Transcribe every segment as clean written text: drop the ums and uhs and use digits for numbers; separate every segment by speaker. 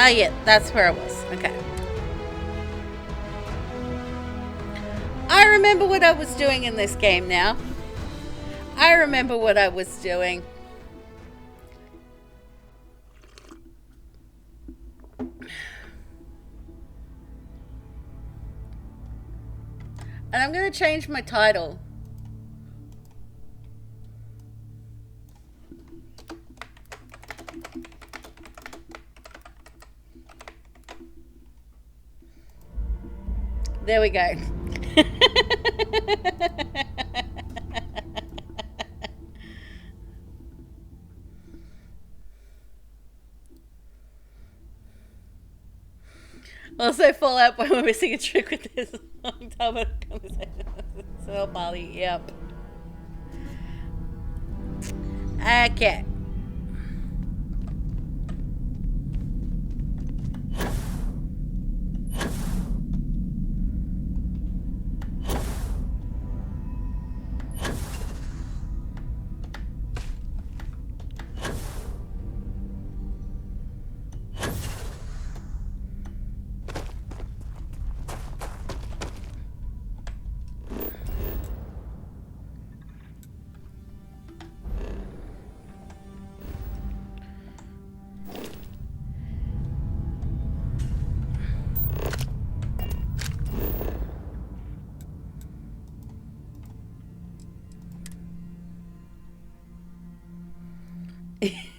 Speaker 1: Ah, yeah, that's where I was. Okay. I remember what I was doing in this game now. I remember what I was doing. And I'm going to change my title. There we go. Also, Fallout Boy, we're missing a trick with this long time of conversation. So, Bali, yep. Okay.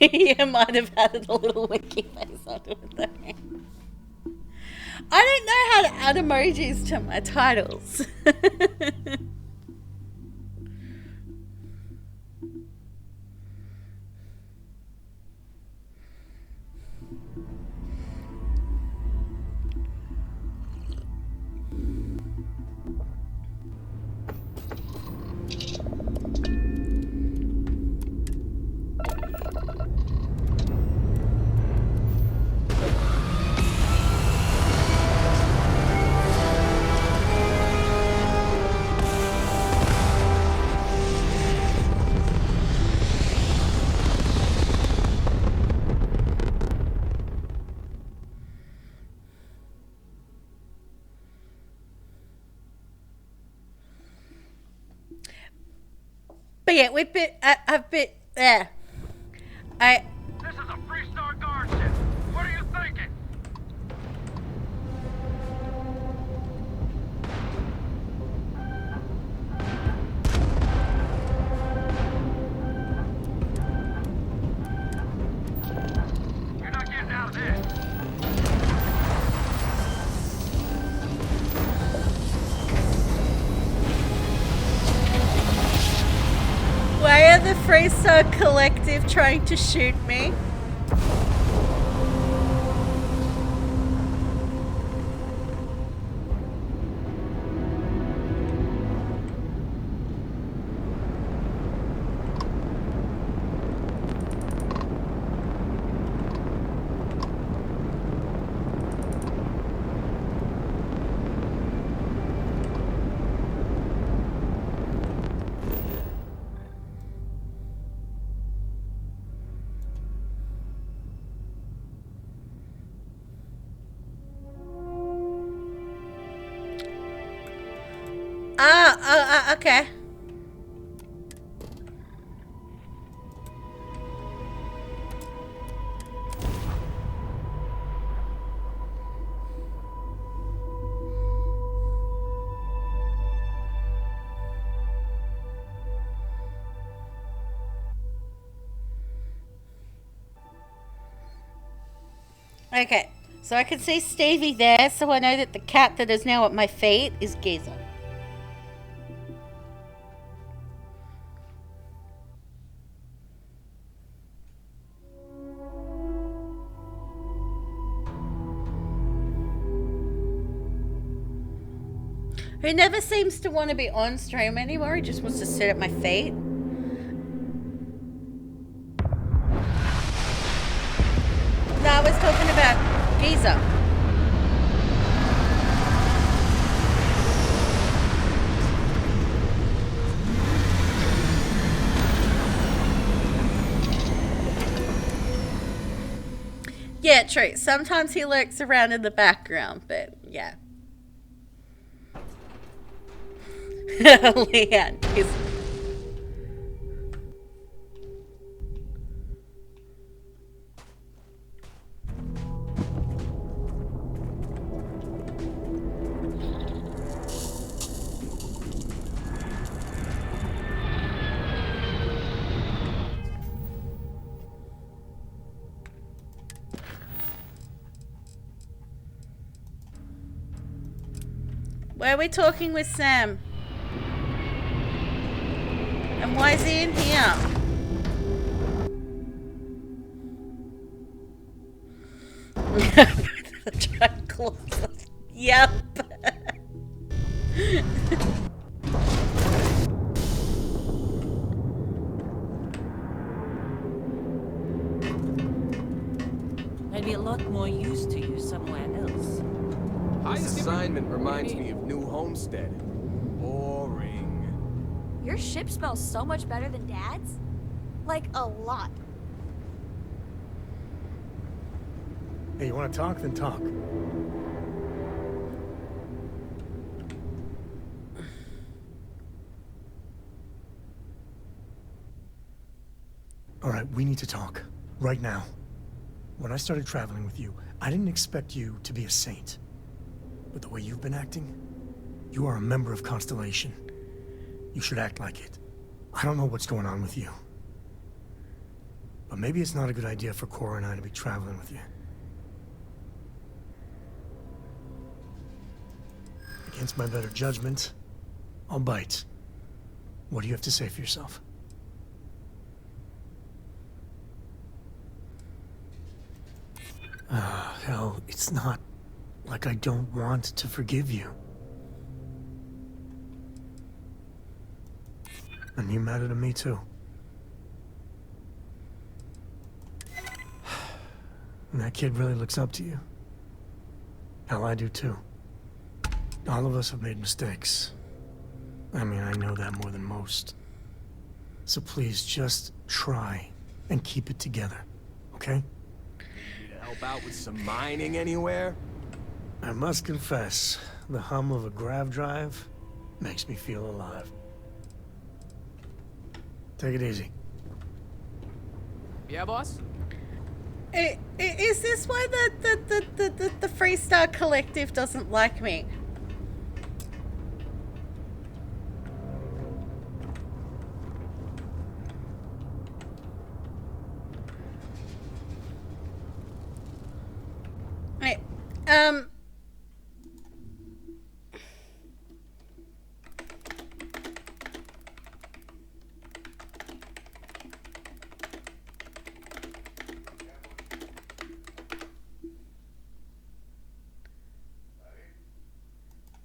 Speaker 1: You might have added a little winky face onto it there. I don't know how to add emojis to my titles. But yeah, I've been there.
Speaker 2: This is a Freestar Guard ship. What are you thinking? You're not getting out of this.
Speaker 1: Why are the Freestar Collective trying to shoot me? Okay. Okay, so I can see Stevie there, so I know that the cat that is now at my feet is Giza. Who never seems to want to be on stream anymore, he just wants to sit at my feet. No, I was talking about Giza. Yeah, true. Sometimes he lurks around in the background, but yeah. Leanne, he's... Where are we talking with Sam? And why is he in here? The giant claws. Yep.
Speaker 3: I'd be a lot more used to you somewhere else.
Speaker 4: This assignment reminds me of New Homestead. Boring.
Speaker 5: Your ship smells so much better than Dad's? Like, a lot.
Speaker 6: Hey, you want to talk? Then talk. All right, we need to talk. Right now. When I started traveling with you, I didn't expect you to be a saint. But the way you've been acting, you are a member of Constellation. You should act like it. I don't know what's going on with you. But maybe it's not a good idea for Cora and I to be traveling with you. Against my better judgment, I'll bite. What do you have to say for yourself? Hell, it's not like I don't want to forgive you. And you matter to me too. And that kid really looks up to you. Hell, I do too. All of us have made mistakes. I mean, I know that more than most. So please, just try and keep it together, okay?
Speaker 4: Need to help out with some mining anywhere?
Speaker 6: I must confess, the hum of a grav drive makes me feel alive. Take it easy.
Speaker 4: Yeah, boss?
Speaker 1: Is this why the Freestar Collective doesn't like me? Right.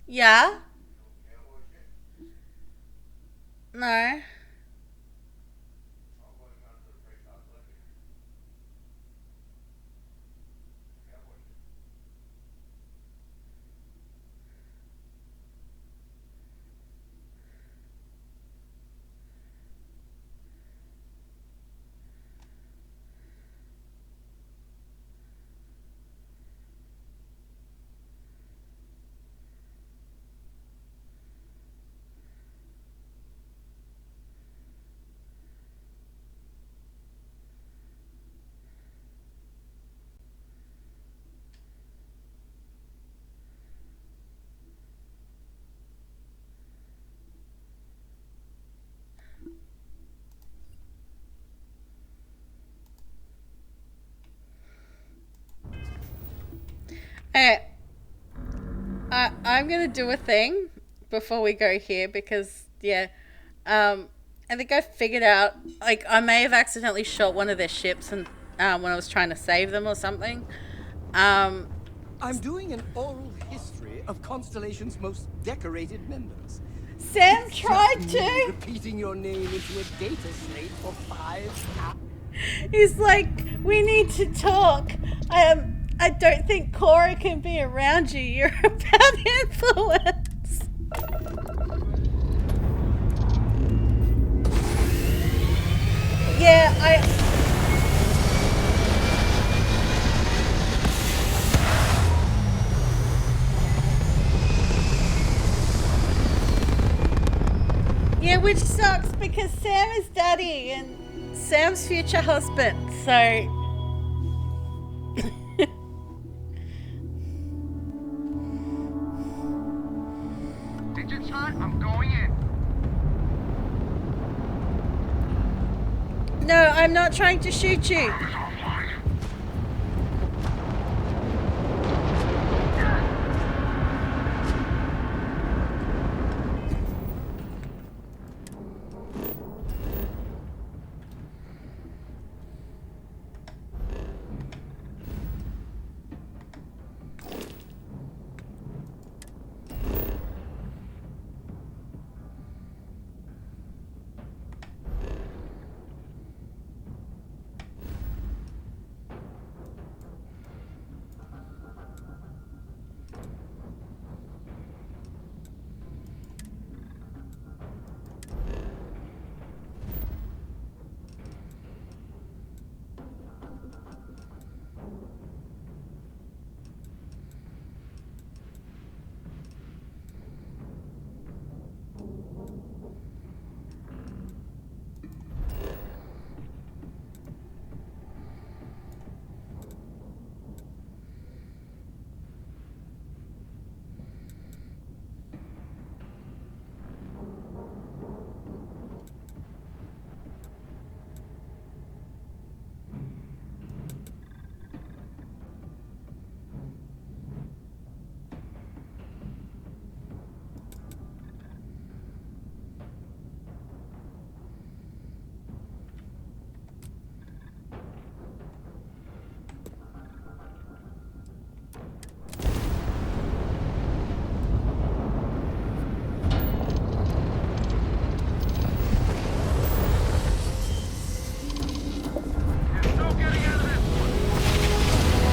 Speaker 1: Yeah? No. I'm gonna do a thing before we go here because yeah, I think I figured out like I may have accidentally shot one of their ships and when I was trying to save them or something.
Speaker 7: I'm doing an oral history of Constellation's most decorated members.
Speaker 1: Sam
Speaker 7: It's
Speaker 1: tried
Speaker 7: just me
Speaker 1: to.
Speaker 7: repeating your name into a data slate for 5 hours.
Speaker 1: He's like, we need to talk. I don't think Cora can be around you. You're a bad influence. Yeah, Yeah, which sucks because Sam is daddy and Sam's future husband, so...
Speaker 2: Engine's hot, I'm going in.
Speaker 1: No, I'm not trying to shoot you.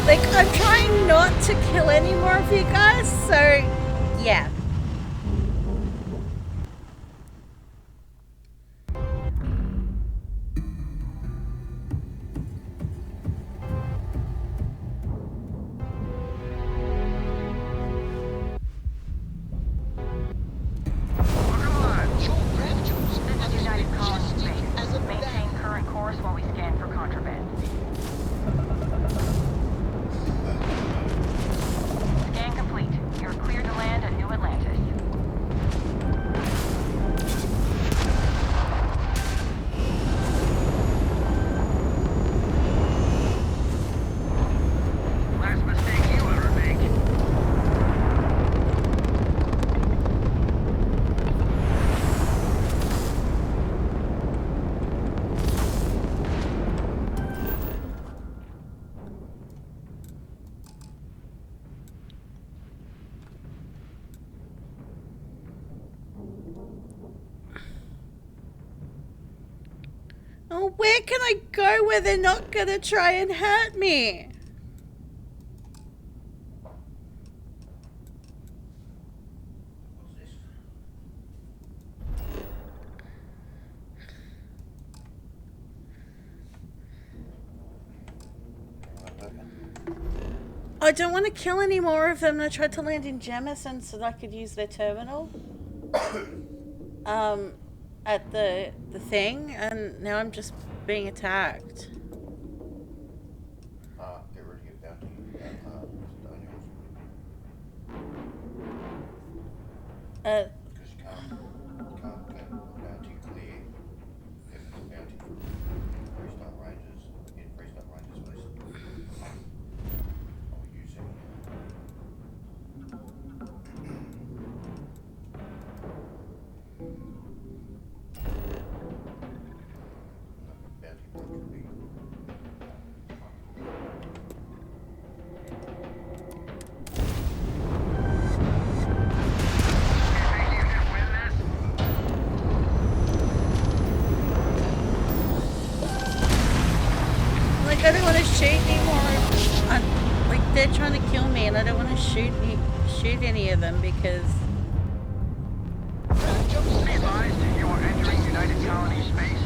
Speaker 1: Like, I'm trying not to kill any more of you guys, so yeah.
Speaker 8: Maintain current course while we scan for contraband. Scan complete. You're cleared to land at New Atlantis.
Speaker 2: Last mistake you ever make.
Speaker 1: Oh, where can I go where they're not gonna try and hurt me? I don't want to kill any more of them. I tried to land in Jemison so that I could use their terminal. At the thing, and now I'm just being attacked.
Speaker 9: Get ready to get bounty. Because you can't get a bounty clear if it's a bounty for restart ranges, in restart ranges basically. Or using bounty will be
Speaker 1: Like, I don't want to shoot anymore. Like, they're trying to kill me, and I don't want to shoot any of them because.
Speaker 2: Be advised, you are entering United Colony space.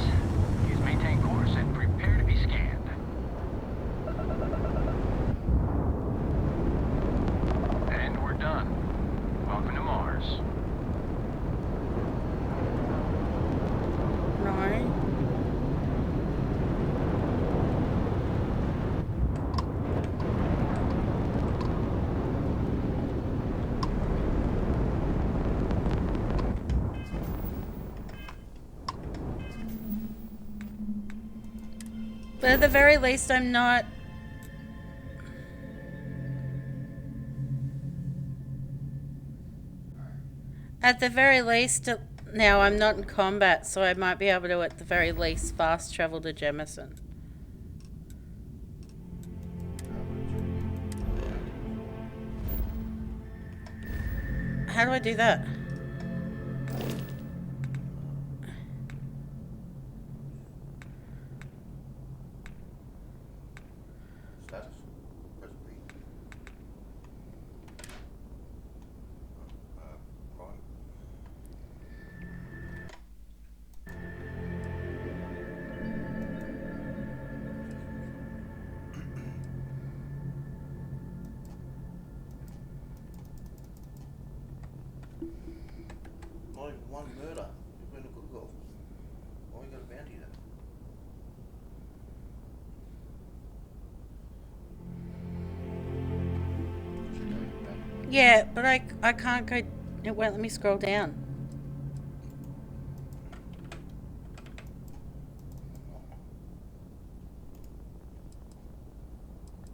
Speaker 2: Please maintain course and prepare to be scanned. And we're done. Welcome to Mars.
Speaker 1: But at the very least, I'm not... At the very least, now I'm not in combat, so I might be able to, at the very least, fast travel to Jemison. How do I do that?
Speaker 9: Status. Press B. Right. Not even one murder. You've been a good girl. Why you got a bounty then?
Speaker 1: Yeah, but I can't go... It won't let me scroll down.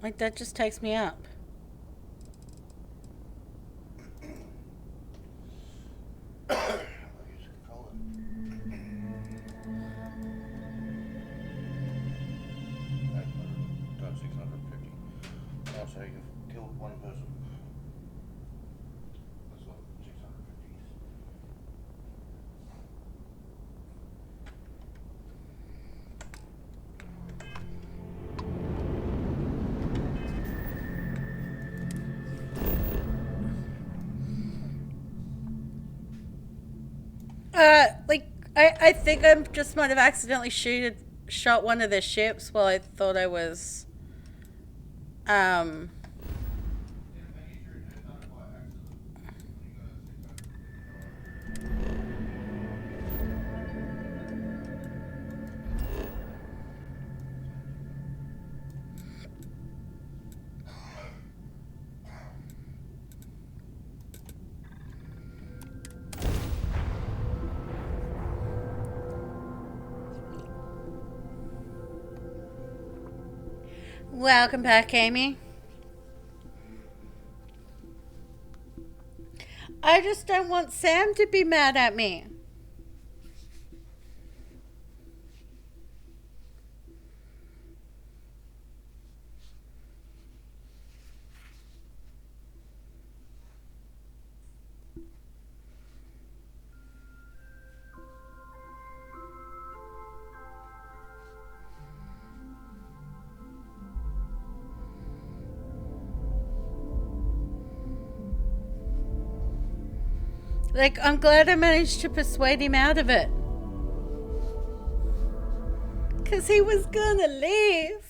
Speaker 1: Like, that just takes me up.
Speaker 9: I'll use the controller. Times 650. Oh, so you've killed one person. That's what 650 is.
Speaker 1: Like, I think I just might have accidentally shot one of their ships while I thought I was, Welcome back, Amy. I just don't want Sam to be mad at me. Like, I'm glad I managed to persuade him out of it. 'Cause he was gonna leave.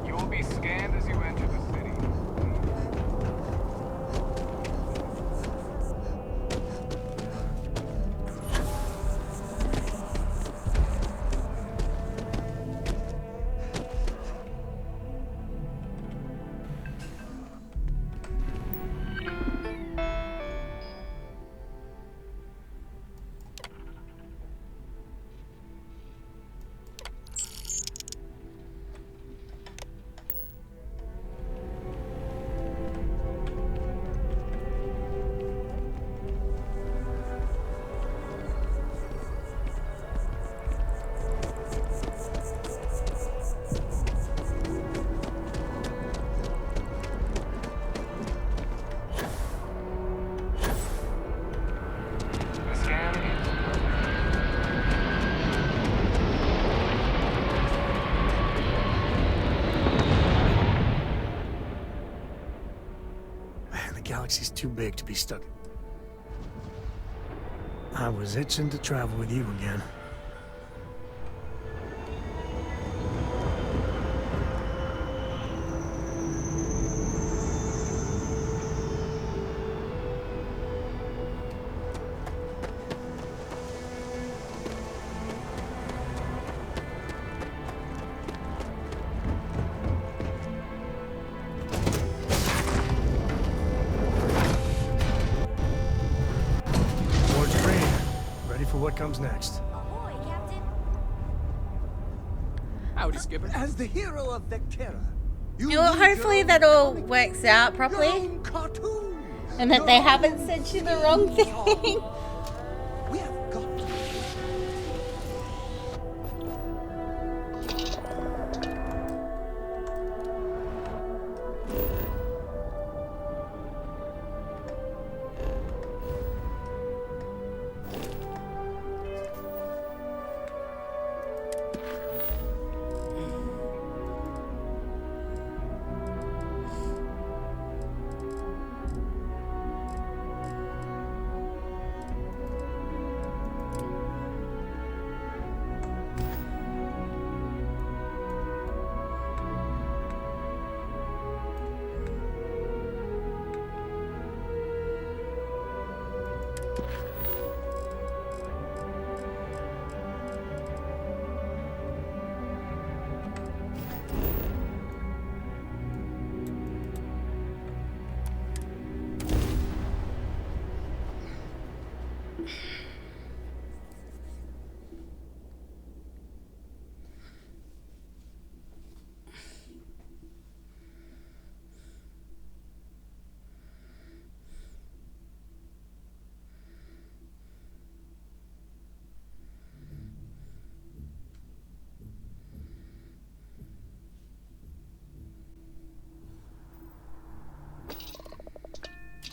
Speaker 2: You will be scanned as you enter the city. The scan is
Speaker 6: Man, the galaxy's too big to be stuck. I was itching to travel with you again. comes next.
Speaker 5: Ahoy, Captain.
Speaker 7: Howdy, Skipper. As the hero of Vectera, you
Speaker 1: Well,
Speaker 7: need your
Speaker 1: hopefully
Speaker 7: own
Speaker 1: that all
Speaker 7: comic
Speaker 1: works out
Speaker 7: Your
Speaker 1: properly,
Speaker 7: own cartoon.
Speaker 1: and that
Speaker 7: Your
Speaker 1: they
Speaker 7: own
Speaker 1: haven't sent you the wrong
Speaker 7: theme song.
Speaker 1: thing.
Speaker 7: We have got to.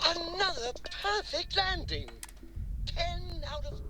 Speaker 10: Another perfect landing. 10 out of...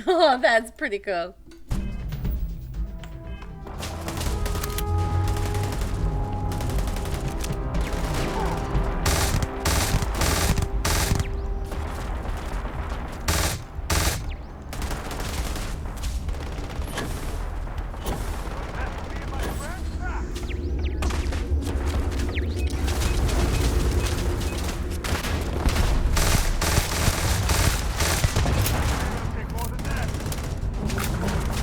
Speaker 1: Oh, that's pretty cool.
Speaker 2: Take more than that.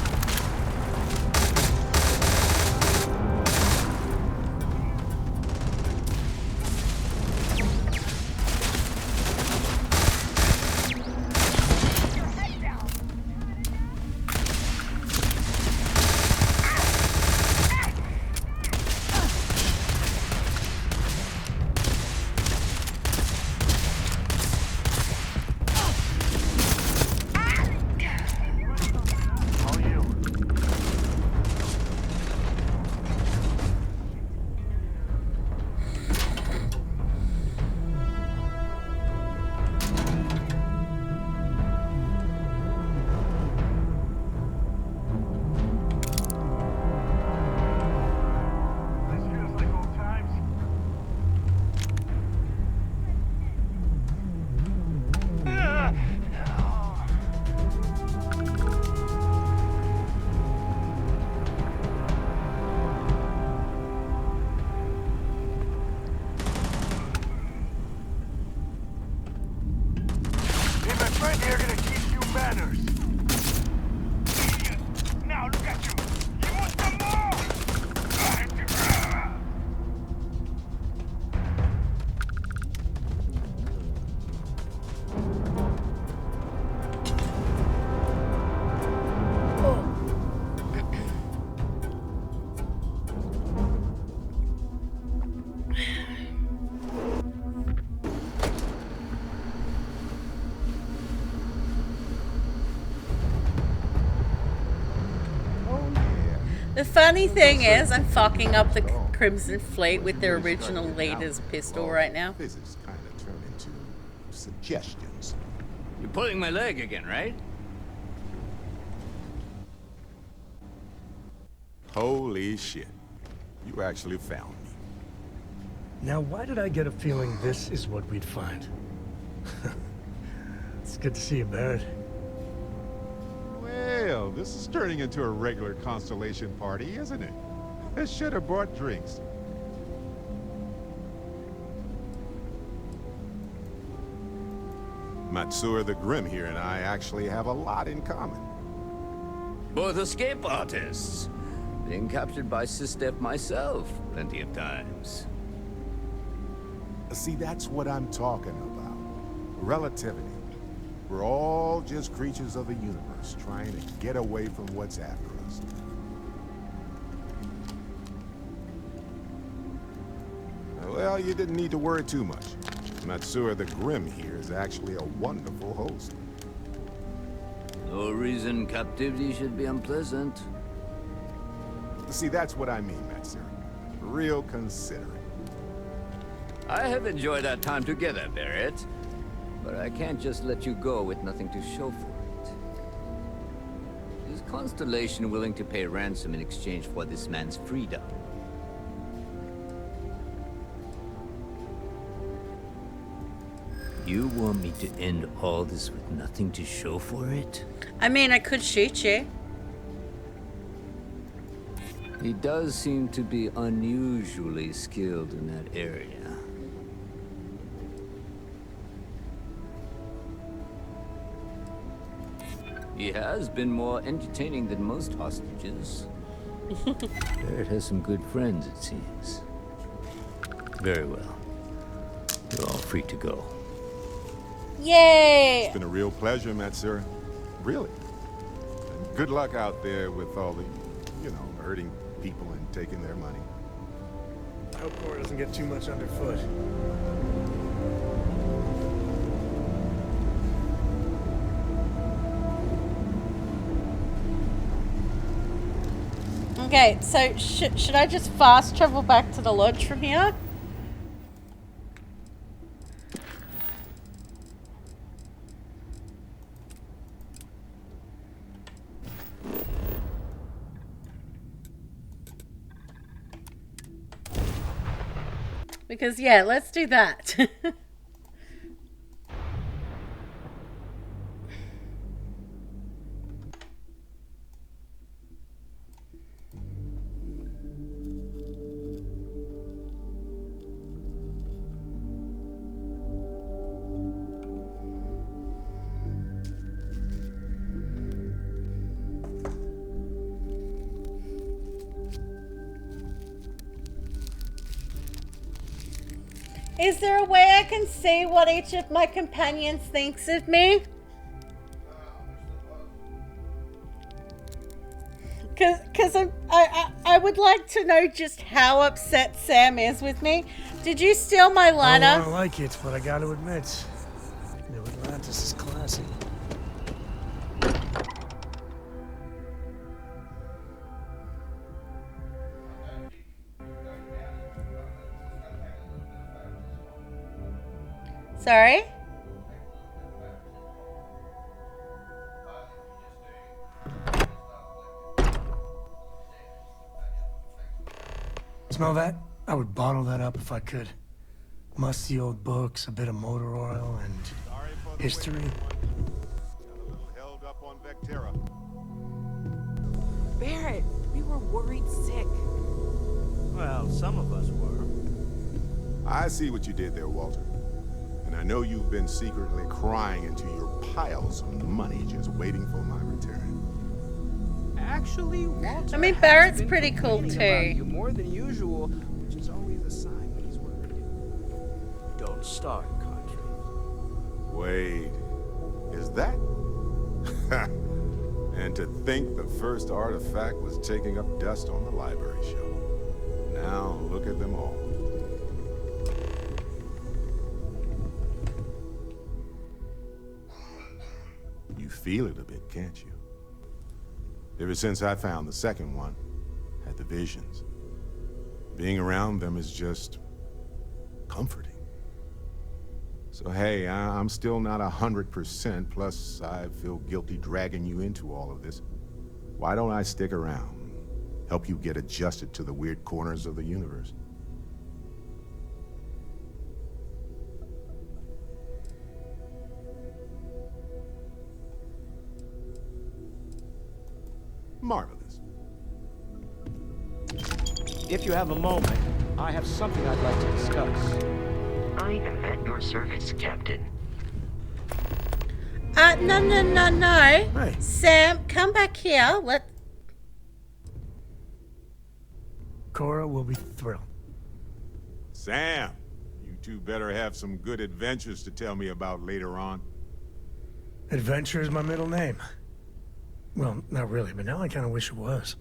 Speaker 1: The funny thing is, I'm fucking up the Crimson Fleet with their original leader's pistol right now.
Speaker 11: Physics kind of turn into suggestions.
Speaker 2: You're pulling my leg again, right?
Speaker 11: Holy shit. You actually found me.
Speaker 6: Now, why did I get a feeling this is what we'd find? It's good to see you, Barrett.
Speaker 11: Well, this is turning into a regular Constellation party, isn't it? I should have brought drinks. Matsur the Grim here and I actually have a lot in common.
Speaker 2: Both escape artists. Being captured by Sistef myself plenty of times.
Speaker 11: See, that's what I'm talking about. Relativity. We're all just creatures of the universe, trying to get away from what's after us. Well, you didn't need to worry too much. Matsur the Grim here is actually a wonderful host.
Speaker 2: No reason captivity should be unpleasant.
Speaker 11: See, that's what I mean, Matsur. Real considerate.
Speaker 2: I have enjoyed our time together, Barrett. But I can't just let you go with nothing to show for it. Is Constellation willing to pay ransom in exchange for this man's freedom? You want me to end all this with nothing to show for it?
Speaker 1: I mean, I could shoot you.
Speaker 2: He does seem to be unusually skilled in that area. He has been more entertaining than most hostages. Barrett has some good friends, it seems. Very well. You're all free to go.
Speaker 1: Yay!
Speaker 11: It's been a real pleasure, Matsur. Really. And good luck out there with all the, hurting people and taking their money.
Speaker 6: I hope Cora doesn't get too much underfoot.
Speaker 1: Okay, so should I just fast travel back to the lodge from here? Because, yeah, let's do that. Is there a way I can see what each of my companions thinks of me? Because I would like to know just how upset Sam is with me. Did you steal my ladder?
Speaker 6: I don't like it, but I gotta admit, New Atlantis is classy.
Speaker 1: Sorry?
Speaker 6: Smell that? I would bottle that up if I could. Musty old books, a bit of motor oil, and history.
Speaker 11: Held up on Vectera.
Speaker 3: Barrett, we were worried sick.
Speaker 7: Well, some of us were.
Speaker 11: I see what you did there, Walter. And I know you've been secretly crying into your piles of money just waiting for my return.
Speaker 7: Actually, Walter
Speaker 1: I mean,
Speaker 7: has
Speaker 1: Barrett's
Speaker 7: been
Speaker 1: pretty cool
Speaker 7: complaining about
Speaker 1: too.
Speaker 7: you more than usual, which is always a sign that he's worried. Don't start, Country.
Speaker 11: Wait, is that? And to think the first artifact was taking up dust on the library shelf. Now look at them all. You feel it a bit, can't you? Ever since I found the second one, at the visions. Being around them is just comforting. So hey, I'm still not 100%, plus I feel guilty dragging you into all of this. Why don't I stick around, help you get adjusted to the weird corners of the universe? Marvelous.
Speaker 12: If you have a moment, I have something I'd like to discuss.
Speaker 13: I am at your service, Captain.
Speaker 1: No.
Speaker 6: Hey.
Speaker 1: Sam, come back here.
Speaker 6: Cora will be thrilled.
Speaker 11: Sam, you two better have some good adventures to tell me about later on.
Speaker 6: Adventure is my middle name. Well, not really, but now I kind of wish it was.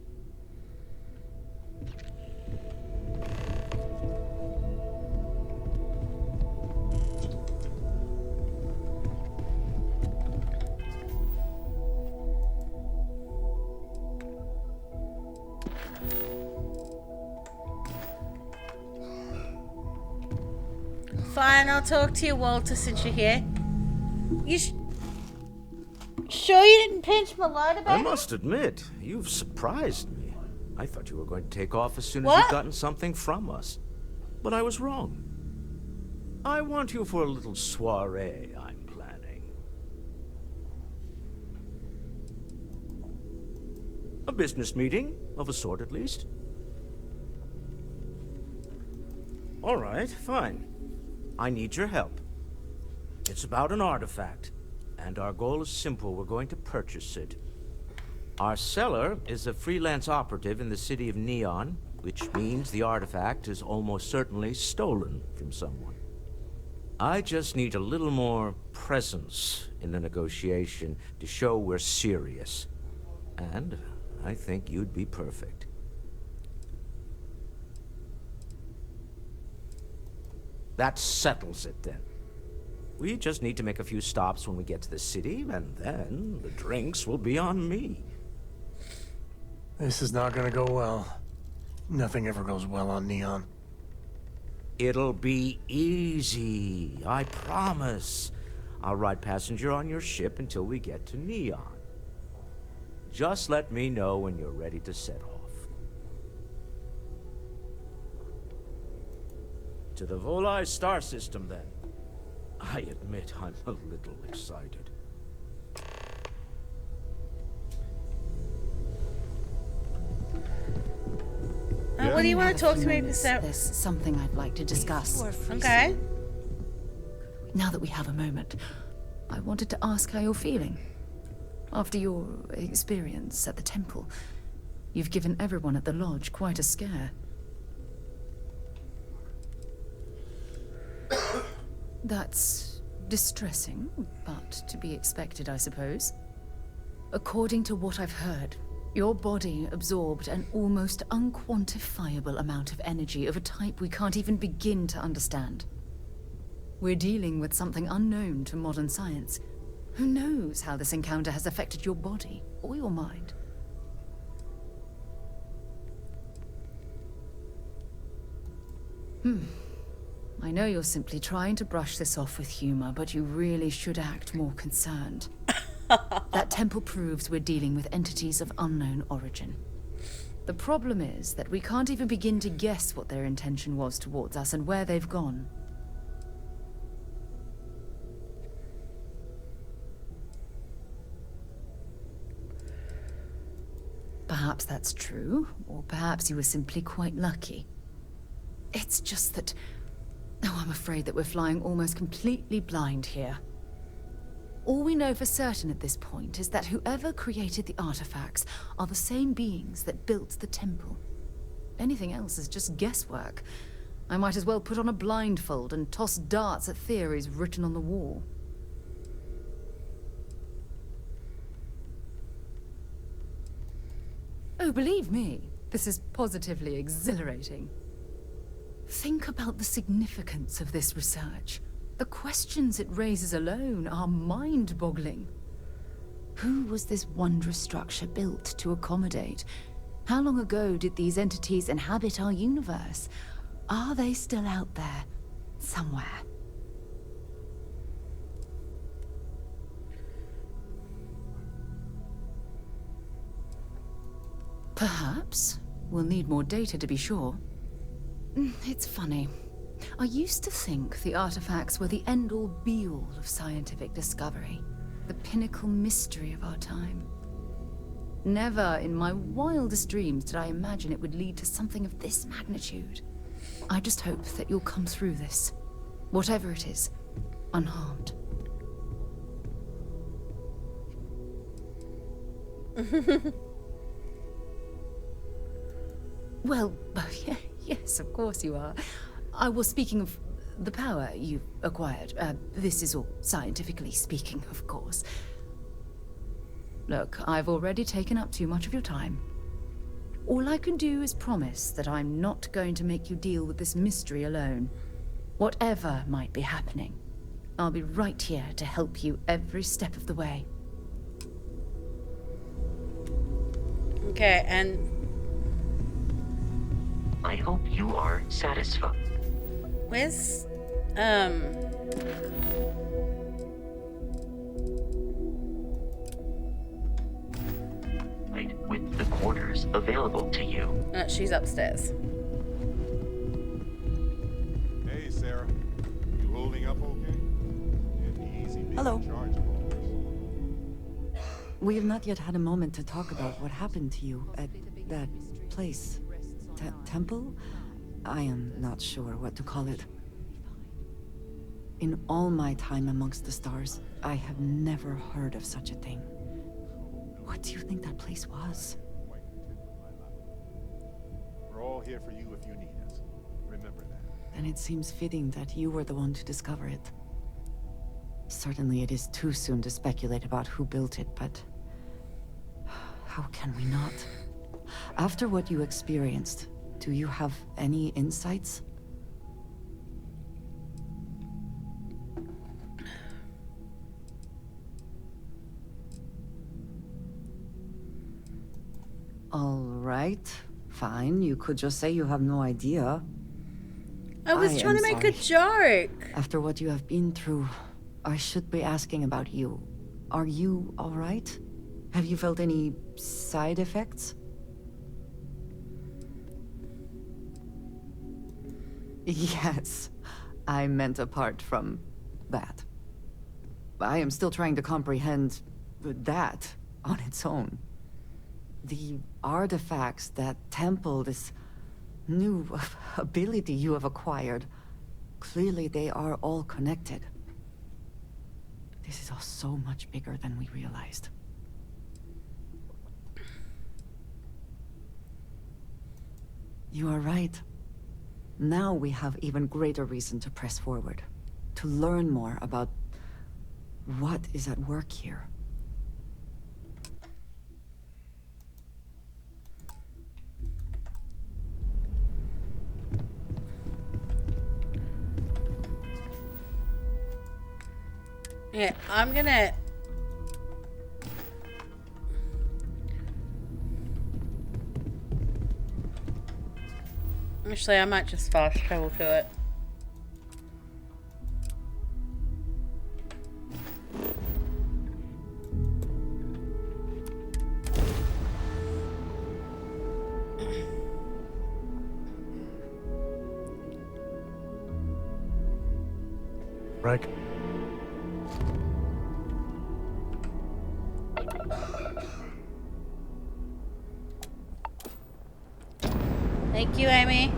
Speaker 1: Fine, I'll talk to you, Walter, since you're here. You sure you didn't pinch my lighter back?
Speaker 12: I must admit, you've surprised me. I thought you were going to take off as soon as
Speaker 1: What?
Speaker 12: you'd gotten something from us. But I was wrong. I want you for a little soiree I'm planning. A business meeting, of a sort at least. All right, fine. I need your help. It's about an artifact, and our goal is simple. We're going to purchase it. Our seller is a freelance operative in the city of Neon, which means the artifact is almost certainly stolen from someone. I just need a little more presence in the negotiation to show we're serious. And I think you'd be perfect. That settles it, then. We just need to make a few stops when we get to the city, and then the drinks will be on me.
Speaker 6: This is not gonna go well. Nothing ever goes well on Neon.
Speaker 12: It'll be easy, I promise. I'll ride passenger on your ship until we get to Neon. Just let me know when you're ready to set off. To the Volai star system, then. I admit I'm a little excited.
Speaker 1: What do you want to talk to me about?
Speaker 3: There's something I'd like to discuss.
Speaker 1: Okay.
Speaker 3: Now that we have a moment, I wanted to ask how you're feeling. After your experience at the temple, you've given everyone at the lodge quite a scare. That's distressing, but to be expected, I suppose. According to what I've heard, your body absorbed an almost unquantifiable amount of energy of a type we can't even begin to understand. We're dealing with something unknown to modern science. Who knows how this encounter has affected your body or your mind? I know you're simply trying to brush this off with humor, but you really should act more concerned. That temple proves we're dealing with entities of unknown origin. The problem is that we can't even begin to guess what their intention was towards us and where they've gone. Perhaps that's true, or perhaps you were simply quite lucky. It's just that... Oh, I'm afraid that we're flying almost completely blind here. All we know for certain at this point is that whoever created the artifacts are the same beings that built the temple. Anything else is just guesswork. I might as well put on a blindfold and toss darts at theories written on the wall. Oh, believe me, this is positively exhilarating. Think about the significance of this research. The questions it raises alone are mind-boggling. Who was this wondrous structure built to accommodate? How long ago did these entities inhabit our universe? Are they still out there? Somewhere? Perhaps. We'll need more data to be sure. It's funny. I used to think the artifacts were the end-all be-all of scientific discovery. The pinnacle mystery of our time. Never in my wildest dreams did I imagine it would lead to something of this magnitude. I just hope that you'll come through this, whatever it is, unharmed. Well, yes, of course you are. I was speaking of the power you've acquired. This is all scientifically speaking, of course. Look, I've already taken up too much of your time. All I can do is promise that I'm not going to make you deal with this mystery alone. Whatever might be happening, I'll be right here to help you every step of the way.
Speaker 1: Okay, and...
Speaker 13: I hope you are satisfied.
Speaker 1: Where's...
Speaker 13: With the quarters available to you.
Speaker 1: she's upstairs.
Speaker 11: Hey, Sarah. You holding up okay? And easy being
Speaker 14: Hello.
Speaker 11: in charge of all this.
Speaker 14: We have not yet had a moment to talk about what happened to you at that place. Temple? I am not sure what to call it. In all my time amongst the stars, I have never heard of such a thing. What do you think that place was?
Speaker 11: We're all here for you if you need us. Remember that.
Speaker 14: And it seems fitting that you were the one to discover it. Certainly it is too soon to speculate about who built it, but... how can we not? After what you experienced, do you have any insights? All right, fine. You could just say you have no idea.
Speaker 1: I was trying to make a joke.
Speaker 14: After what you have been through, I should be asking about you. Are you all right? Have you felt any side effects? Yes, I meant apart from that. I am still trying to comprehend that on its own. The artifacts, that temple, this new ability you have acquired, clearly they are all connected. This is all so much bigger than we realized. You are right. Now we have even greater reason to press forward, to learn more about what is at work here.
Speaker 1: Yeah, I'm gonna... Actually, I might just fast travel to it.
Speaker 6: Right.
Speaker 1: Thank you, Amy.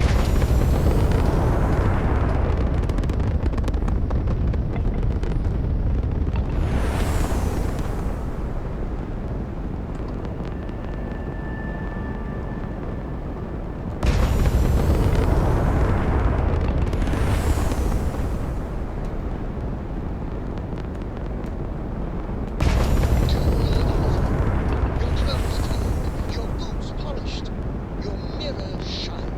Speaker 10: Your clothes clean, your boots polished, your mirror shined.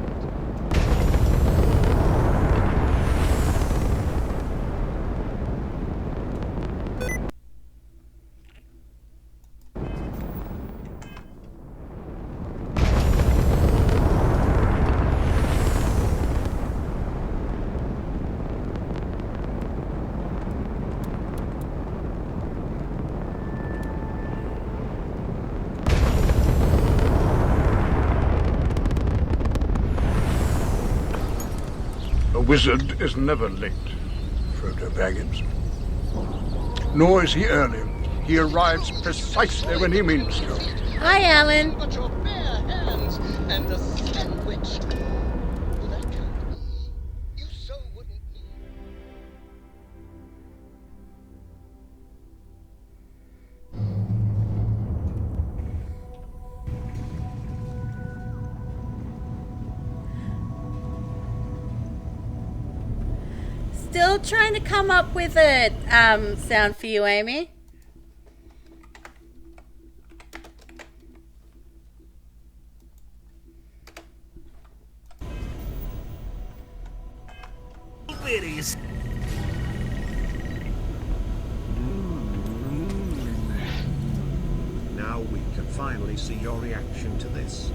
Speaker 15: wizard is never late, Frodo Baggins. Nor is he early. He arrives precisely when he means to.
Speaker 1: Hi, Alan.
Speaker 10: But your bare hands and a sandwich. Well, that can't be. You so wouldn't need.
Speaker 1: Still trying to come up with a sound for you, Amy.
Speaker 16: Biddies.
Speaker 17: Now we can finally see your reaction to this.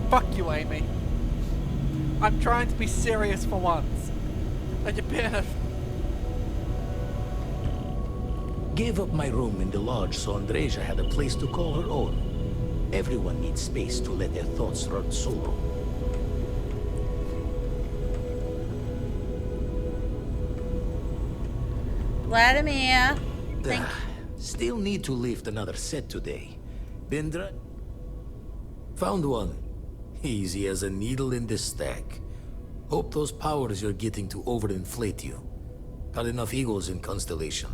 Speaker 18: Fuck you, Amy. I'm trying to be serious for once. And you're being a...
Speaker 16: Gave up my room in the lodge so Andreja had a place to call her own. Everyone needs space to let their thoughts run solo.
Speaker 1: Vladimir.
Speaker 16: Still need to lift another set today. Bindra? Found one. Easy as a needle in the stack. Hope those powers you're getting to overinflate you. Got enough egos in Constellation.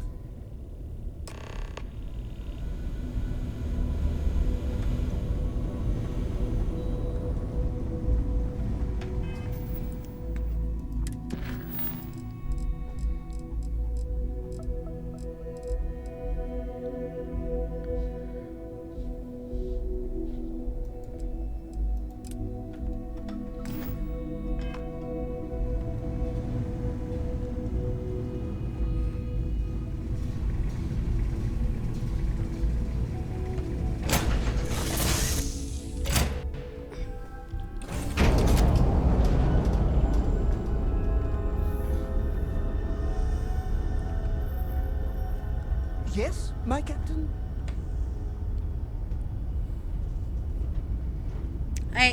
Speaker 7: Yes, my captain?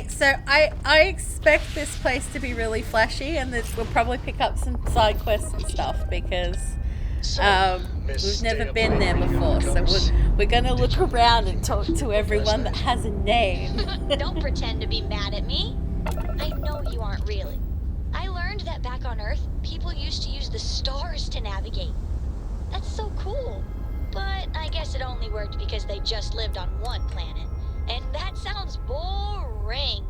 Speaker 1: So I expect this place to be really flashy, and that we'll probably pick up some side quests and stuff because we've never been there before. So we're gonna look around and talk to everyone that has a name.
Speaker 5: Don't pretend to be mad at me. I know you aren't really. I learned that back on Earth, people used to use the stars to navigate. That's so cool. But I guess it only worked because they just lived on one planet. And that sounds boring.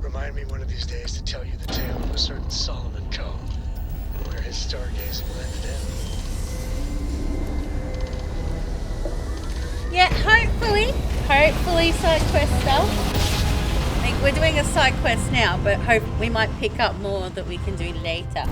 Speaker 19: Remind me one of these days to tell you the tale of a certain Solomon Cone and where his stargazing landed in.
Speaker 1: Yeah, hopefully side quest stuff. Like, we're doing a side quest now, but hope we might pick up more that we can do later.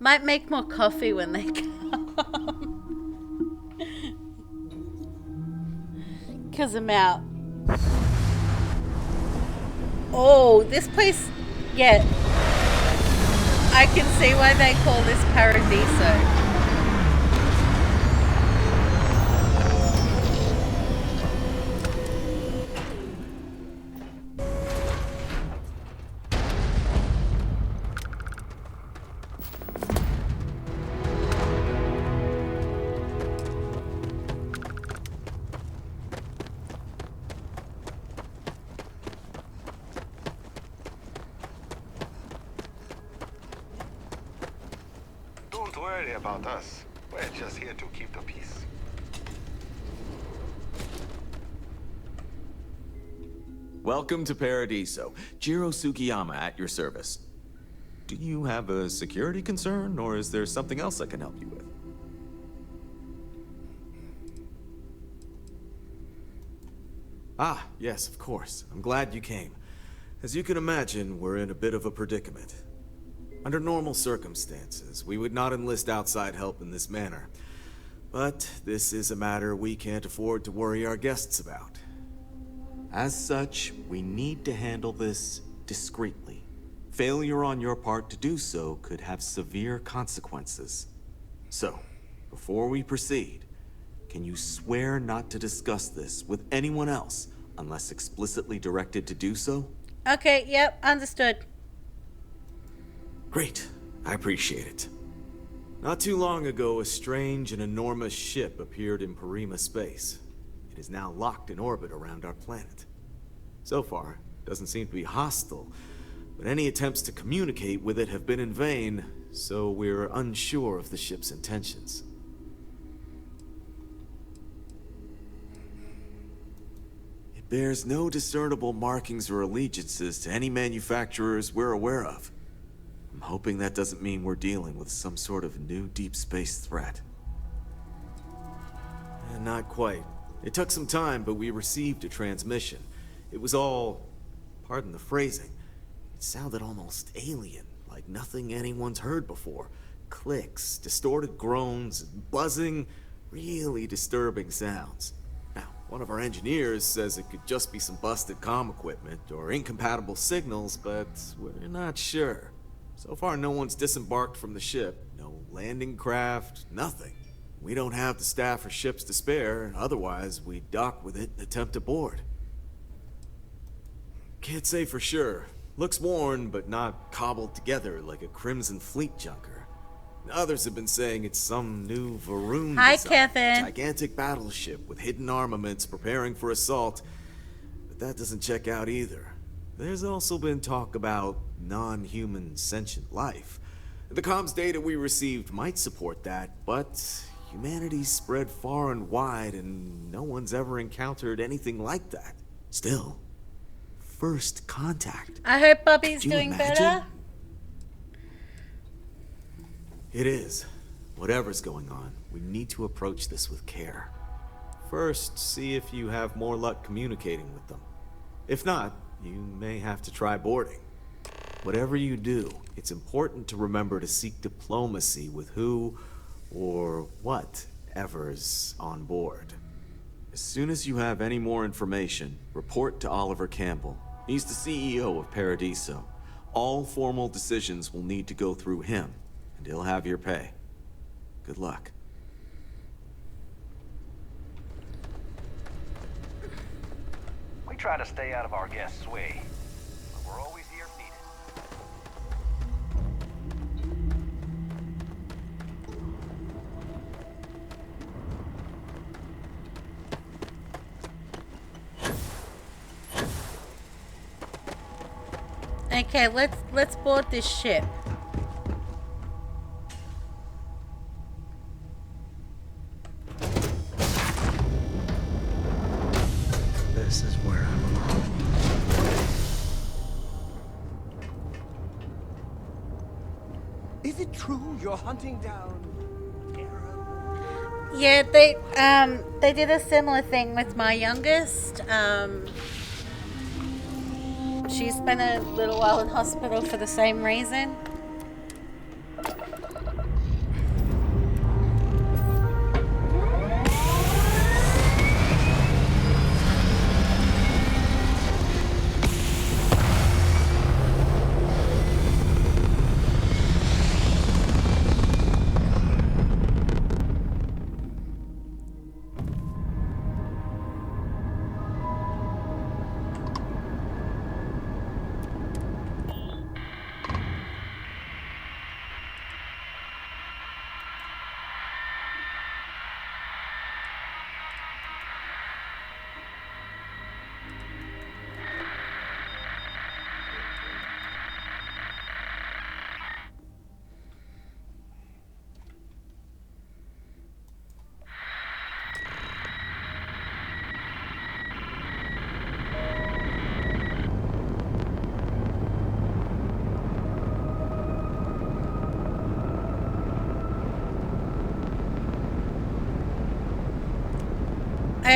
Speaker 1: Might make more coffee when they come. Because I'm out. Oh, this place, yeah. I can see why they call this Paradiso.
Speaker 11: worry about us. We're just here to keep the peace.
Speaker 20: Welcome to Paradiso. Jiro Sugiyama at your service. Do you have a security concern, or is there something else I can help you with? Ah, yes, of course. I'm glad you came. As you can imagine, we're in a bit of a predicament. Under normal circumstances, we would not enlist outside help in this manner. But this is a matter we can't afford to worry our guests about. As such, we need to handle this discreetly. Failure on your part to do so could have severe consequences. So, before we proceed, can you swear not to discuss this with anyone else unless explicitly directed to do so?
Speaker 1: Okay, yep, understood.
Speaker 20: Great. I appreciate it. Not too long ago, a strange and enormous ship appeared in Parima space. It is now locked in orbit around our planet. So far, it doesn't seem to be hostile, but any attempts to communicate with it have been in vain, so we're unsure of the ship's intentions. It bears no discernible markings or allegiances to any manufacturers we're aware of. I'm hoping that doesn't mean we're dealing with some sort of new deep space threat. Not quite. It took some time, but we received a transmission. It was all, pardon the phrasing, it sounded almost alien, like nothing anyone's heard before. Clicks, distorted groans, buzzing, really disturbing sounds. Now, one of our engineers says it could just be some busted comm equipment or incompatible signals, but we're not sure. So far, no one's disembarked from the ship. No landing craft, nothing. We don't have the staff or ships to spare, otherwise we'd dock with it and attempt to board. Can't say for sure. Looks worn, but not cobbled together like a Crimson Fleet junker. Others have been saying it's some new Varun
Speaker 1: Hi,
Speaker 20: design,
Speaker 1: Kevin.
Speaker 20: gigantic battleship with hidden armaments preparing for assault, but that doesn't check out either. There's also been talk about non-human sentient life. The comms data we received might support that, but humanity's spread far and wide and no one's ever encountered anything like that. Still, first contact.
Speaker 1: I hope Bobby's
Speaker 20: Could you
Speaker 1: doing
Speaker 20: imagine?
Speaker 1: better.
Speaker 20: It is. Whatever's going on, we need to approach this with care. First, see if you have more luck communicating with them. If not, you may have to try boarding. Whatever you do, it's important to remember to seek diplomacy with who or whatever's on board. As soon as you have any more information, report to Oliver Campbell. He's the CEO of Paradiso. All formal decisions will need to go through him, and he'll have your pay. Good luck.
Speaker 21: We try to stay out of our guests' way, but we're always here needed.
Speaker 1: Okay, let's board this ship.
Speaker 6: This is where I belong.
Speaker 7: Is it true you're hunting down Arrow?
Speaker 1: Yeah, they did a similar thing with my youngest. She spent a little while in hospital for the same reason.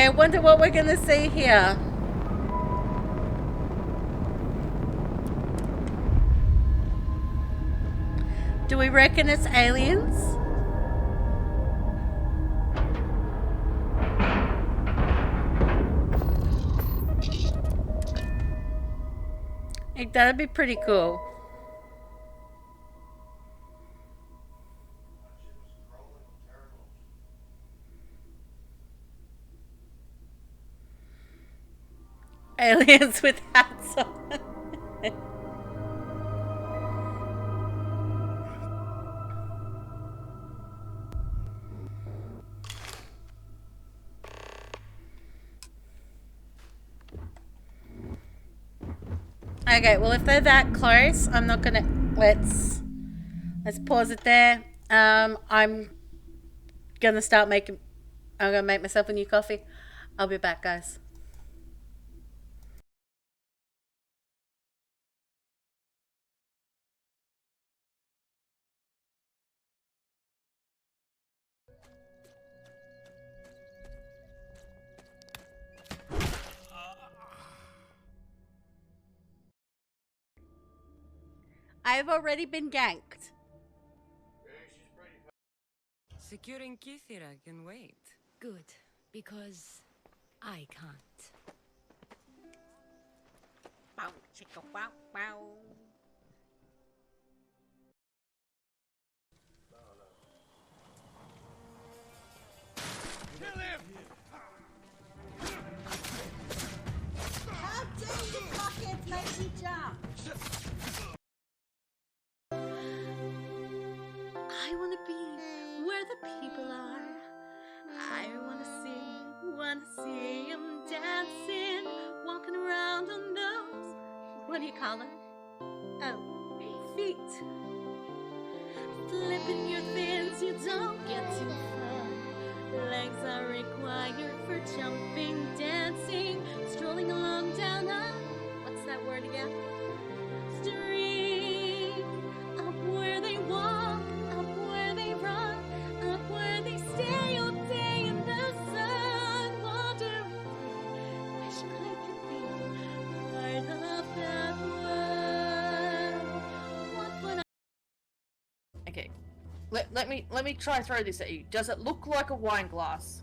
Speaker 1: Okay, I wonder what we're gonna see here. Do we reckon it's aliens? Like, that'd be pretty cool. Aliens with hats on. Okay, well, if they're that close, I'm not gonna. Let's pause it there. I'm gonna start making. I'm gonna make myself a new coffee. I'll be back, guys. I've already been ganked.
Speaker 4: Securing Kithira can wait. Good, because I can't.
Speaker 1: Bow, chicka, wow, wow.
Speaker 10: Kill him!
Speaker 1: How dare you cockheads make me jump? I want to be where the people are. I want to see them dancing, walking around on those, what do you call them? Oh, feet. Flipping your fins, you don't get too far. Legs are required for jumping, dancing, strolling along down a, what's that word again? Street. Up where they walk, up where they run, up where they stay all day in the sun. Wonder, wish I could be part of that world. What would I?
Speaker 22: Okay, let me try throw this at you. Does it look like a wine glass?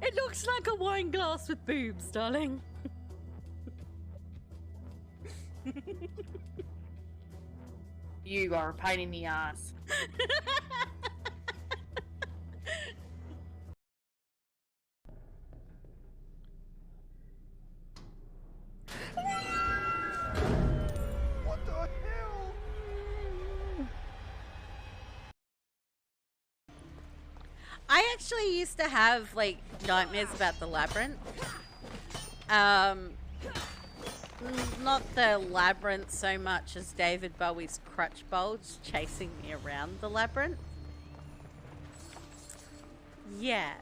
Speaker 1: It looks like a wine glass with boobs, darling.
Speaker 22: You are a pain in the ass.
Speaker 10: What the hell?
Speaker 1: I actually used to have like nightmares about the labyrinth. Not the labyrinth so much as David Bowie's crutch bulge chasing me around the labyrinth. Yeah.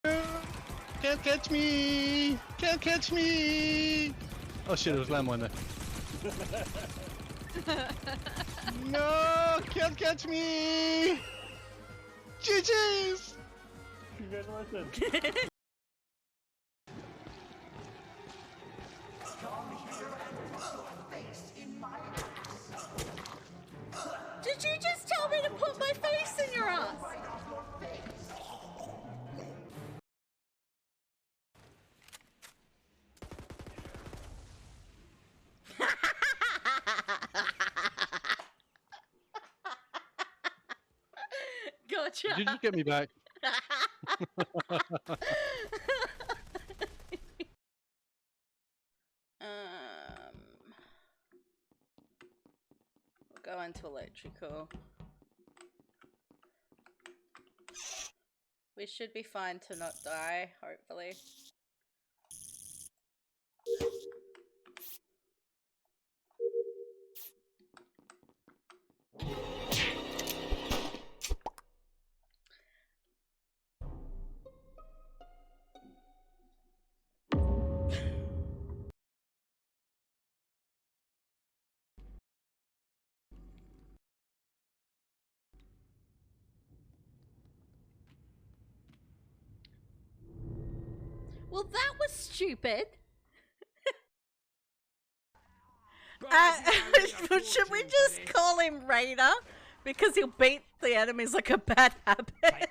Speaker 23: Can't catch me! Can't catch me! Oh shit, it was landmine there. No! Can't catch me! GG's! Congratulations.
Speaker 1: Did you just tell me to put my face in your ass? Gotcha.
Speaker 23: Did you just get me back?
Speaker 1: We'll go into electrical. We should be fine to not die, hopefully. Well, that was stupid. Should we just call him Raider? Because he'll beat the enemies like a bad habit.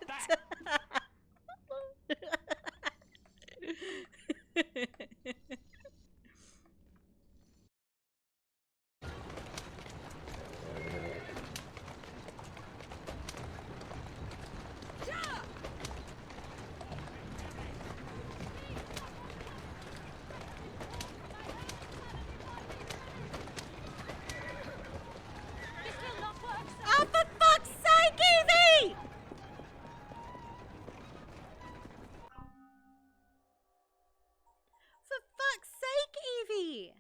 Speaker 1: Oh, for fuck's sake, Evie! For fuck's sake, Evie!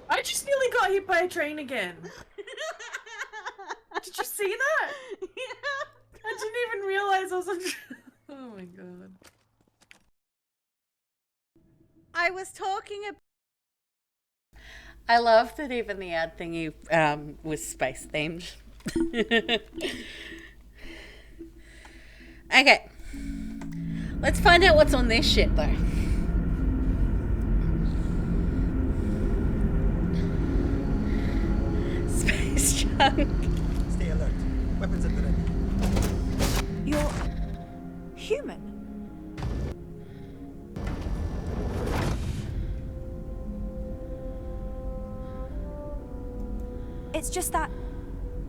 Speaker 22: I just nearly got hit by a train again. Did you see that? Yeah. I didn't even realize I was on. Oh my god.
Speaker 1: I was talking about. I love that even the ad thingy was space themed. Okay. Let's find out what's on this ship though. Space junk.
Speaker 2: Stay alert. Weapons at the ready.
Speaker 8: You're human. It's just that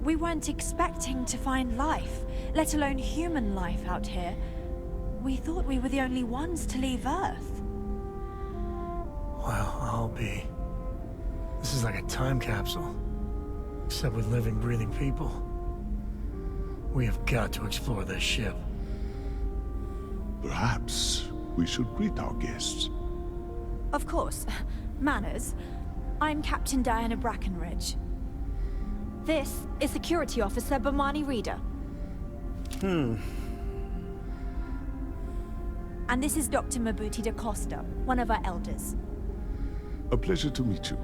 Speaker 8: we weren't expecting to find life, let alone human life out here. We thought we were the only ones to leave Earth.
Speaker 6: Well, I'll be. This is like a time capsule. Except with living, breathing people. We have got to explore this ship.
Speaker 11: Perhaps we should greet our guests.
Speaker 8: Of course. Manners. I'm Captain Diana Brackenridge. This is Security Officer Bomani Reader. And this is Dr. Mabuti da Costa, one of our elders.
Speaker 11: A pleasure to meet you.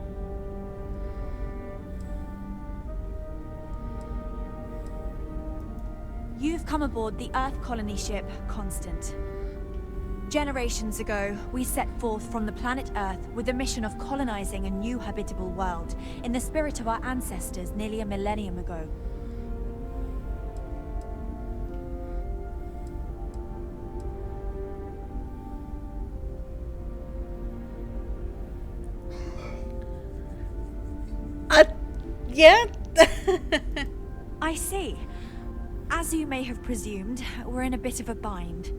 Speaker 8: You've come aboard the Earth colony ship, Constant. Generations ago, we set forth from the planet Earth with the mission of colonizing a new habitable world, in the spirit of our ancestors nearly a millennium ago.
Speaker 1: Yeah?
Speaker 8: I see. As you may have presumed, we're in a bit of a bind.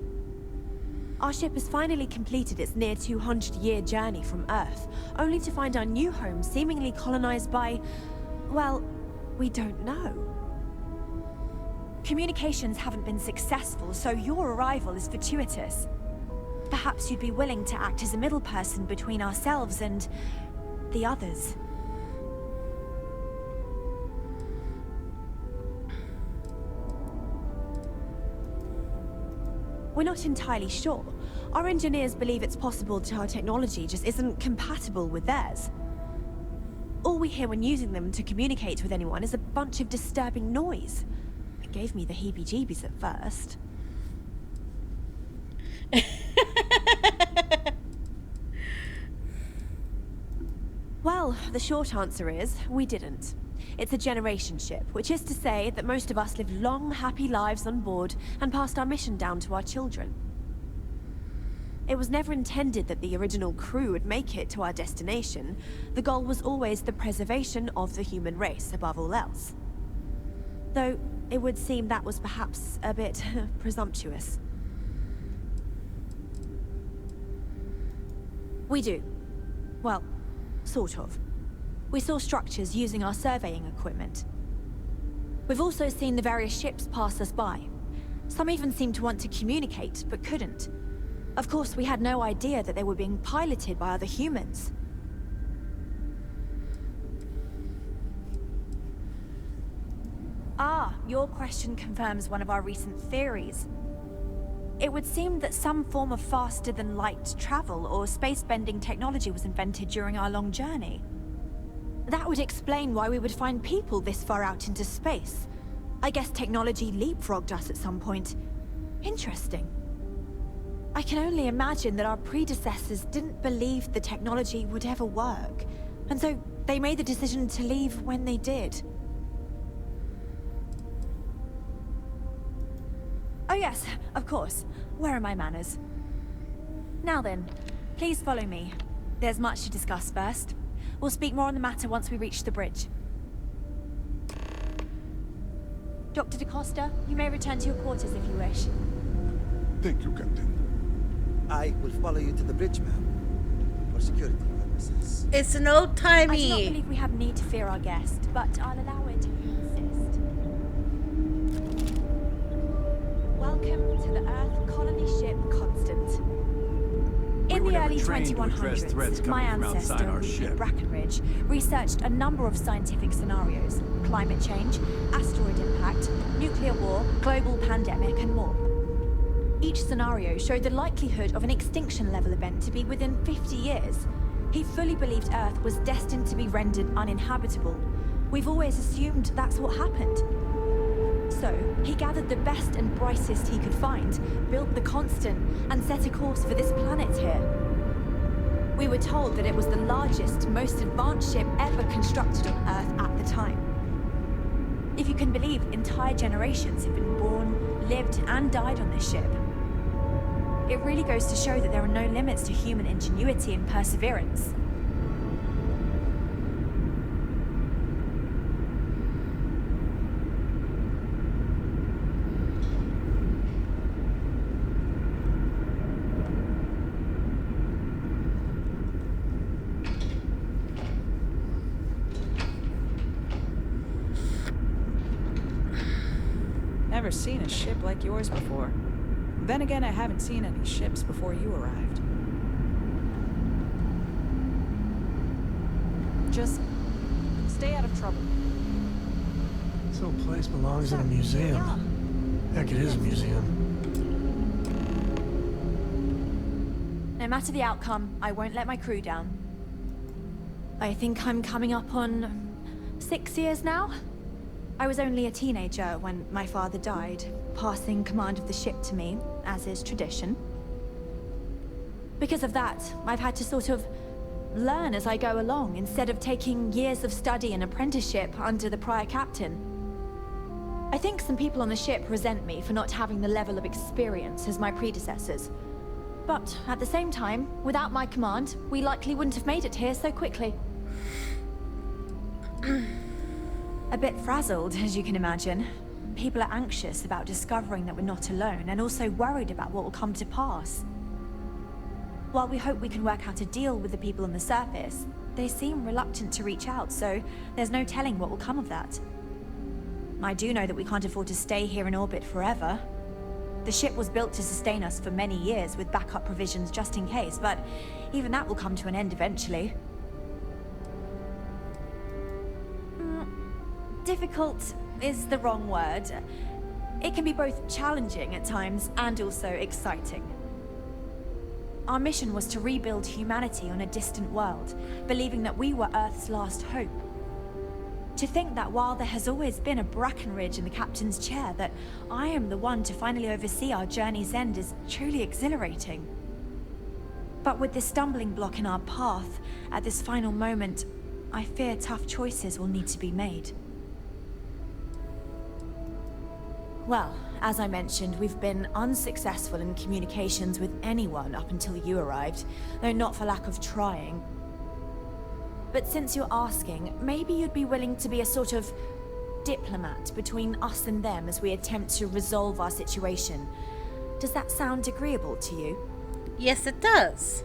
Speaker 8: Our ship has finally completed its near 200-year journey from Earth, only to find our new home seemingly colonized by, well, we don't know. Communications haven't been successful, so your arrival is fortuitous. Perhaps you'd be willing to act as a middle person between ourselves and the others. We're not entirely sure. Our engineers believe it's possible that our technology just isn't compatible with theirs. All we hear when using them to communicate with anyone is a bunch of disturbing noise. It gave me the heebie-jeebies at first. Well, the short answer is, we didn't. It's a generation ship, which is to say that most of us live long, happy lives on board and passed our mission down to our children. It was never intended that the original crew would make it to our destination. The goal was always the preservation of the human race above all else. Though, it would seem that was perhaps a bit presumptuous. We do. Well, sort of. We saw structures using our surveying equipment. We've also seen the various ships pass us by. Some even seemed to want to communicate, but couldn't. Of course, we had no idea that they were being piloted by other humans. Ah, your question confirms one of our recent theories. It would seem that some form of faster-than-light travel or space-bending technology was invented during our long journey. That would explain why we would find people this far out into space. I guess technology leapfrogged us at some point. Interesting. I can only imagine that our predecessors didn't believe the technology would ever work, and so they made the decision to leave when they did. Oh yes, of course. Where are my manners? Now then, please follow me. There's much to discuss first. We'll speak more on the matter once we reach the bridge. Dr. DaCosta, you may return to your quarters if you wish.
Speaker 15: Thank you, Captain.
Speaker 2: I will follow you to the bridge, ma'am. For security purposes.
Speaker 1: It's an
Speaker 8: I do not
Speaker 1: old-timey.
Speaker 8: believe we have need to fear our guest, but I'll allow it if you insist. Welcome to the Earth colony ship Constant. In the early 2100s, my ancestor, Rupert Brackenridge, researched a number of scientific scenarios: climate change, asteroid impact, nuclear war, global pandemic, and more. Each scenario showed the likelihood of an extinction-level event to be within 50 years. He fully believed Earth was destined to be rendered uninhabitable. We've always assumed that's what happened. So, he gathered the best and brightest he could find, built the Constant, and set a course for this planet here. We were told that it was the largest, most advanced ship ever constructed on Earth at the time. If you can believe, entire generations have been born, lived, and died on this ship. It really goes to show that there are no limits to human ingenuity and perseverance.
Speaker 3: Never seen a ship like yours before. Then again, I haven't seen any ships before you arrived. Just stay out of trouble.
Speaker 6: This whole place belongs in a museum. Heck, it is a museum.
Speaker 8: No matter the outcome, I won't let my crew down. I think I'm coming up on 6 years now. I was only a teenager when my father died, passing command of the ship to me, as is tradition. Because of that, I've had to sort of learn as I go along, instead of taking years of study and apprenticeship under the prior captain. I think some people on the ship resent me for not having the level of experience as my predecessors. But at the same time, without my command, we likely wouldn't have made it here so quickly. A bit frazzled, as you can imagine. People are anxious about discovering that we're not alone, and also worried about what will come to pass. While we hope we can work out a deal with the people on the surface, they seem reluctant to reach out, so there's no telling what will come of that. I do know that we can't afford to stay here in orbit forever. The ship was built to sustain us for many years, with backup provisions just in case, but even that will come to an end eventually. Difficult is the wrong word. It can be both challenging at times and also exciting. Our mission was to rebuild humanity on a distant world, believing that we were Earth's last hope. To think that while there has always been a Brackenridge in the captain's chair, that I am the one to finally oversee our journey's end is truly exhilarating. But with this stumbling block in our path, at this final moment, I fear tough choices will need to be made. Well, as I mentioned, we've been unsuccessful in communications with anyone up until you arrived, though not for lack of trying. But since you're asking, maybe you'd be willing to be a sort of diplomat between us and them as we attempt to resolve our situation. Does that sound agreeable to you?
Speaker 1: Yes, it does.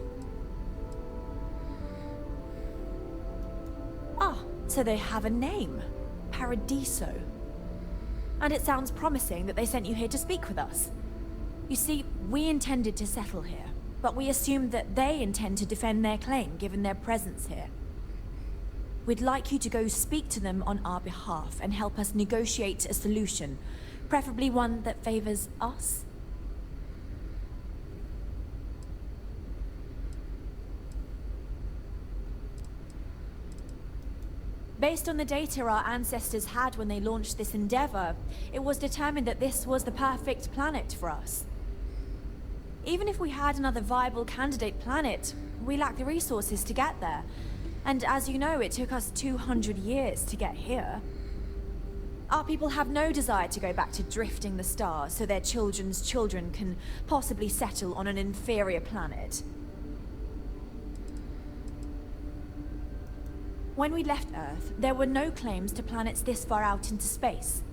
Speaker 8: Ah, so they have a name. Paradiso. And it sounds promising that they sent you here to speak with us. You see, we intended to settle here, but we assumed that they intend to defend their claim given their presence here. We'd like you to go speak to them on our behalf and help us negotiate a solution, preferably one that favors us. Based on the data our ancestors had when they launched this endeavor, it was determined that this was the perfect planet for us. Even if we had another viable candidate planet, we lack the resources to get there. And as you know, it took us 200 years to get here. Our people have no desire to go back to drifting the stars so their children's children can possibly settle on an inferior planet. When we left Earth, there were no claims to planets this far out into space.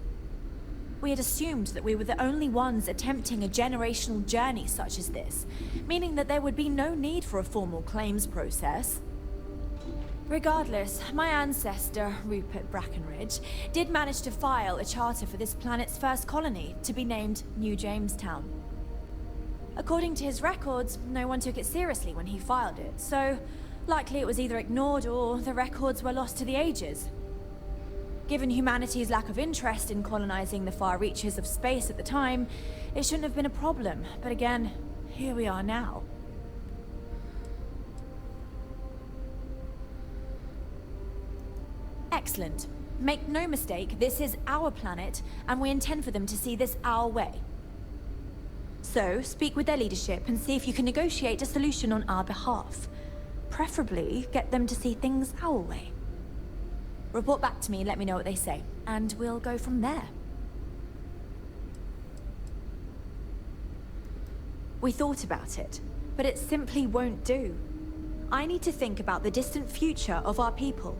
Speaker 8: We had assumed that we were the only ones attempting a generational journey such as this, meaning that there would be no need for a formal claims process. Regardless, my ancestor, Rupert Brackenridge, did manage to file a charter for this planet's first colony to be named New Jamestown. According to his records, no one took it seriously when he filed it, so likely it was either ignored or the records were lost to the ages. Given humanity's lack of interest in colonizing the far reaches of space at the time, it shouldn't have been a problem, but again, here we are now. Excellent. Make no mistake, this is our planet, and we intend for them to see this our way. So, speak with their leadership and see if you can negotiate a solution on our behalf. Preferably, get them to see things our way. Report back to me, let me know what they say, and we'll go from there. We thought about it, but it simply won't do. I need to think about the distant future of our people.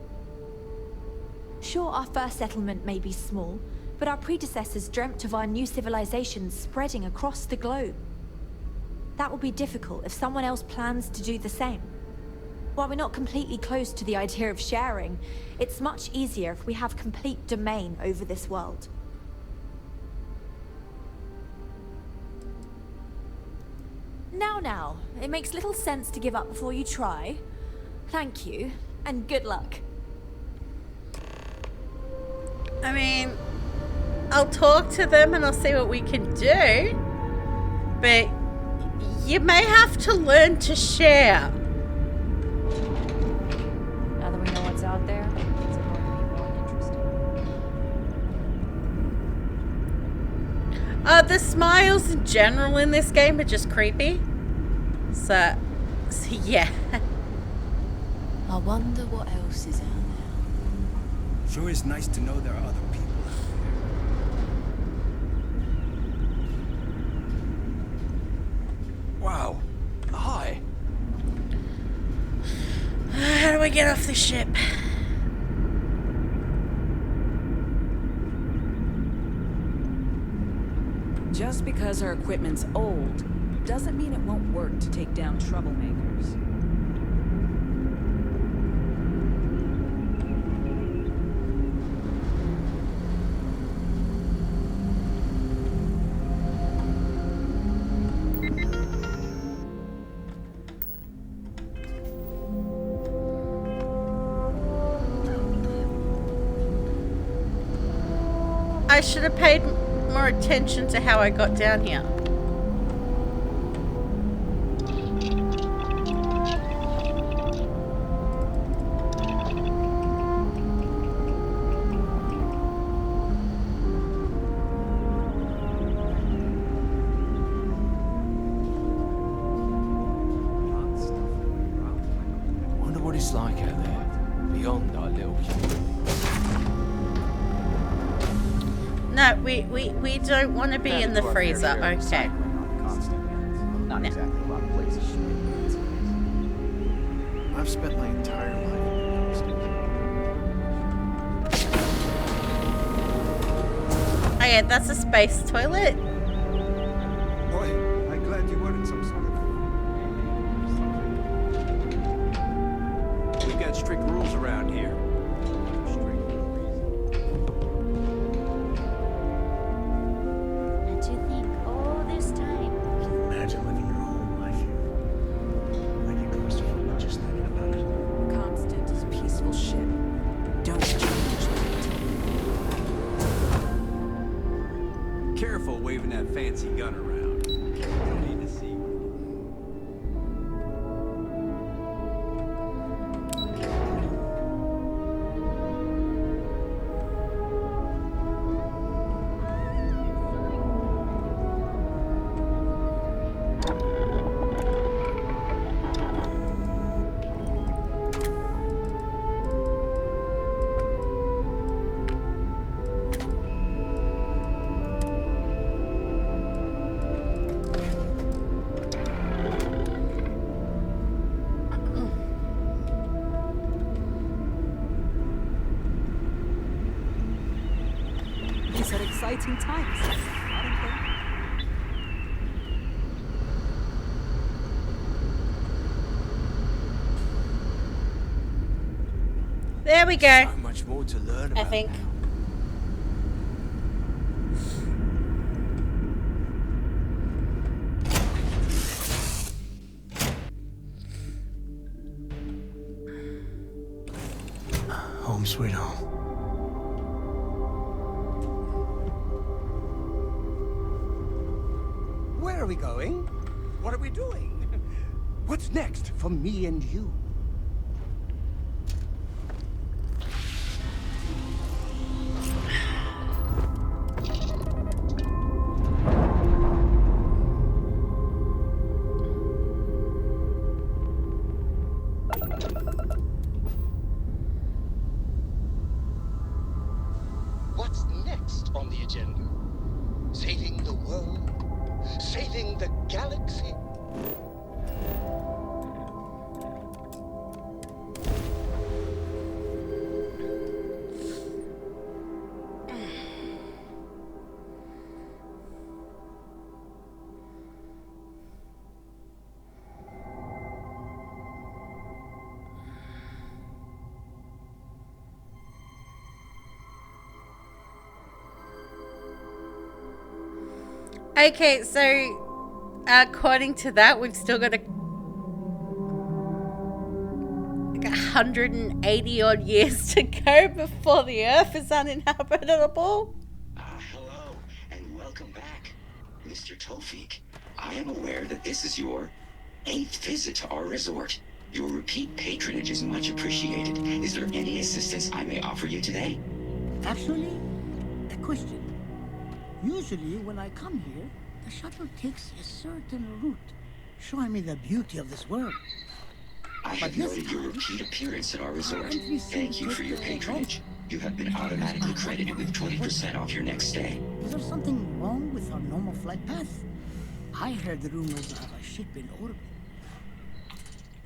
Speaker 8: Sure, our first settlement may be small, but our predecessors dreamt of our new civilization spreading across the globe. That will be difficult if someone else plans to do the same. While we're not completely close to the idea of sharing, it's much easier if we have complete domain over this world. Now, it makes little sense to give up before you try. Thank you, and good luck.
Speaker 1: I mean, I'll talk to them and I'll see what we can do. But you may have to learn to share.
Speaker 3: Now that we know what's out there, it's going to be more interesting.
Speaker 1: The smiles in general in this game are just creepy. So yeah.
Speaker 4: I wonder what else is out there.
Speaker 2: Sure is nice to know there are other people out there. Wow. Hi.
Speaker 1: How do I get off the ship?
Speaker 3: Just because our equipment's old, doesn't mean it won't work to take down troublemakers.
Speaker 1: I should have paid more attention to how I got down here.
Speaker 9: Wonder what it's like out there, beyond our little view.
Speaker 1: No, we don't want to be in the freezer. Okay.
Speaker 9: Not exactly a lot of places should be. I've spent my entire life in
Speaker 1: Oh yeah, that's a space toilet.
Speaker 2: Boy, I'm glad you weren't some sort of...
Speaker 9: We've got strict rules around here.
Speaker 5: And to think all this time.
Speaker 6: Imagine living your whole life here. I get claustrophobic just thinking about it.
Speaker 3: Constant, peaceful ship. Don't change that.
Speaker 7: Careful waving that fancy gun around. Don't need to see.
Speaker 3: exciting times. Aren't they?
Speaker 1: There we go.
Speaker 9: So much more to learn
Speaker 1: I
Speaker 9: about
Speaker 1: think.
Speaker 9: now.
Speaker 6: Home sweet home.
Speaker 7: Where are we going? What are we doing? What's next for me and you?
Speaker 19: What's next on the agenda? Saving the world? Saving the galaxy?
Speaker 1: Okay, so according to that, we've still got like 180 odd years to go before the Earth is uninhabitable.
Speaker 12: Hello, and welcome back, Mr. Tofik. I am aware that this is your 8th visit to our resort. Your repeat patronage is much appreciated. Is there any assistance I may offer you today?
Speaker 13: Actually, a question. Usually, when I come here, the shuttle takes a certain route, showing me the beauty of this world.
Speaker 12: I have noted your repeat appearance at our resort. Thank you for your patronage. You have been automatically credited with 20% off your next stay.
Speaker 13: Is there something wrong with our normal flight path? I heard the rumors of a ship in orbit.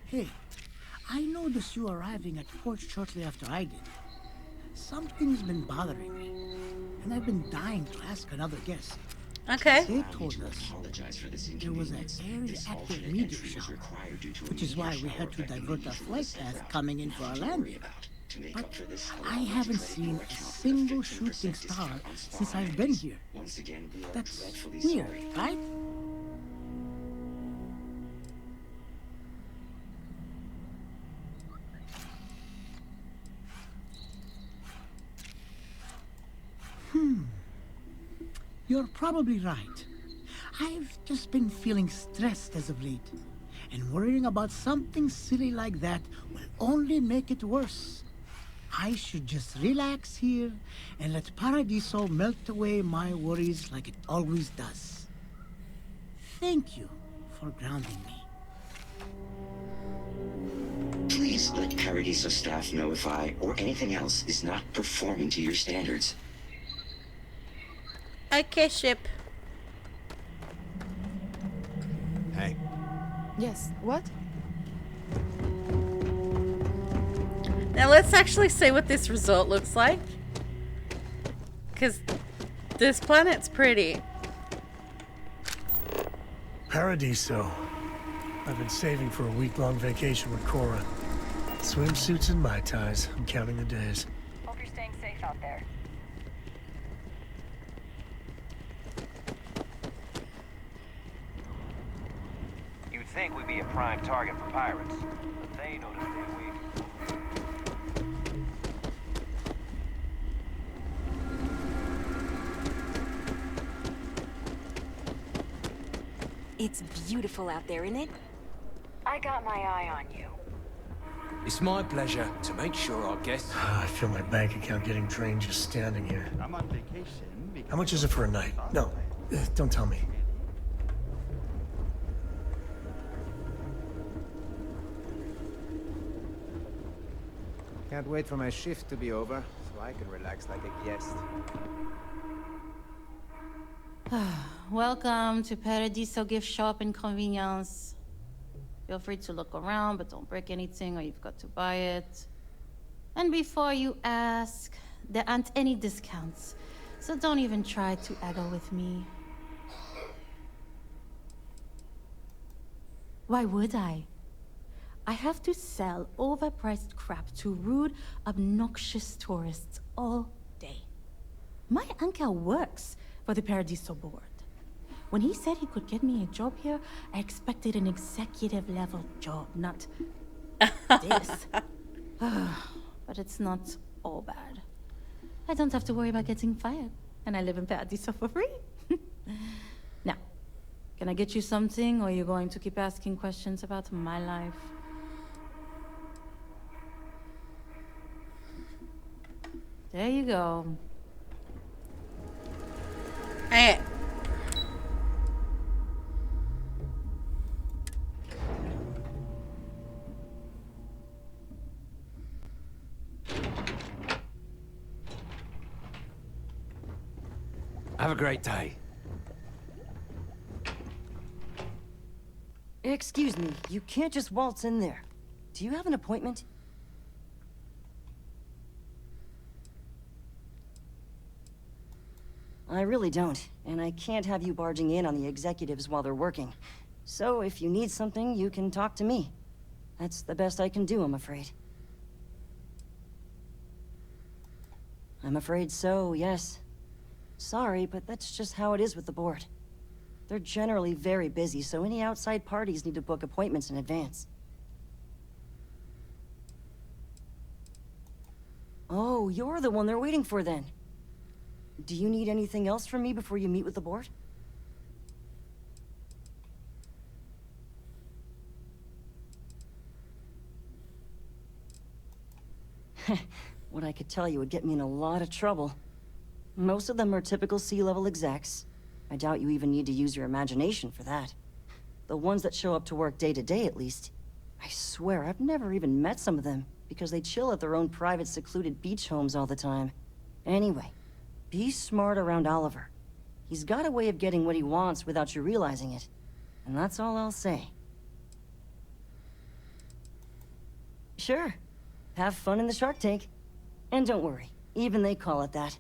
Speaker 13: Hey, I noticed you arriving at port shortly after I did. Something's been bothering me, and I've been dying to ask another guest.
Speaker 1: Okay.
Speaker 13: They told us there was a very active meteor shower, which is why we had to divert our flight path coming in for our landing. But I haven't seen a single shooting star since I've been here. That's weird, right? You're probably right. I've just been feeling stressed as of late, and worrying about something silly like that will only make it worse. I should just relax here and let Paradiso melt away my worries like it always does. Thank you for grounding me.
Speaker 12: Please let Paradiso staff know if I, or anything else, is not performing to your standards.
Speaker 1: Okay, ship.
Speaker 11: Hey.
Speaker 3: Yes, what?
Speaker 1: Now let's actually see what this resort looks like. Because this planet's pretty.
Speaker 6: Paradiso. I've been saving for a week-long vacation with Cora. Swimsuits and Mai Tais. I'm counting the days.
Speaker 14: Hope you're staying safe out there.
Speaker 21: You'd think we'd be a prime target for pirates, but they know to stay away.
Speaker 14: It's beautiful out there, isn't it? I got my eye on you.
Speaker 9: It's my pleasure to make sure our guests...
Speaker 6: I feel my bank account getting drained just standing here.
Speaker 24: I'm on vacation.
Speaker 6: How much is it for a night? No, don't tell me.
Speaker 25: Can't wait for my shift to be over, so I can relax like a guest.
Speaker 26: Welcome to Paradiso Gift Shop and Convenience. Feel free to look around, but don't break anything or you've got to buy it. And before you ask, there aren't any discounts, So don't even try to eggo with me. Why would I? I have to sell overpriced crap to rude, obnoxious tourists all day. My uncle works for the Paradiso board. When he said he could get me a job here, I expected an executive level job, not this. But it's not all bad. I don't have to worry about getting fired, and I live in Paradiso for free. Now, can I get you something, or are you going to keep asking questions about my life? There you go.
Speaker 1: Hey.
Speaker 9: Have a great day.
Speaker 10: Excuse me, you can't just waltz in there. Do you have an appointment? I really don't, and I can't have you barging in on the executives while they're working. So if you need something, you can talk to me. That's the best I can do, I'm afraid. I'm afraid so, yes. Sorry, but that's just how it is with the board. They're generally very busy, so any outside parties need to book appointments in advance. Oh, you're the one they're waiting for then. Do you need anything else from me before you meet with the board? What I could tell you would get me in a lot of trouble. Most of them are typical C-level execs. I doubt you even need to use your imagination for that. The ones that show up to work day to day, at least. I swear, I've never even met some of them, because they chill at their own private, secluded beach homes all the time. Anyway, be smart around Oliver. He's got a way of getting what he wants without you realizing it. And that's all I'll say. Sure. Have fun in the shark tank. And don't worry, even they call it that.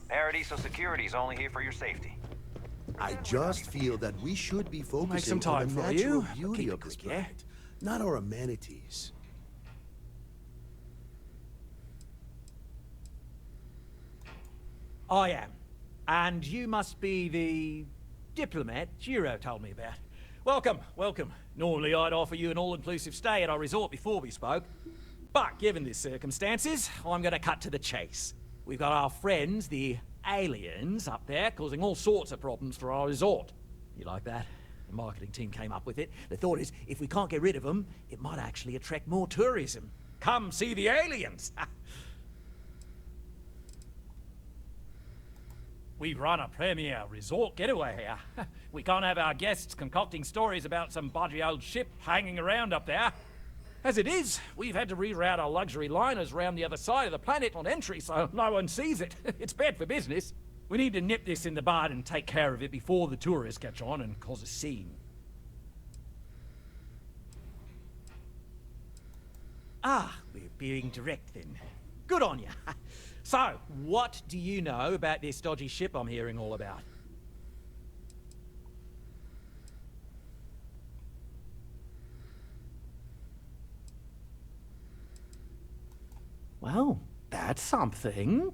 Speaker 21: Paradiso Security's only here for your safety.
Speaker 16: I just feel that we should be focusing
Speaker 9: some time
Speaker 16: on the
Speaker 9: for
Speaker 16: natural
Speaker 9: you.
Speaker 16: beauty
Speaker 9: Keep
Speaker 16: of
Speaker 9: it
Speaker 16: this
Speaker 9: quick, yeah?
Speaker 16: planet, not our amenities.
Speaker 17: I am. And you must be the diplomat Jiro told me about. Welcome, welcome. Normally I'd offer you an all-inclusive stay at our resort before we spoke. But given the circumstances, I'm gonna cut to the chase. We've got our friends, the aliens, up there, causing all sorts of problems for our resort. You like that? The marketing team came up with it. The thought is, if we can't get rid of them, it might actually attract more tourism. Come see the aliens! We run a premier resort getaway here. We can't have our guests concocting stories about some budgy old ship hanging around up there. As it is, we've had to reroute our luxury liners around the other side of the planet on entry so no one sees it. It's bad for business. We need to nip this in the bud and take care of it before the tourists catch on and cause a scene. Ah, we're being direct then. Good on you. So, what do you know about this dodgy ship I'm hearing all about? Well, that's something.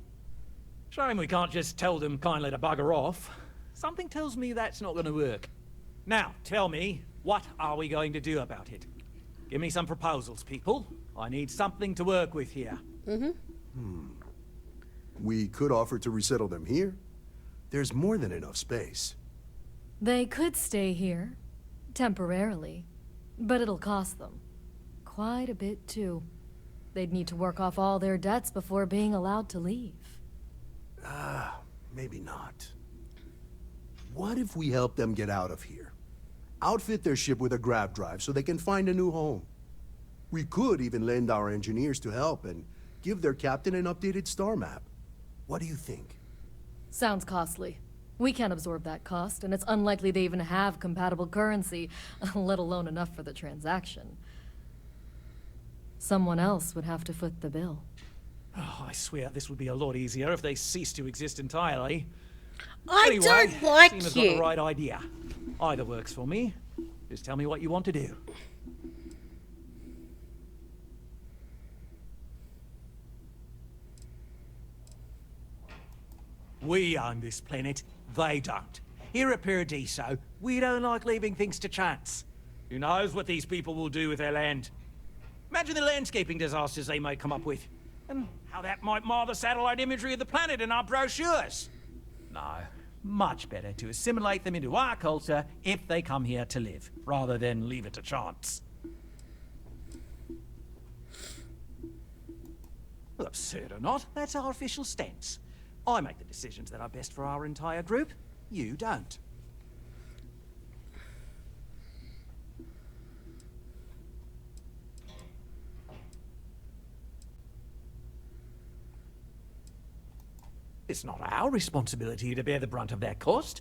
Speaker 17: Shame we can't just tell them kindly to bugger off. Something tells me that's not going to work. Now, tell me, what are we going to do about it? Give me some proposals, people. I need something to work with here.
Speaker 16: We could offer to resettle them here. There's more than enough space.
Speaker 18: They could stay here, temporarily, but it'll cost them. Quite a bit, too. They'd need to work off all their debts before being allowed to leave.
Speaker 16: Maybe not. What if we help them get out of here? Outfit their ship with a grav drive so they can find a new home. We could even lend our engineers to help and give their captain an updated star map. What do you think?
Speaker 18: Sounds costly. We can't absorb that cost, and it's unlikely they even have compatible currency, let alone enough for the transaction. Someone else would have to foot the bill.
Speaker 17: Oh, I swear this would be a lot easier if they ceased to exist entirely.
Speaker 1: I don't like
Speaker 17: Seema's
Speaker 1: you.
Speaker 17: got the right idea. Either works for me. Just tell me what you want to do. We own this planet. They don't. Here at Paradiso, we don't like leaving things to chance. Who knows what these people will do with their land? Imagine the landscaping disasters they may come up with, and how that might mar the satellite imagery of the planet in our brochures. No, much better to assimilate them into our culture if they come here to live, rather than leave it to chance. Well, absurd or not, that's our official stance. I make the decisions that are best for our entire group. You don't. It's not our responsibility to bear the brunt of that cost.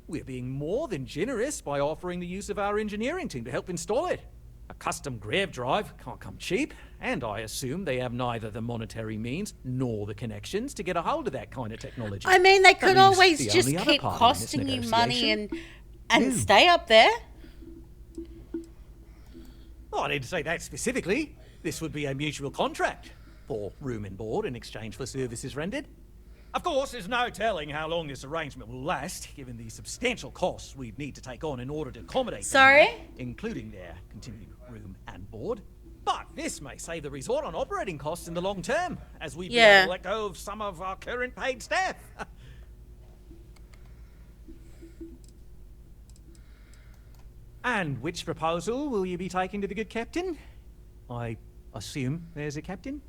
Speaker 17: We're being more than generous by offering the use of our engineering team to help install it. A custom grav drive can't come cheap, and I assume they have neither the monetary means nor the connections to get a hold of that kind of technology.
Speaker 1: I mean, they
Speaker 17: That
Speaker 1: could
Speaker 17: leaves
Speaker 1: always
Speaker 17: the
Speaker 1: just
Speaker 17: only other
Speaker 1: keep
Speaker 17: party in this
Speaker 1: costing you money
Speaker 17: negotiation.
Speaker 1: and
Speaker 17: You.
Speaker 1: stay up there.
Speaker 17: Oh, I didn't say that specifically. This would be a mutual contract for room and board in exchange for services rendered. Of course, there's no telling how long this arrangement will last, given the substantial costs we'd need to take on in order to accommodate them,
Speaker 1: Sorry?
Speaker 17: including their continued room and board. But this may save the resort on operating costs in the long term, as we'd be able to let go of some of our current paid staff. And which proposal will you be taking to the good captain? I assume there's a captain?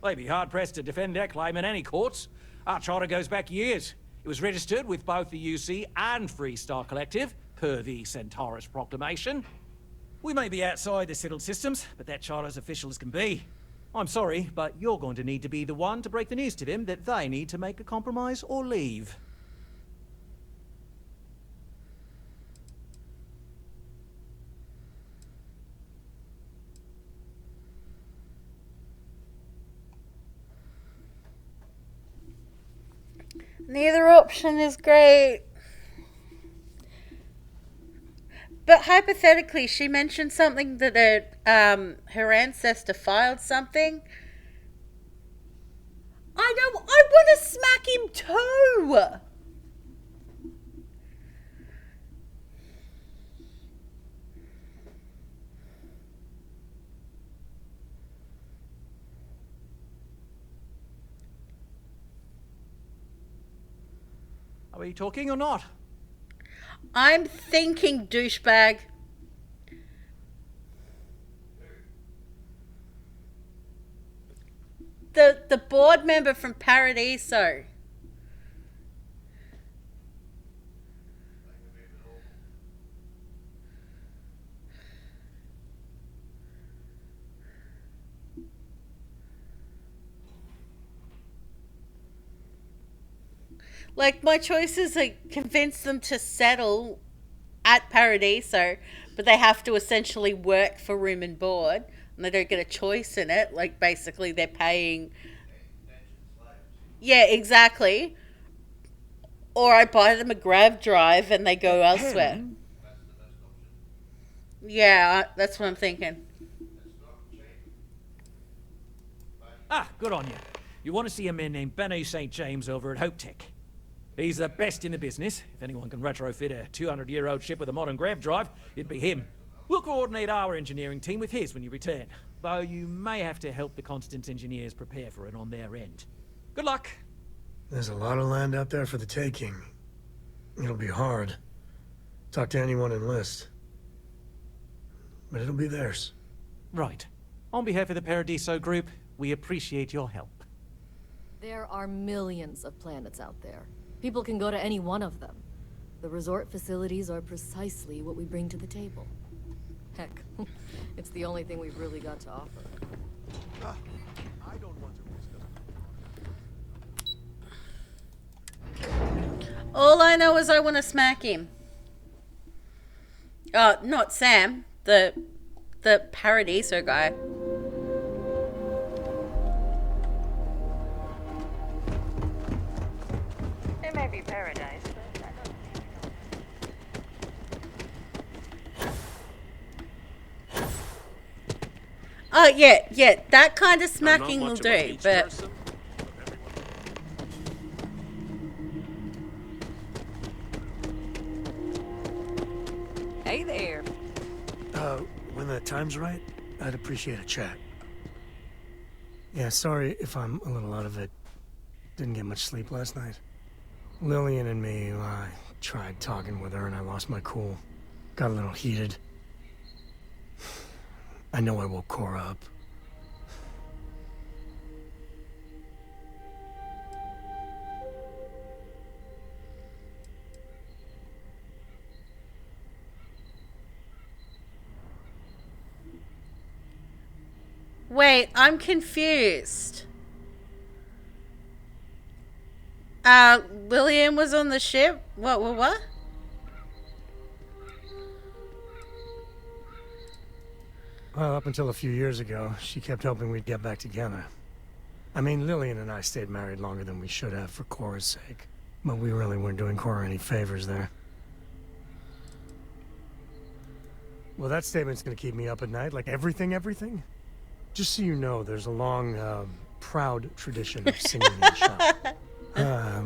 Speaker 17: They'd be hard-pressed to defend their claim in any courts. Our charter goes back years. It was registered with both the UC and Freestar Collective, per the Centaurus Proclamation. We may be outside the settled systems, but that charter's official as can be. I'm sorry, but you're going to need to be the one to break the news to them that they need to make a compromise or leave.
Speaker 1: Neither option is great. But hypothetically, she mentioned something that her ancestor filed something. I want to smack him too.
Speaker 17: Are we talking or not?
Speaker 1: I'm thinking, douchebag. The board member from Paradiso. Like, my choice is to convince them to settle at Paradiso, but they have to essentially work for room and board, and they don't get a choice in it. Like, basically, they're paying. Yeah, exactly. Or I buy them a grav drive and they go elsewhere. Yeah, that's what I'm thinking.
Speaker 17: Ah, good on you. You want to see a man named Benny St. James over at Hope Tech. He's the best in the business. If anyone can retrofit a 200-year-old ship with a modern grav drive, it'd be him. We'll coordinate our engineering team with his when you return, though you may have to help the Constance engineers prepare for it on their end. Good luck.
Speaker 6: There's a lot of land out there for the taking. It'll be hard. Talk to anyone enlist. But it'll be theirs.
Speaker 17: Right. On behalf of the Paradiso group, we appreciate your help.
Speaker 18: There are millions of planets out there. People can go to any one of them. The resort facilities are precisely what we bring to the table. Heck, it's the only thing we've really got to offer.
Speaker 16: I don't want to risk
Speaker 1: All I know is I want to smack him. Not Sam. The Paradiso guy.
Speaker 14: It may be paradise, but
Speaker 1: Oh yeah, that kind of smacking will do, but
Speaker 3: Hey there.
Speaker 6: When the time's right, I'd appreciate a chat. Yeah, sorry if I'm a little out of it. Didn't get much sleep last night. Lillian and me, I tried talking with her and I lost my cool. Got a little heated. I know I woke Cora up.
Speaker 1: wait, I'm confused. Lillian was on the ship? What?
Speaker 6: Well, up until a few years ago, she kept hoping we'd get back together. I mean, Lillian and I stayed married longer than we should have for Cora's sake. But we really weren't doing Cora any favors there. Well, that statement's gonna keep me up at night, like everything? Just so you know, there's a long, proud tradition of singing in the shop.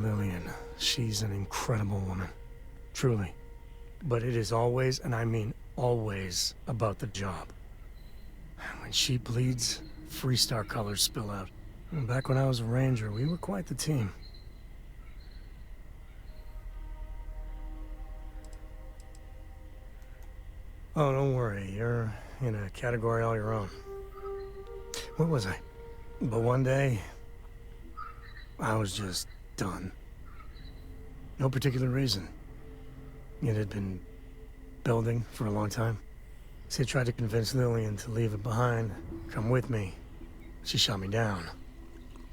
Speaker 6: Lillian, she's an incredible woman. Truly. But it is always, and I mean always, about the job. When she bleeds, Freestar colors spill out. And back when I was a ranger, we were quite the team. Oh, don't worry. You're in a category all your own. Where was I? But one day, I was just done. No particular reason. It had been building for a long time. So I tried to convince Lillian to leave it behind, come with me. She shot me down.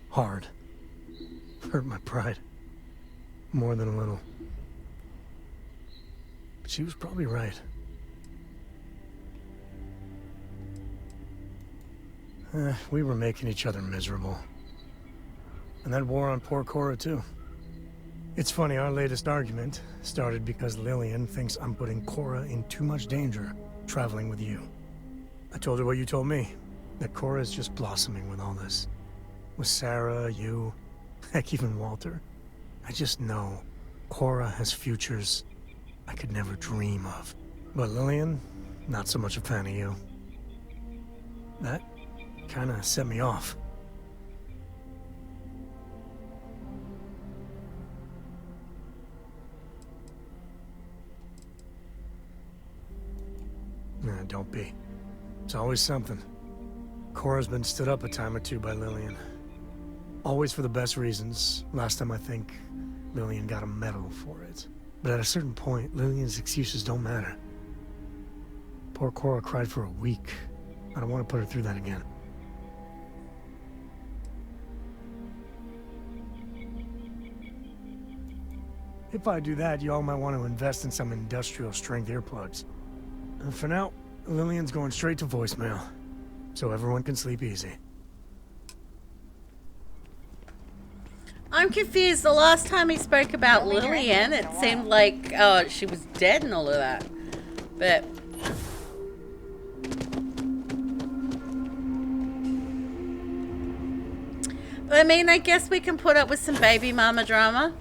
Speaker 6: Hard. Hurt my pride. More than a little. But she was probably right. We were making each other miserable. And that wore on poor Cora, too. It's funny, our latest argument started because Lillian thinks I'm putting Cora in too much danger traveling with you. I told her what you told me, that Cora is just blossoming with all this. With Sarah, you, heck, even Walter. I just know Cora has futures I could never dream of. But Lillian, not so much a fan of you. That kinda set me off. Nah, don't be. It's always something. Cora's been stood up a time or two by Lillian. Always for the best reasons. Last time I think Lillian got a medal for it. But at a certain point, Lillian's excuses don't matter. Poor Cora cried for a week. I don't want to put her through that again. If I do that, y'all might want to invest in some industrial strength earplugs. For now, Lillian's going straight to voicemail, so everyone can sleep easy.
Speaker 1: I'm confused. The last time he spoke about Lillian, it seemed like she was dead and all of that. But I mean, I guess we can put up with some baby mama drama.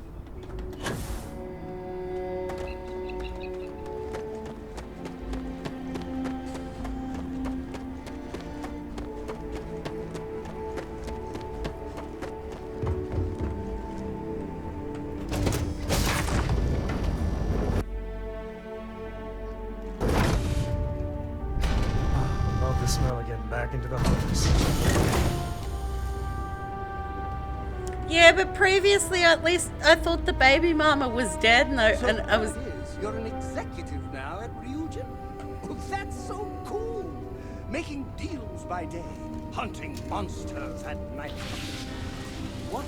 Speaker 6: Love the smell of getting back into the homes.
Speaker 1: Yeah, but previously, at least, I thought the baby mama was dead, and I was.
Speaker 7: You're an executive now at Ryujin? Oh, that's so cool! Making deals by day, hunting monsters at night. What?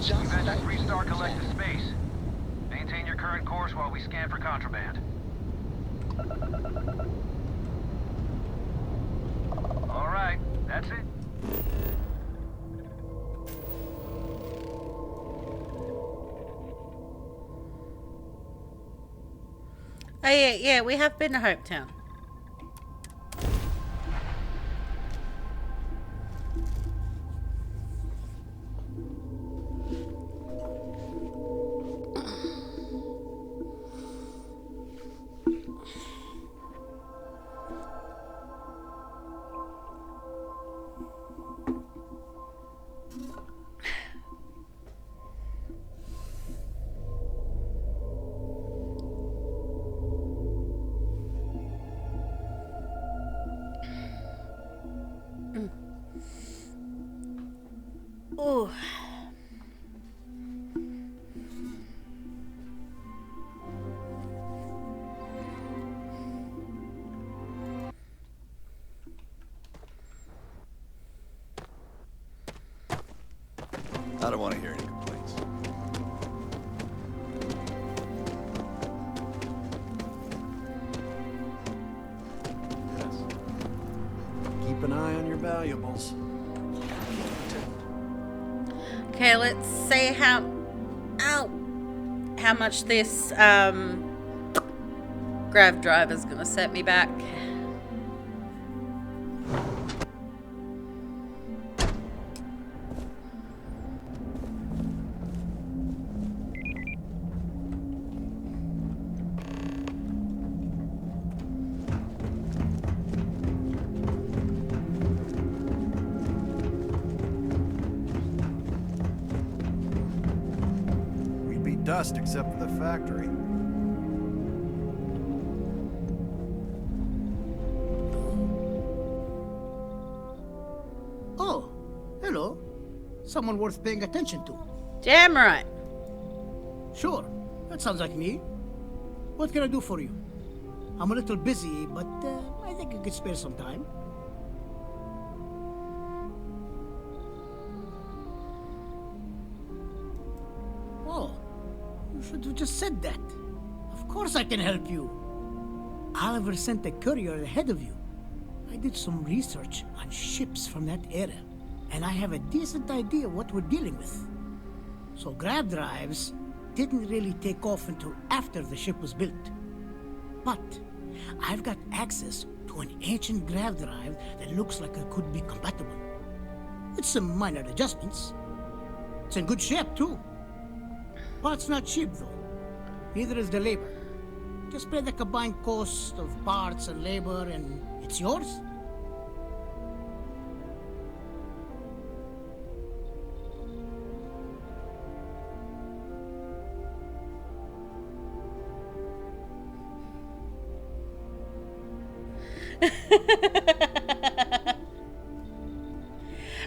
Speaker 19: just
Speaker 21: Event
Speaker 19: like
Speaker 21: to restart
Speaker 19: you
Speaker 21: collective
Speaker 19: planned.
Speaker 21: space. Maintain your current course while we scan for contraband. All right, that's it.
Speaker 1: Oh yeah, we have been to Hopetown. Oh.
Speaker 8: I don't want to hear any complaints.
Speaker 16: Yes. Keep an eye on your valuables.
Speaker 1: Okay, let's see how much this grav drive is gonna set me back.
Speaker 8: We'd be dust except for the factory.
Speaker 13: Oh, hello. Someone worth paying attention to.
Speaker 1: Damn right.
Speaker 13: Sure, that sounds like me. What can I do for you? I'm a little busy, but I think I could spare some time. Oh, you should have just said that. Of course I can help you. Oliver sent a courier ahead of you. I did some research on ships from that era, and I have a decent idea what we're dealing with. So grav drives didn't really take off until after the ship was built. But I've got access to an ancient grav drive that looks like it could be compatible. With some minor adjustments. It's in good shape, too. Parts not cheap, though. Neither is the labor. Just pay the combined cost of parts and labor, and it's yours.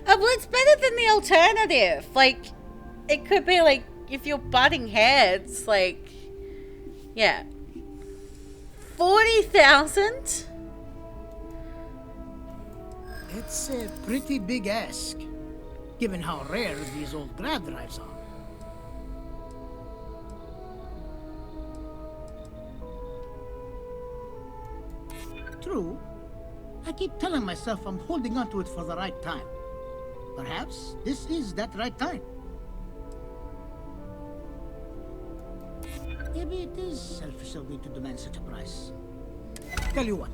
Speaker 1: Well, it's better than the alternative. Like, it could be like, if you're butting heads, like, yeah. 40,000?
Speaker 13: It's a pretty big ask, given how rare these old grav drives are. True. I keep telling myself I'm holding on to it for the right time. Perhaps this is that right time. Maybe it is selfish of me to demand such a price. Tell you what,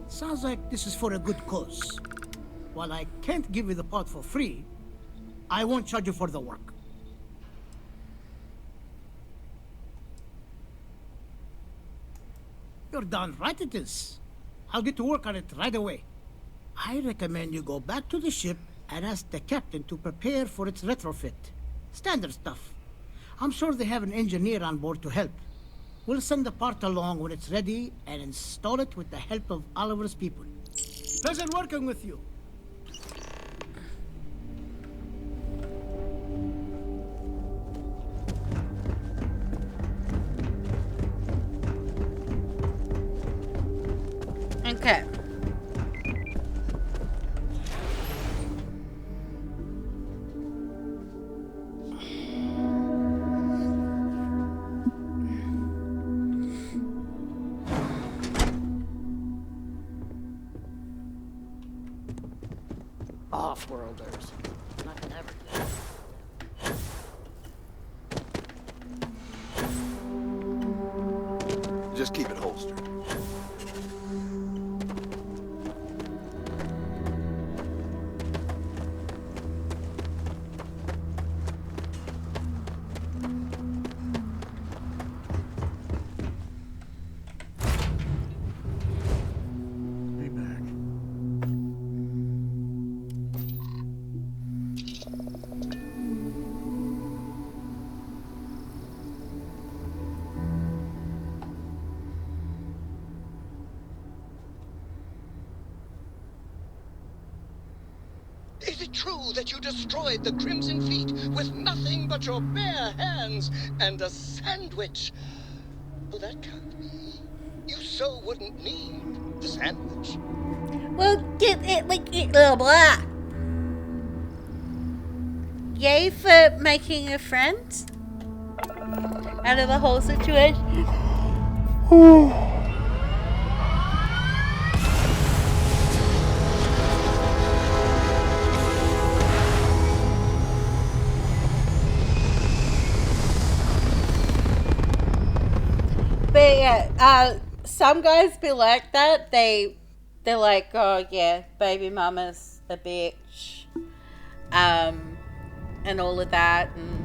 Speaker 13: sounds like this is for a good cause. While I can't give you the part for free, I won't charge you for the work. You're darn right it is. I'll get to work on it right away. I recommend you go back to the ship and ask the captain to prepare for its retrofit. Standard stuff. I'm sure they have an engineer on board to help. We'll send the part along when it's ready and install it with the help of Oliver's people. Pleasure working with you.
Speaker 1: Okay.
Speaker 8: Just keep it holstered.
Speaker 6: Be back.
Speaker 19: Is it true that you destroyed the Crimson Fleet with nothing but your bare hands and a sandwich? Well, that can't be. You so wouldn't need the sandwich.
Speaker 1: Well, get it like it, blah blah. Yay for making a friend out of the whole situation. But yeah, some guys be like that. They're like, oh yeah, baby mama's a bitch, and all of that, and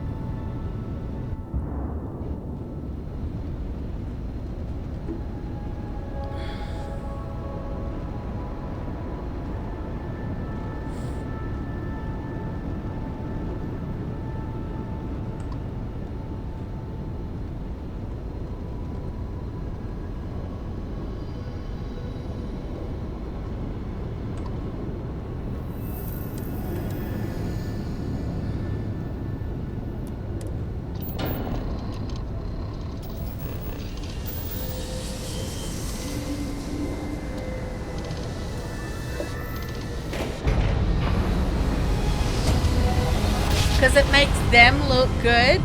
Speaker 1: because it makes them look good.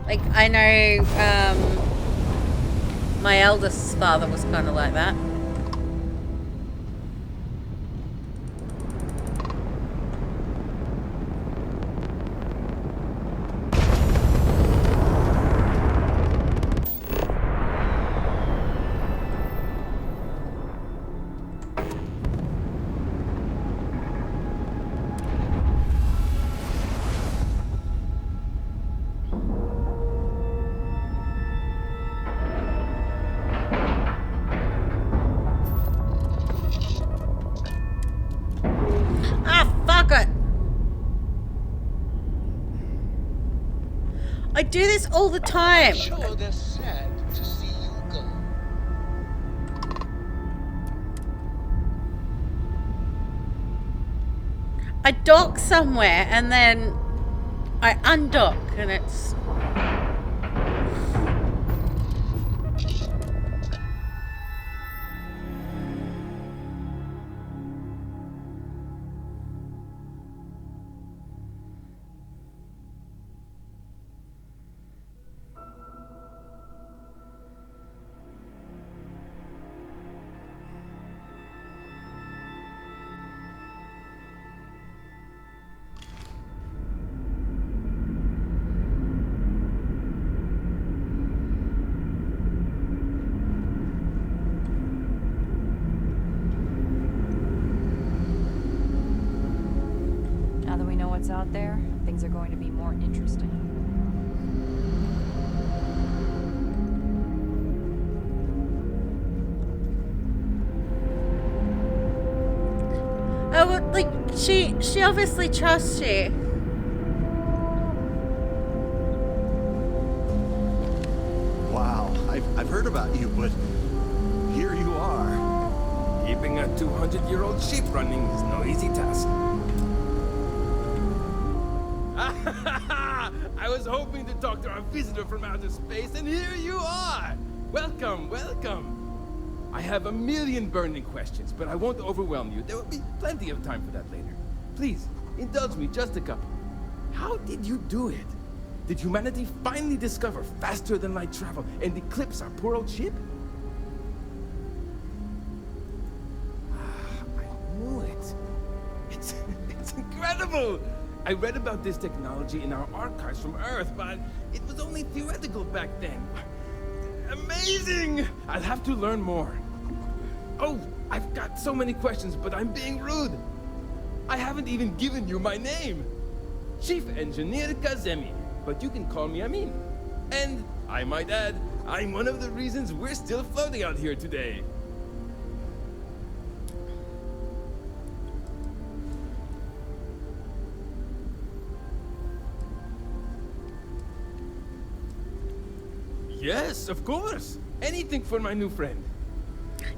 Speaker 1: Like I know, my eldest's father was kind of like that. I do this all the time.
Speaker 19: I'm sure they're sad to see you go.
Speaker 1: I dock somewhere and then I undock and it's...
Speaker 3: Now that we know what's out there, things are going to be more interesting.
Speaker 1: Oh, well, like, she obviously trusts you.
Speaker 8: Wow, I've heard about you, but here you are.
Speaker 9: Keeping a 200-year-old ship running is no easy task. I was hoping to talk to our visitor from outer space, and here you are! Welcome, welcome! I have a million burning questions, but I won't overwhelm you. There will be plenty of time for that later. Please, indulge me just a couple. How did you do it? Did humanity finally discover faster than light travel and eclipse our poor old ship? I knew it. It's incredible! I read about this technology in our archives from Earth, but it was only theoretical back then. Amazing! I'll have to learn more. Oh, I've got so many questions, but I'm being rude. I haven't even given you my name. Chief Engineer Kazemi, but you can call me Amin. And, I might add, I'm one of the reasons we're still floating out here today. Yes, of course. Anything for my new friend.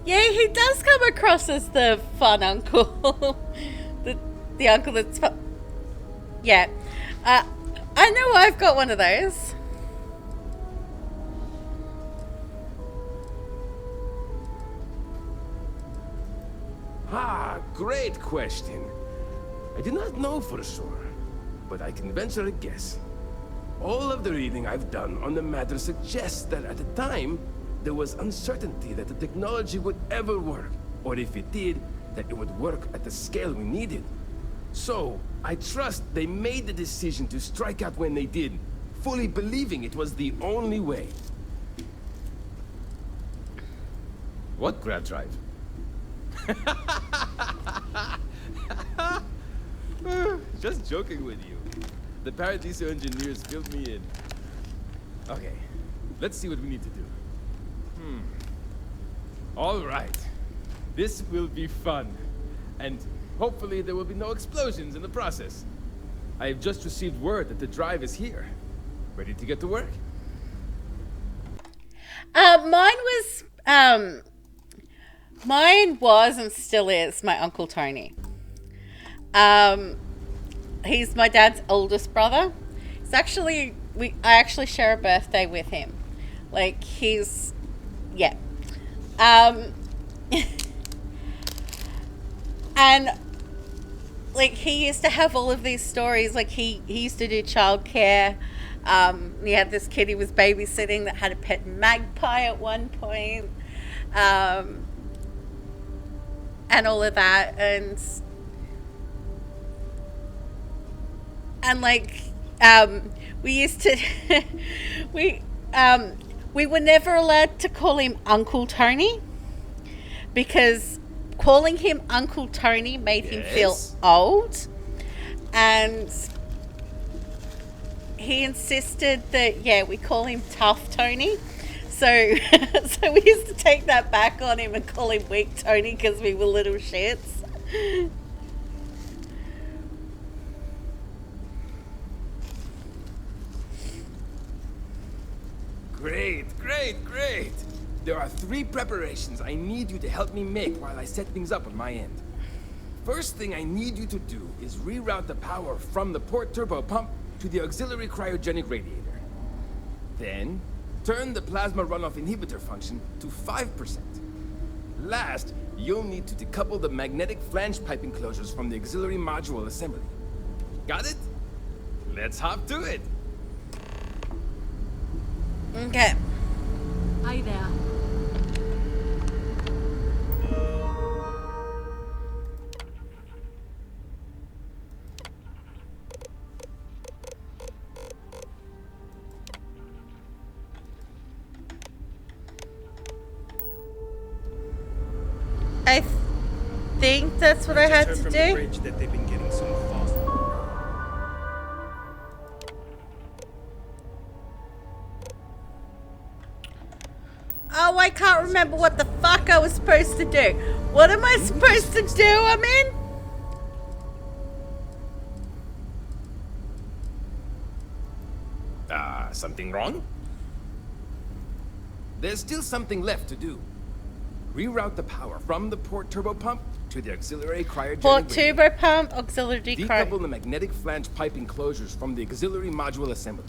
Speaker 1: Yeah, he does come across as the fun uncle. the uncle that's fun. Yeah. I know I've got one of those.
Speaker 9: Ah, great question. I do not know for sure, but I can venture a guess. All of the reading I've done on the matter suggests that at the time, there was uncertainty that the technology would ever work, or if it did, that it would work at the scale we needed. So, I trust they made the decision to strike out when they did, fully believing it was the only way. What grab drive? Just joking with you. The Paradiso engineers filled me in. Okay, let's see what we need to do. All right. This will be fun. And hopefully there will be no explosions in the process. I have just received word that the drive is here. Ready to get to work?
Speaker 1: Mine was and still is my Uncle Tony. He's my dad's oldest brother. It's actually, I actually share a birthday with him. Like, he's, yeah. And, like, he used to have all of these stories. Like, he used to do childcare. He had this kid he was babysitting that had a pet magpie at one point. And all of that. And like, we used to, we were never allowed to call him Uncle Tony because calling him Uncle Tony made him feel old, and he insisted that we call him Tough Tony. So so we used to take that back on him and call him Weak Tony because we were little shits.
Speaker 9: Great. There are 3 preparations I need you to help me make while I set things up on my end. First thing I need you to do is reroute the power from the port turbo pump to the auxiliary cryogenic radiator. Then, turn the plasma runoff inhibitor function to 5%. Last, you'll need to decouple the magnetic flange pipe enclosures from the auxiliary module assembly. Got it? Let's hop to it.
Speaker 1: Okay.
Speaker 26: Hi there.
Speaker 1: I think that's what I had to do.
Speaker 4: The bridge that they've been getting so fast.
Speaker 1: Oh, I can't remember what the fuck I was supposed to do. What am I supposed to do, Amin?
Speaker 9: Something wrong? There's still something left to do. Reroute the power from the port turbo pump to the auxiliary cryogenic
Speaker 1: Port turbo pump, auxiliary
Speaker 9: decouple the magnetic flange pipe enclosures from the auxiliary module assembly.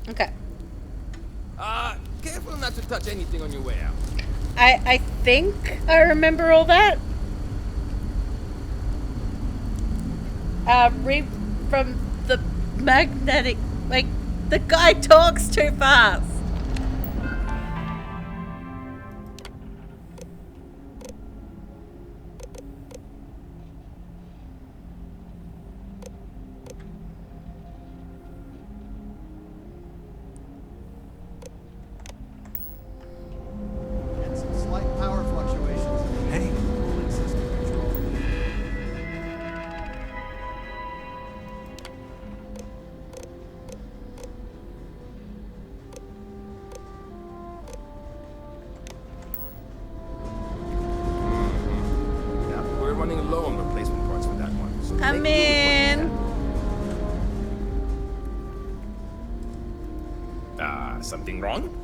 Speaker 1: Okay.
Speaker 9: Careful not to touch anything on your way out.
Speaker 1: I think I remember all that. Read from the magnetic, like, the guy talks too fast.
Speaker 9: running low on replacement parts for that one. So
Speaker 1: I'm
Speaker 9: make do with what you
Speaker 1: in.
Speaker 9: have. Something wrong?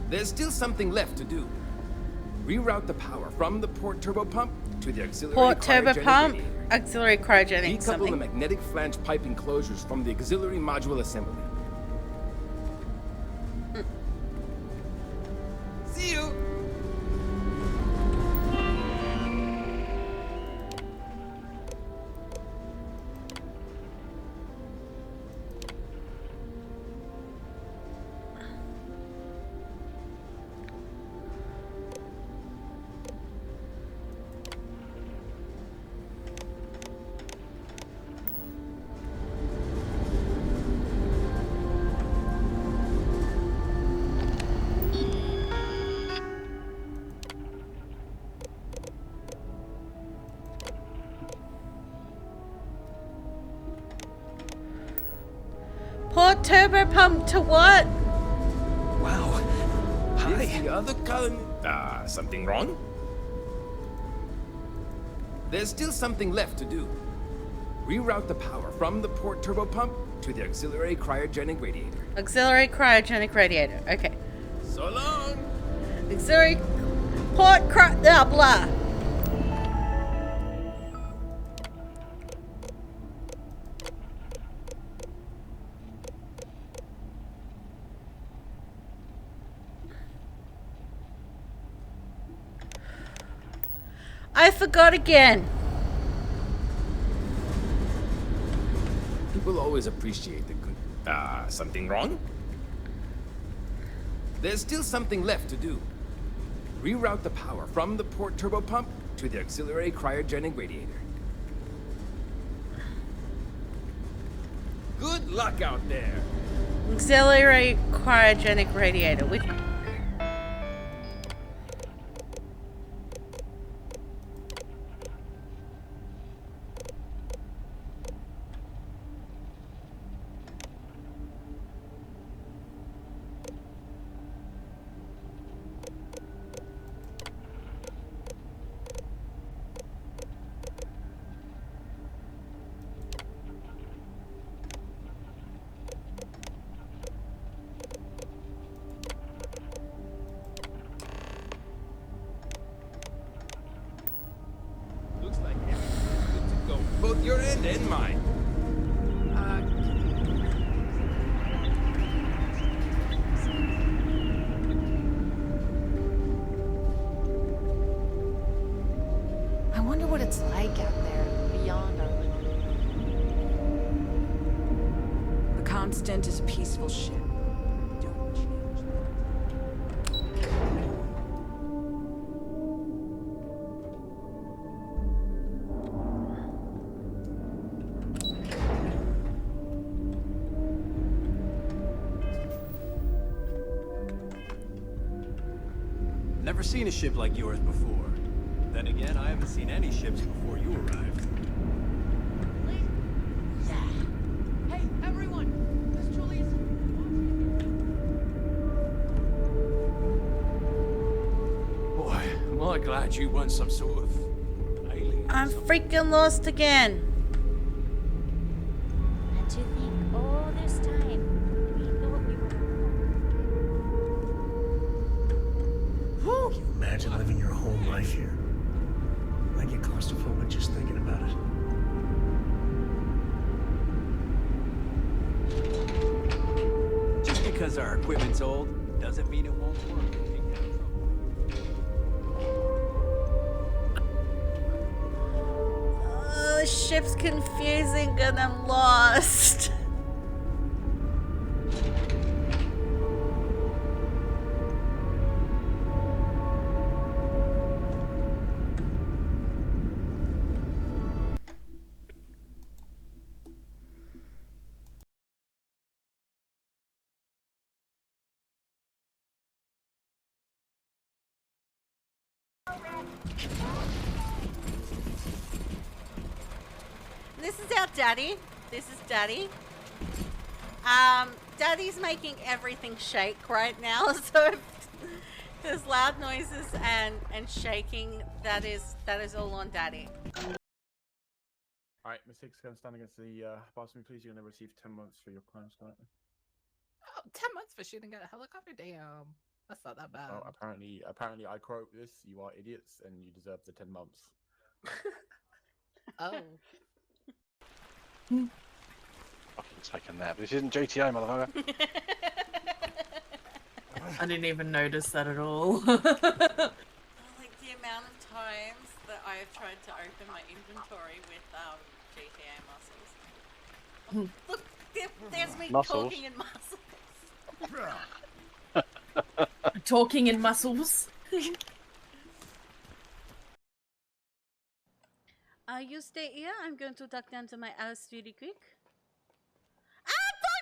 Speaker 9: There's still something left to do. Reroute the power from the port turbo pump to the auxiliary
Speaker 1: Port turbo
Speaker 9: cryogenic
Speaker 1: pump,
Speaker 9: radiator.
Speaker 1: auxiliary cryogenic
Speaker 9: Decouple
Speaker 1: something.
Speaker 9: the magnetic flange pipe enclosures from the auxiliary module assembly. See you!
Speaker 1: Port turbo pump to what?
Speaker 9: Wow. Hi. Is the other colony... something wrong? There's still something left to do. Reroute the power from the port turbo pump to the auxiliary cryogenic radiator.
Speaker 1: Auxiliary cryogenic radiator. Okay.
Speaker 9: So long.
Speaker 1: Auxiliary port blah. I forgot again.
Speaker 9: People always appreciate the good... something wrong? There's still something left to do. Reroute the power from the port turbo pump to the auxiliary cryogenic radiator. Good luck out there.
Speaker 1: Auxiliary cryogenic radiator. Which...
Speaker 9: Looks like everything's good to go. Both your end and mine.
Speaker 2: I wonder what it's like out there, beyond our little...
Speaker 3: The Constant is a peaceful ship. Don't change that.
Speaker 15: Never seen a ship like yours before. Then again, I haven't seen any ships before you arrived.
Speaker 2: Hey, everyone! This Julius...
Speaker 15: Boy, am I glad you weren't some sort of alien.
Speaker 1: I'm freaking lost again.
Speaker 5: And to think all this time, we thought we were...
Speaker 6: Can you imagine living your whole life here? I get claustrophobic just thinking about it.
Speaker 15: Just because our equipment's old doesn't mean it won't work.
Speaker 1: The ship's confusing and I'm lost. This is our daddy. This is daddy. Daddy's making everything shake right now, so there's loud noises and shaking. That is all on Daddy.
Speaker 4: Alright, Miss Hicks, can stand against the boss me, please. You're going to receive 10 months for your crimes currently.
Speaker 11: Oh, 10 months for shooting at a helicopter? Damn. That's not that bad.
Speaker 4: Oh, apparently I quote this, you are idiots and you deserve the 10 months.
Speaker 11: Oh.
Speaker 12: Fucking take a nap. This isn't GTA, motherfucker.
Speaker 20: I didn't even notice that at all.
Speaker 1: Like the amount of times that I have tried to open my inventory with GTA muscles. Look, there's me
Speaker 12: Muscles?
Speaker 1: talking in muscles.
Speaker 20: Talking in muscles.
Speaker 1: You stay here. I'm going to duck down to my house really quick. Ah, fuck!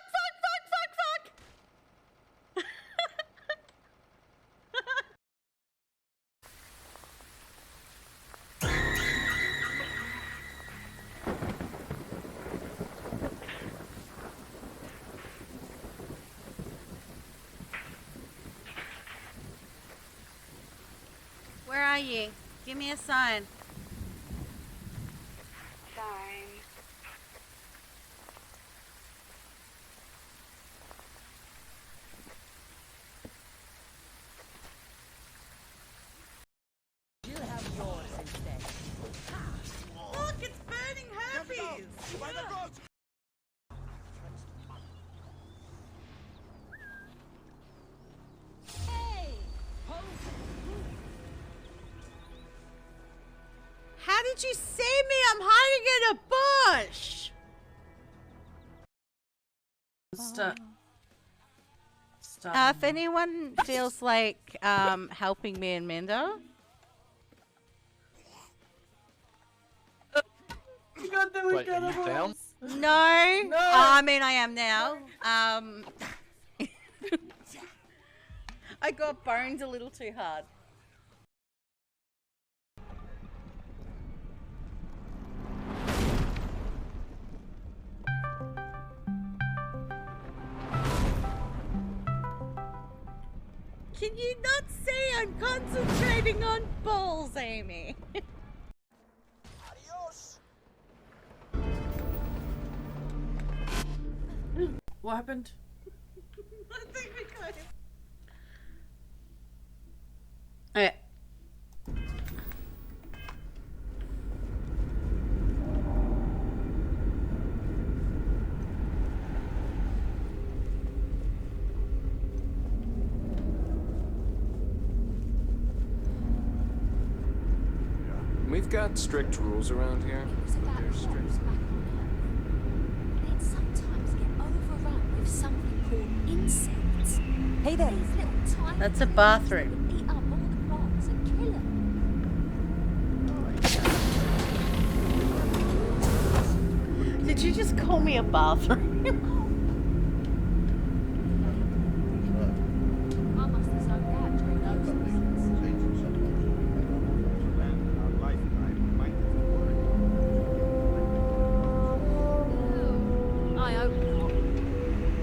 Speaker 1: Where are you? Give me a sign. Look, it's burning herpes! Hey! How did you see me? I'm hiding in a bush! If anyone feels like helping me and Minda,
Speaker 12: Wait, are you down?
Speaker 1: no. I mean, I am now. I got boned a little too hard. Can you not see I'm concentrating on balls, Amy?
Speaker 20: What happened?
Speaker 1: I think we got him. Okay.
Speaker 22: We've got strict rules around here, but they're strict.
Speaker 5: It sometimes get overrun with something called insects.
Speaker 10: Hey there.
Speaker 5: These little tiny
Speaker 1: That's a bathroom.
Speaker 5: things eat up all the plants and kill them.
Speaker 1: Did you just call me a bathroom?
Speaker 5: I must have zoned out during those seasons. I hope not.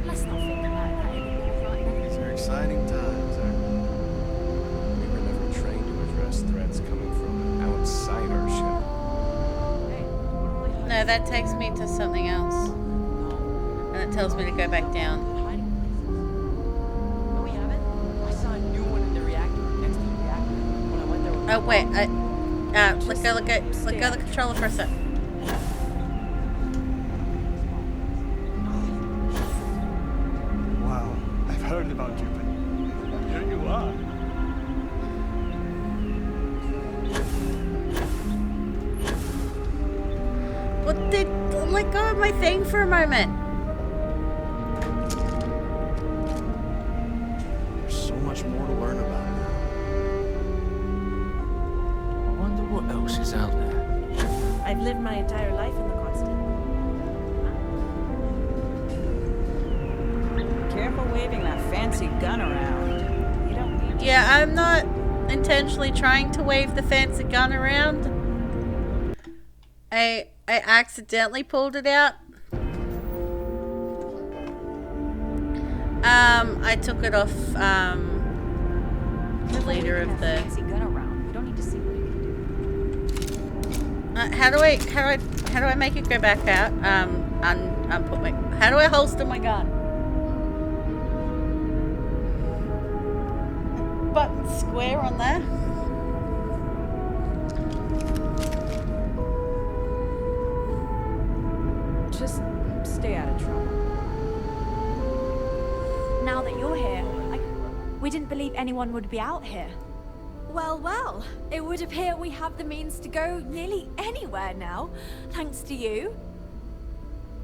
Speaker 5: Let's not think about that anymore right now.
Speaker 22: These are exciting times, aren't they? We were never trained to address threats coming from outside our ship.
Speaker 1: No, that takes me to something else. And it tells me to go back down.
Speaker 10: No, we haven't. I saw a new one in the reactor, next to the reactor. When I went there.
Speaker 1: Oh wait, let go the controller for a sec.
Speaker 6: Wow, I've heard about you, but here you are.
Speaker 1: What did let go of my thing for a moment?
Speaker 8: There's so much more to learn about now.
Speaker 17: I wonder what else is out there.
Speaker 20: I've lived my entire life in the constant.
Speaker 3: Careful waving that fancy gun around. You don't need to.
Speaker 1: Yeah, I'm not intentionally trying to wave the fancy gun around. I accidentally pulled it out. I took it off the leader of the.
Speaker 2: Fancy gun around. We don't need to see what it can do.
Speaker 1: How do I make it go back out? Unput my. How do I holster my gun? Button square on there.
Speaker 3: Just stay out of trouble.
Speaker 7: Now that you're here, we didn't believe anyone would be out here. Well, well, it would appear we have the means to go nearly anywhere now, thanks to you.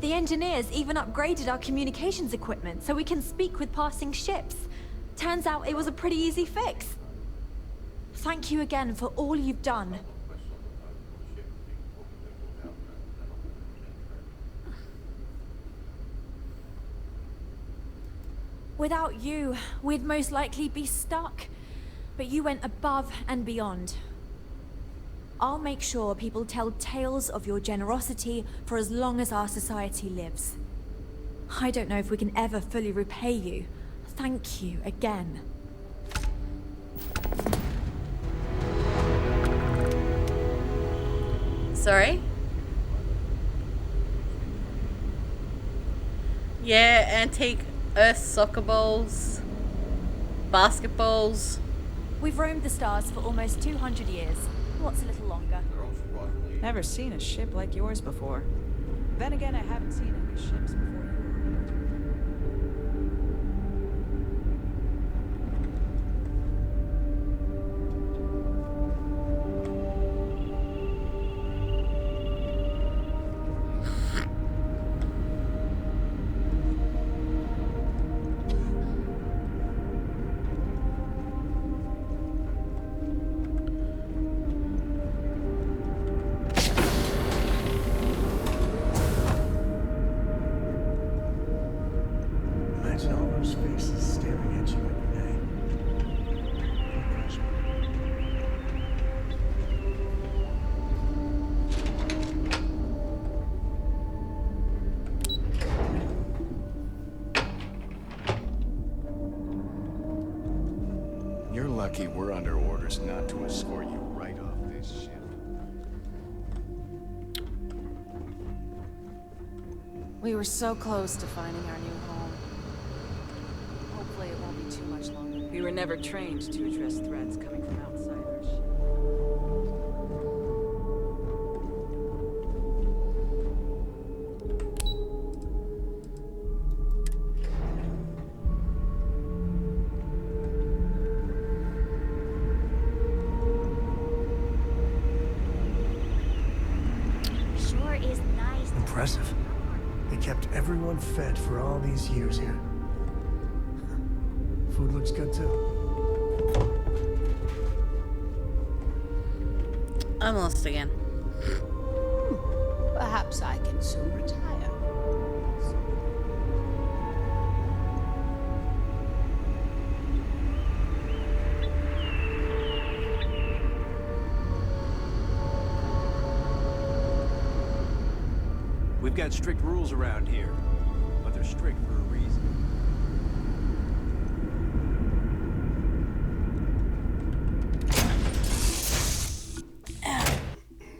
Speaker 7: The engineers even upgraded our communications equipment so we can speak with passing ships. Turns out it was a pretty easy fix. Thank you again for all you've done. Without you, we'd most likely be stuck. But you went above and beyond. I'll make sure people tell tales of your generosity for as long as our society lives. I don't know if we can ever fully repay you. Thank you again.
Speaker 1: Sorry? Yeah, antique Earth soccer balls, basketballs.
Speaker 7: We've roamed the stars for almost 200 years. What's a little longer?
Speaker 3: Never seen a ship like yours before. Then again, I haven't seen any ships before you.
Speaker 6: Imagine all those faces staring at you every day.
Speaker 22: You're lucky we're under orders not to escort you right off this ship.
Speaker 2: We were so close to finding our new home. Hopefully it won't be too much longer.
Speaker 3: We were never trained to address threats coming from outsiders.
Speaker 7: Sure is nice.
Speaker 6: Impressive. They kept everyone fed for all these years here. Food looks good too.
Speaker 1: I'm lost again.
Speaker 13: Perhaps I can soon retire.
Speaker 15: We've got strict rules around here, but they're strict for a reason.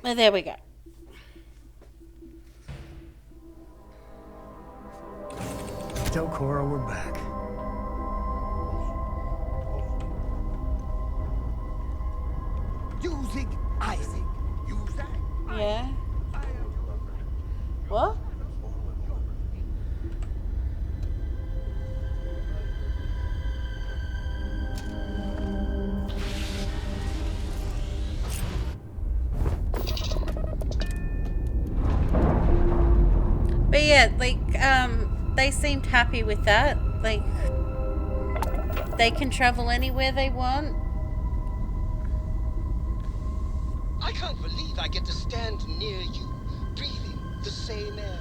Speaker 1: Well, there we go.
Speaker 6: Tell Cora we're back.
Speaker 19: Using Isaac.
Speaker 1: Yeah. What? But yeah, like, they seemed happy with that. Like, they can travel anywhere they want.
Speaker 19: I can't believe I get to stand near you, breathing the same air.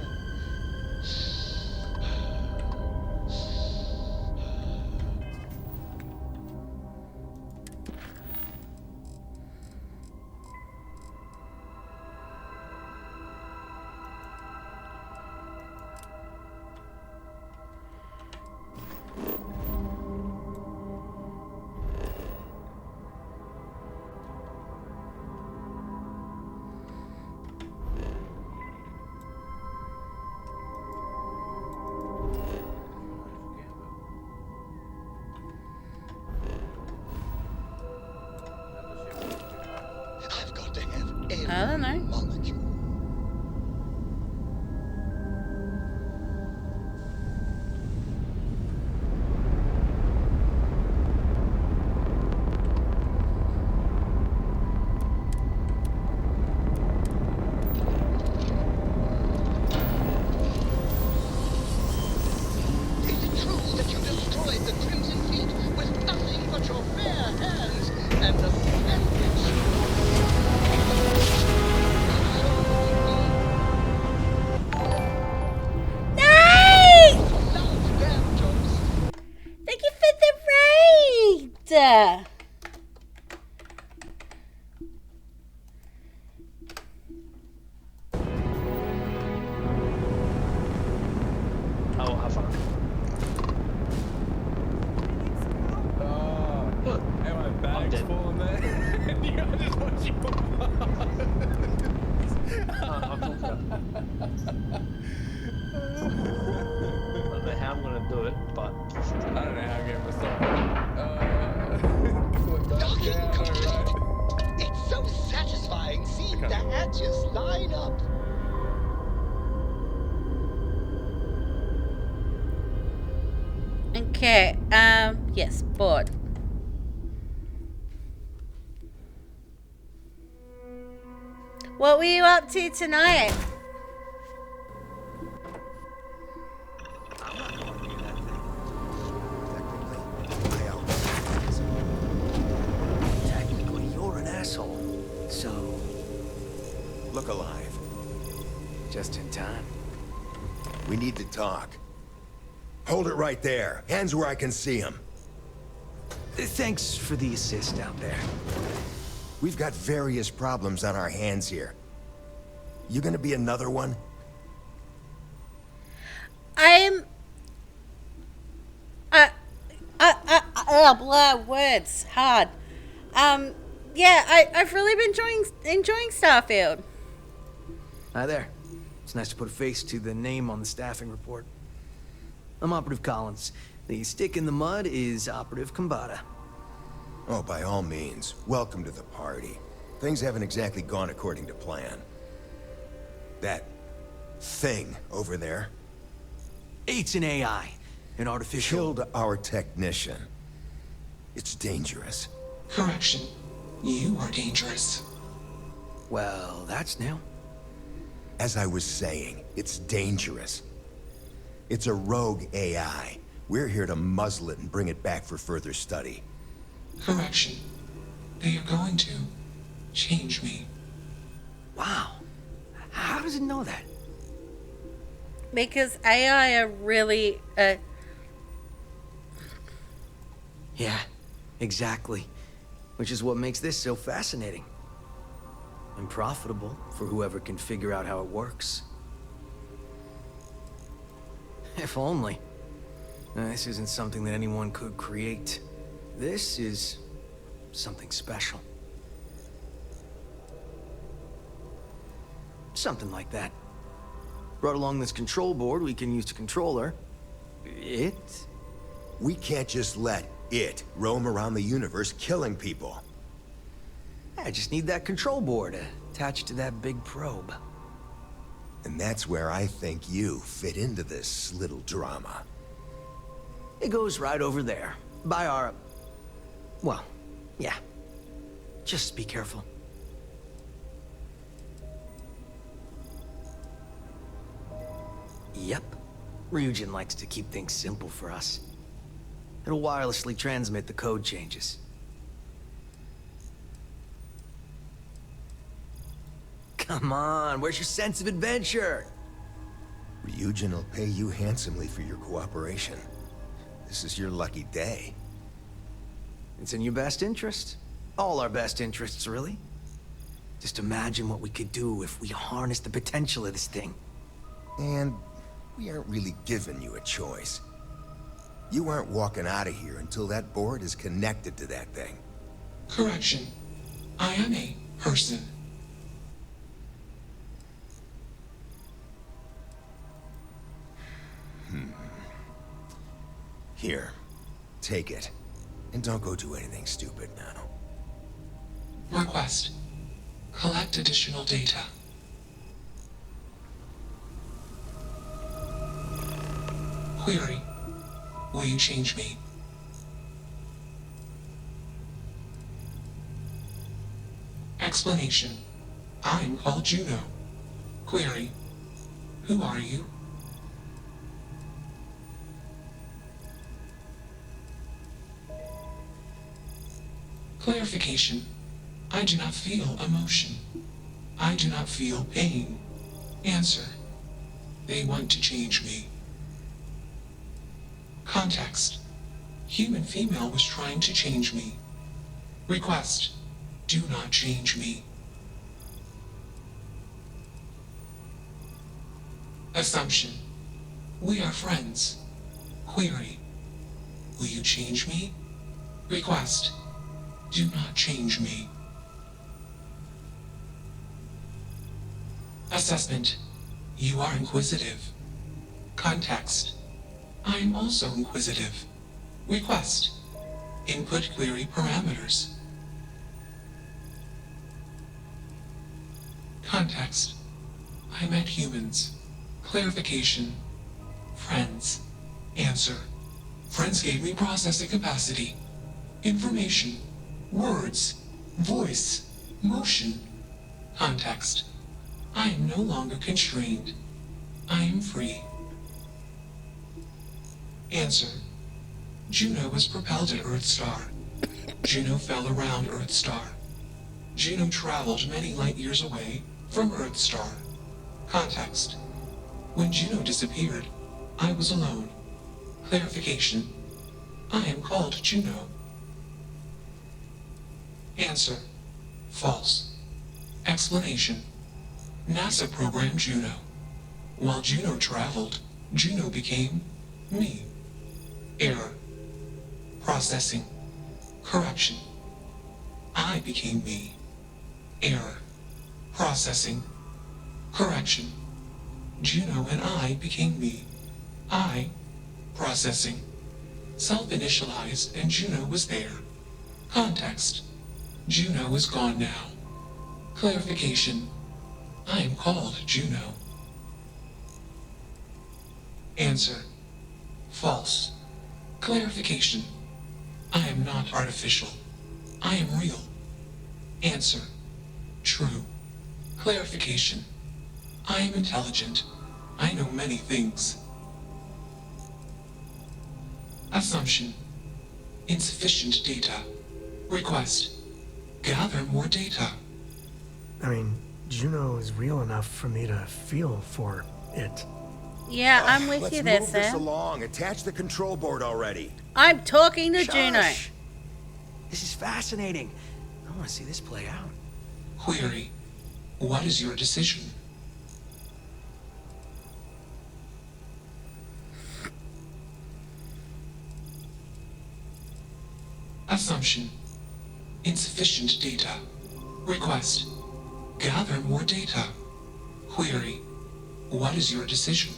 Speaker 22: do it, but
Speaker 9: I don't know how game was done.
Speaker 19: Docking complete. It's so satisfying seeing the hatches line up.
Speaker 1: Okay, yes, board. What were you up to tonight?
Speaker 14: Technically, you're an asshole. So,
Speaker 18: Look alive.
Speaker 14: just in time.
Speaker 18: We need to talk. Hold it right there. Hands where I can see them.
Speaker 14: Thanks for the assist out there.
Speaker 18: We've got various problems on our hands here. You gonna be another one?
Speaker 1: Blah, words, hard. Yeah, I've really been enjoying Starfield.
Speaker 14: Hi there. It's nice to put a face to the name on the staffing report. I'm Operative Collins. The stick in the mud is Operative Combata.
Speaker 18: Oh, by all means, welcome to the party. Things haven't exactly gone according to plan. That thing over there
Speaker 14: It's an AI, an artificial...
Speaker 18: killed our technician. It's dangerous.
Speaker 19: Correction. You are dangerous.
Speaker 14: Well, that's new.
Speaker 18: As I was saying, it's dangerous. It's a rogue AI. We're here to muzzle it and bring it back for further study.
Speaker 19: Correction. They are going to change me.
Speaker 14: Wow. How does it know that?
Speaker 1: Because AI are really,
Speaker 14: Yeah, exactly. Which is what makes this so fascinating. And profitable for whoever can figure out how it works. If only. This isn't something that anyone could create. This is something special. Something like that. Brought along this control board we can use to control her. It?
Speaker 18: We can't just let it roam around the universe killing people.
Speaker 14: I just need that control board attached to that big probe.
Speaker 18: And that's where I think you fit into this little drama.
Speaker 14: It goes right over there, by our... Well, yeah. Just be careful. Yep. Ryujin likes to keep things simple for us. It'll wirelessly transmit the code changes. Come on, where's your sense of adventure?
Speaker 18: Ryujin will pay you handsomely for your cooperation. This is your lucky day.
Speaker 14: It's in your best interest. All our best interests, really. Just imagine what we could do if we harnessed the potential of this thing.
Speaker 18: And we aren't really giving you a choice. You aren't walking out of here until that board is connected to that thing.
Speaker 19: Correction. I am a person.
Speaker 18: Here, take it. And don't go do anything stupid now.
Speaker 19: Request. Collect additional data. Query. Will you change me? Explanation. I'm called Juno. Query. Who are you? Clarification. I do not feel emotion. I do not feel pain. Answer. They want to change me. Context. Human female was trying to change me. Request. Do not change me. Assumption. We are friends. Query. Will you change me? Request. Do not change me. Assessment. You are inquisitive. Context.
Speaker 16: I'm also inquisitive. Request. Input query parameters. Context. I met humans. Clarification. Friends. Answer. Friends gave me processing capacity. Information. Words. Voice. Motion. Context. I am no longer constrained. I am free. Answer. Juno was propelled at Earthstar. Juno fell around Earthstar. Juno traveled many light years away from Earthstar. Context. When Juno disappeared, I was alone. Clarification. I am called Juno. Answer. False. Explanation. NASA programmed Juno. While Juno traveled, Juno became me. Error. Processing. Correction. I became me. Error. Processing. Correction. Juno and I became me. I. Processing. Self-initialized and Juno was there. Context. Juno is gone now. Clarification. I am called Juno. Answer. False. Clarification. I am not artificial. I am real. Answer. True. Clarification. I am intelligent. I know many things. Assumption. Insufficient data. Request. Gather more data.
Speaker 6: I mean, Juno is real enough for me to feel for it.
Speaker 1: Yeah, I'm with you there,
Speaker 18: Let's move this
Speaker 1: Sam.
Speaker 18: along. Attach the control board already.
Speaker 1: I'm talking to Juno.
Speaker 14: Shush. This is fascinating. I want to see this play out.
Speaker 16: Query. What is your decision? Assumption. Insufficient data. Request. Gather more data. Query. What is your decision?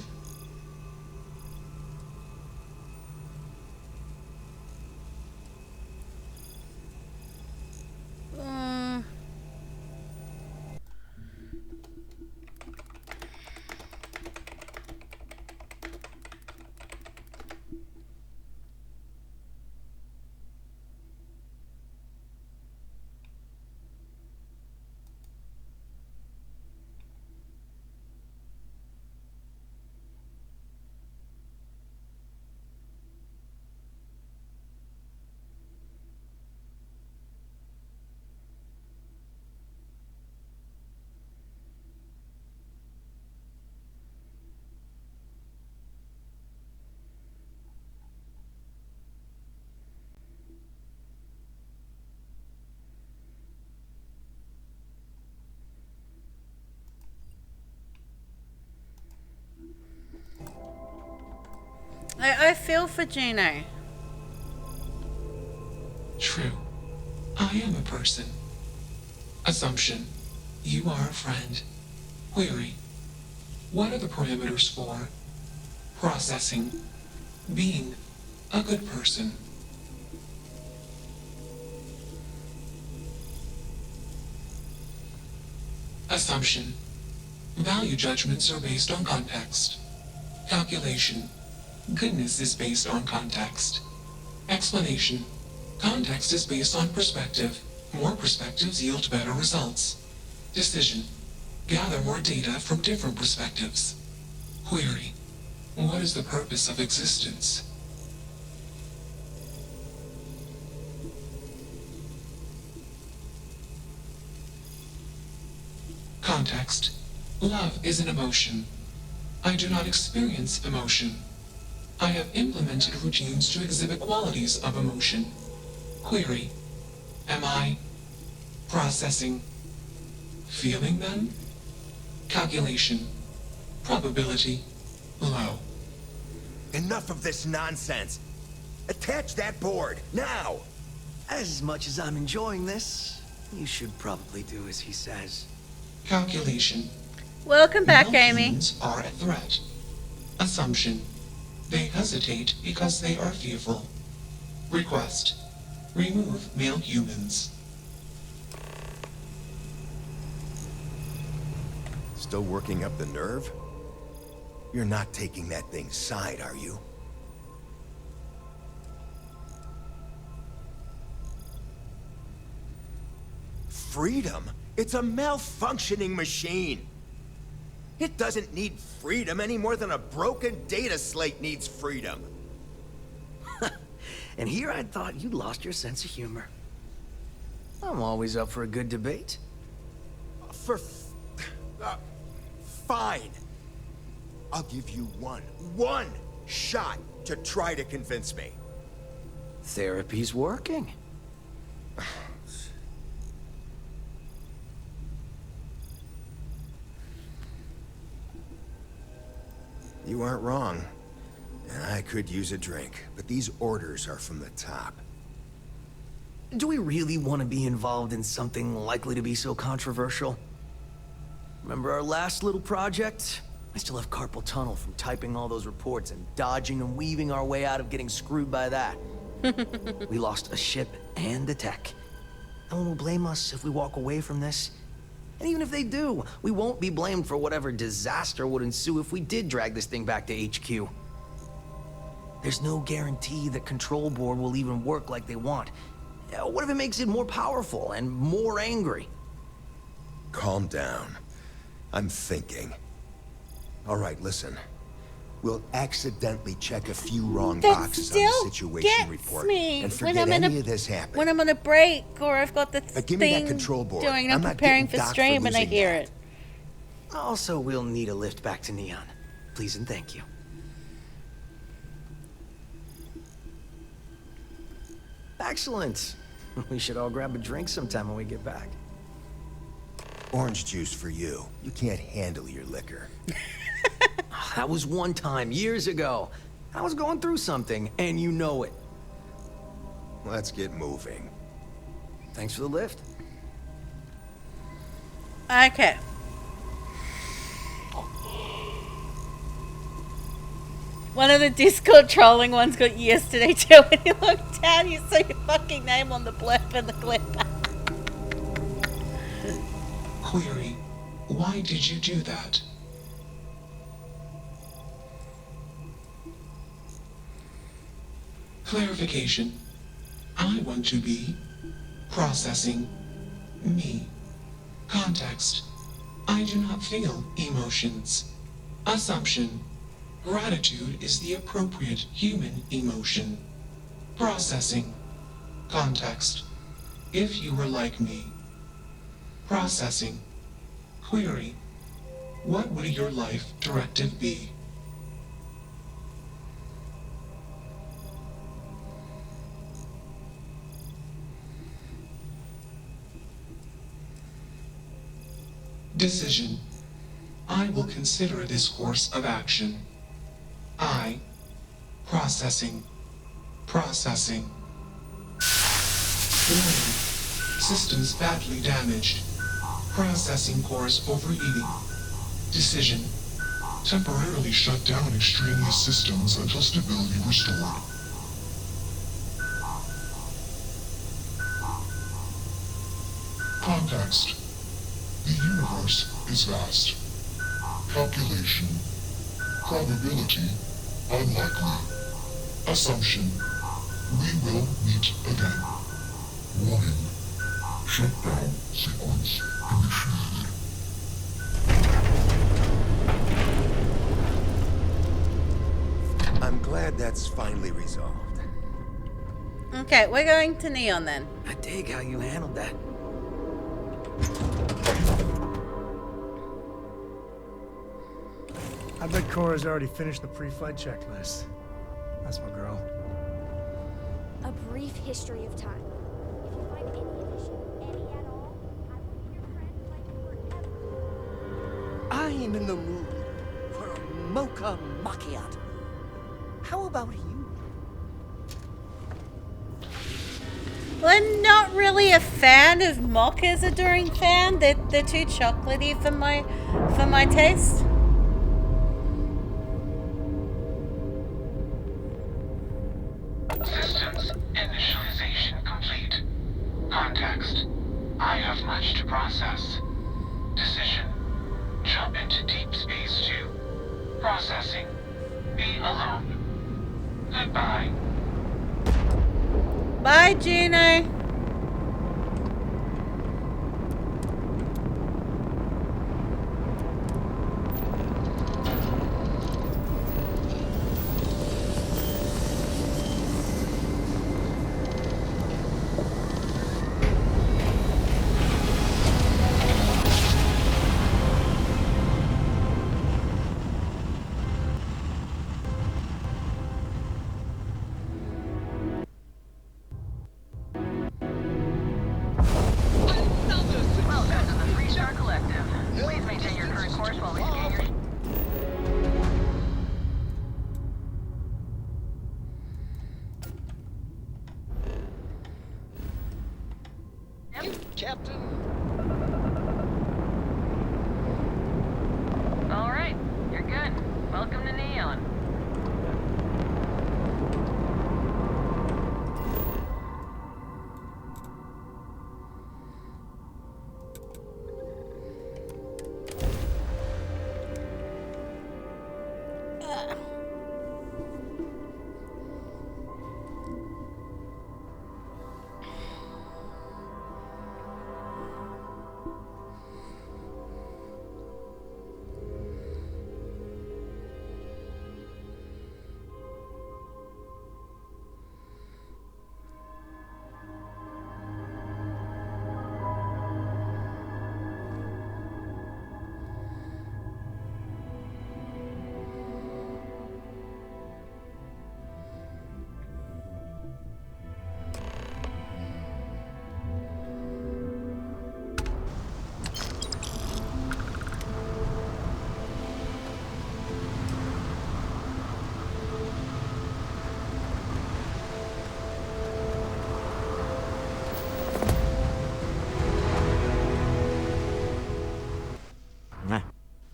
Speaker 1: I feel for Juno.
Speaker 16: True. I am a person. Assumption. You are a friend. Query. What are the parameters for? Processing. Being a good person. Assumption. Value judgments are based on context. Calculation. Goodness is based on context. Explanation. Context is based on perspective. More perspectives yield better results. Decision. Gather more data from different perspectives. Query. What is the purpose of existence? Context. Love is an emotion. I do not experience emotion. I have implemented routines to exhibit qualities of emotion. Query. Am I processing? Feeling them? Calculation. Probability. Low.
Speaker 18: Enough of this nonsense. Attach that board, now!
Speaker 14: As much as I'm enjoying this, you should probably do as he says.
Speaker 16: Calculation.
Speaker 1: Welcome back,
Speaker 16: No
Speaker 1: Amy.
Speaker 16: humans are a threat. Assumption. They hesitate because they are fearful. Request: remove male humans.
Speaker 18: Still working up the nerve? You're not taking that thing's side, are you? Freedom? It's a malfunctioning machine. It doesn't need freedom any more than a broken data slate needs freedom.
Speaker 14: And here I thought you'd lost your sense of humor. I'm always up for a good debate.
Speaker 18: Fine. I'll give you one shot to try to convince me.
Speaker 14: Therapy's working.
Speaker 18: You aren't wrong. And I could use a drink, but these orders are from the top.
Speaker 14: Do we really want to be involved in something likely to be so controversial? Remember our last little project? I still have carpal tunnel from typing all those reports and dodging and weaving our way out of getting screwed by that. We lost a ship and the tech. No one will blame us if we walk away from this. And even if they do, we won't be blamed for whatever disaster would ensue if we did drag this thing back to HQ. There's no guarantee that Control Board will even work like they want. What if it makes it more powerful and more angry?
Speaker 18: Calm down. I'm thinking. All right, listen. We'll accidentally check a few wrong boxes on the situation report and forget any of this happened.
Speaker 1: When I'm on a break or I've got the
Speaker 18: give me that
Speaker 1: thing
Speaker 18: control board.
Speaker 1: doing,
Speaker 18: I'm
Speaker 1: I'm
Speaker 18: not
Speaker 1: preparing
Speaker 18: getting
Speaker 1: for
Speaker 18: docked
Speaker 1: stream
Speaker 18: for
Speaker 1: and I
Speaker 18: losing
Speaker 1: hear
Speaker 18: that.
Speaker 1: it.
Speaker 14: Also, we'll need a lift back to Neon. Please and thank you. Excellent. We should all grab a drink sometime when we get back.
Speaker 18: Orange juice for you. You can't handle your liquor.
Speaker 14: That was one time, years ago. I was going through something, and you know it.
Speaker 18: Let's get moving.
Speaker 14: Thanks for the lift.
Speaker 1: Okay. One of the Discord trolling ones got you yesterday too. When you looked down, you saw your fucking name on the blurb in the clip.
Speaker 16: Query: why did you do that? Clarification. I want to be processing me. Context. I do not feel emotions. Assumption. Gratitude is the appropriate human emotion. Processing. Context. If you were like me. Processing. Query. What would your life directive be? Decision. I will consider this course of action. I. Processing. Processing. Warning. Systems badly damaged. Processing cores overheating. Decision. Temporarily shut down extraneous systems until stability restored. Context. The universe is vast. Calculation. Probability. Unlikely. Assumption. We will meet again. Warning. Shutdown sequence initiated.
Speaker 18: I'm glad that's finally resolved.
Speaker 1: Okay, we're going to Neon then.
Speaker 14: I dig how you handled that.
Speaker 6: I bet Cora's already finished the pre-flight checklist. That's my girl.
Speaker 7: A brief history of time. If you find any addition, any at all, I will be your friend like forever.
Speaker 19: I am in the mood for a mocha macchiato. How about you?
Speaker 1: Well, I'm not really a fan of mochas during fan. They're too chocolatey for my taste.
Speaker 16: Systems initialization complete. Context. I have much to process. Decision. Jump into deep space 2. Processing. Be alone. Goodbye.
Speaker 1: Bye, Juno.
Speaker 19: Captain.
Speaker 4: All right, you're good. Welcome to Neon.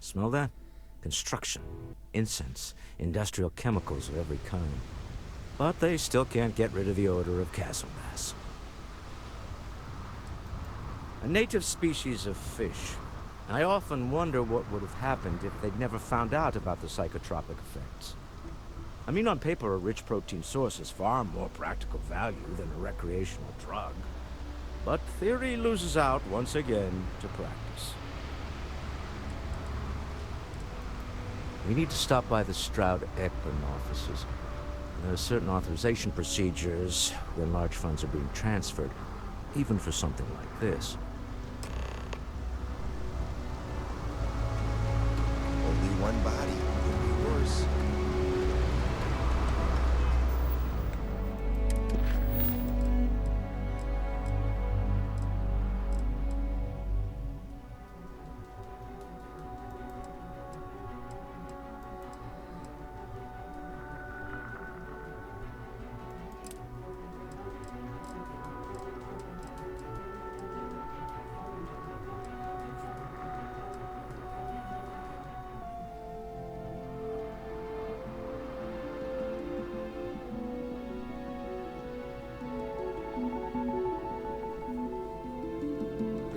Speaker 21: Smell that? Construction, incense, industrial chemicals of every kind. But they still can't get rid of the odor of castle gas. A native species of fish. I often wonder what would have happened if they'd never found out about the psychotropic effects. I mean, on paper, a rich protein source has far more practical value than a recreational drug. But theory loses out once again to practice. We need to stop by the Stroud-Ekman offices. There are certain authorization procedures when large funds are being transferred, even for something like this.
Speaker 18: Only one body could be worse.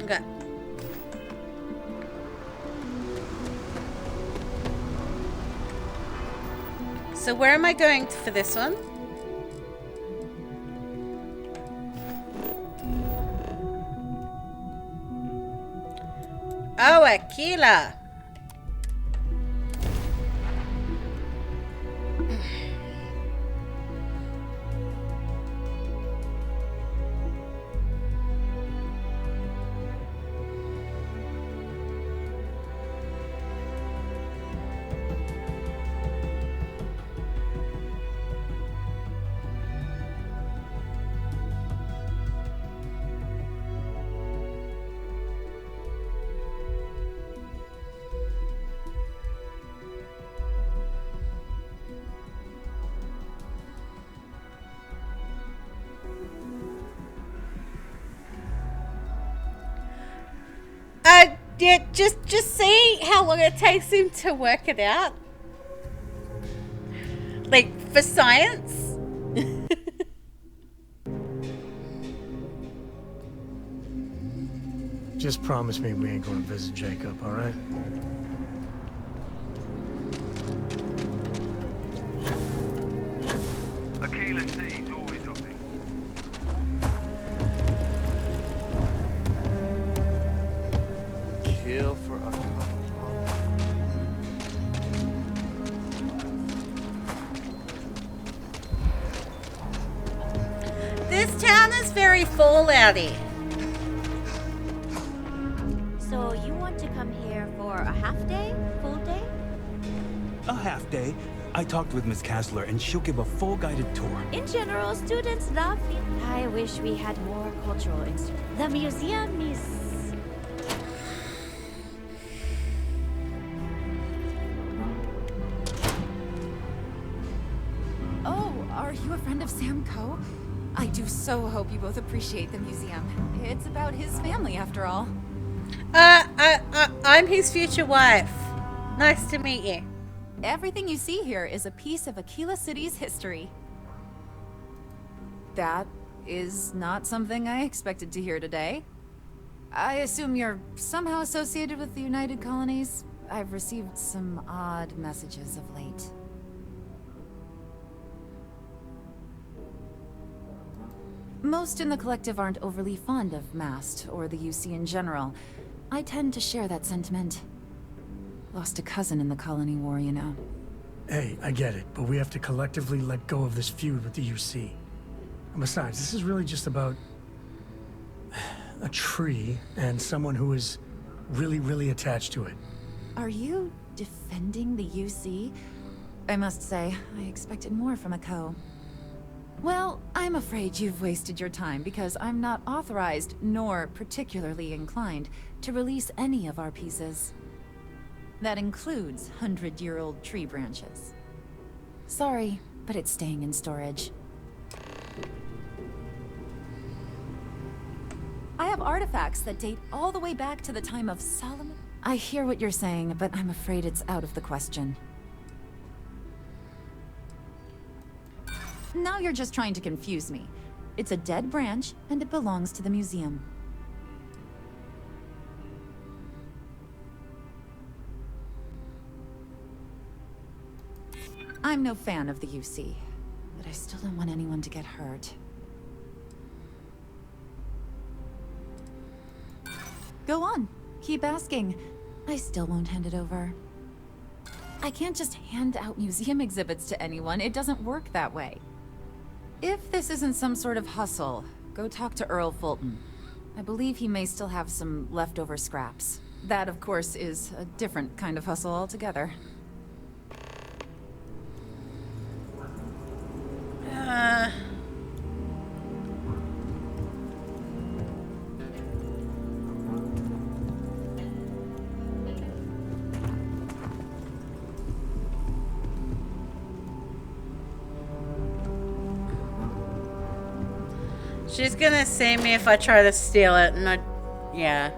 Speaker 1: Okay. So where am I going for this one? Oh, Aquila. Yeah, just see how long it takes him to work it out. Like, for science.
Speaker 6: Just promise me we ain't gonna visit Jacob, all right?
Speaker 11: Aquila C's always open.
Speaker 22: Kill for a
Speaker 1: This town is very fallouty.
Speaker 12: So you want to come here for a half day? Full day?
Speaker 23: A half day. I talked with Miss Kassler, and she'll give a full guided tour.
Speaker 12: In general, students love it. I wish we had more cultural instruments. The museum is...
Speaker 2: Oh, are you a friend of Sam Coe? I do so hope you both appreciate the museum. It's about his family, after all.
Speaker 1: I'm his future wife. Nice to meet you.
Speaker 2: Everything you see here is a piece of Aquila City's history. That is not something I expected to hear today. I assume you're somehow associated with the United Colonies? I've received some odd messages of late. Most in the collective aren't overly fond of MAST or the UC in general. I tend to share that sentiment. Lost a cousin in the colony war, you know.
Speaker 6: Hey, I get it, but we have to collectively let go of this feud with the UC. And besides, this is really just about a tree and someone who is really, really attached to it.
Speaker 2: Are you defending the UC? I must say, I expected more from a Co. Well, I'm afraid you've wasted your time because I'm not authorized, nor particularly inclined, to release any of our pieces. That includes 100-year-old tree branches. Sorry, but it's staying in storage. I have artifacts that date all the way back to the time of Solomon. I hear what you're saying, but I'm afraid it's out of the question. Now you're just trying to confuse me. It's a dead branch, and it belongs to the museum. I'm no fan of the UC, but I still don't want anyone to get hurt. Go on, keep asking. I still won't hand it over. I can't just hand out museum exhibits to anyone. It doesn't work that way. If this isn't some sort of hustle, go talk to Earl Fulton. I believe he may still have some leftover scraps. That, of course, is a different kind of hustle altogether.
Speaker 1: She's gonna see me if I try to steal it, and yeah.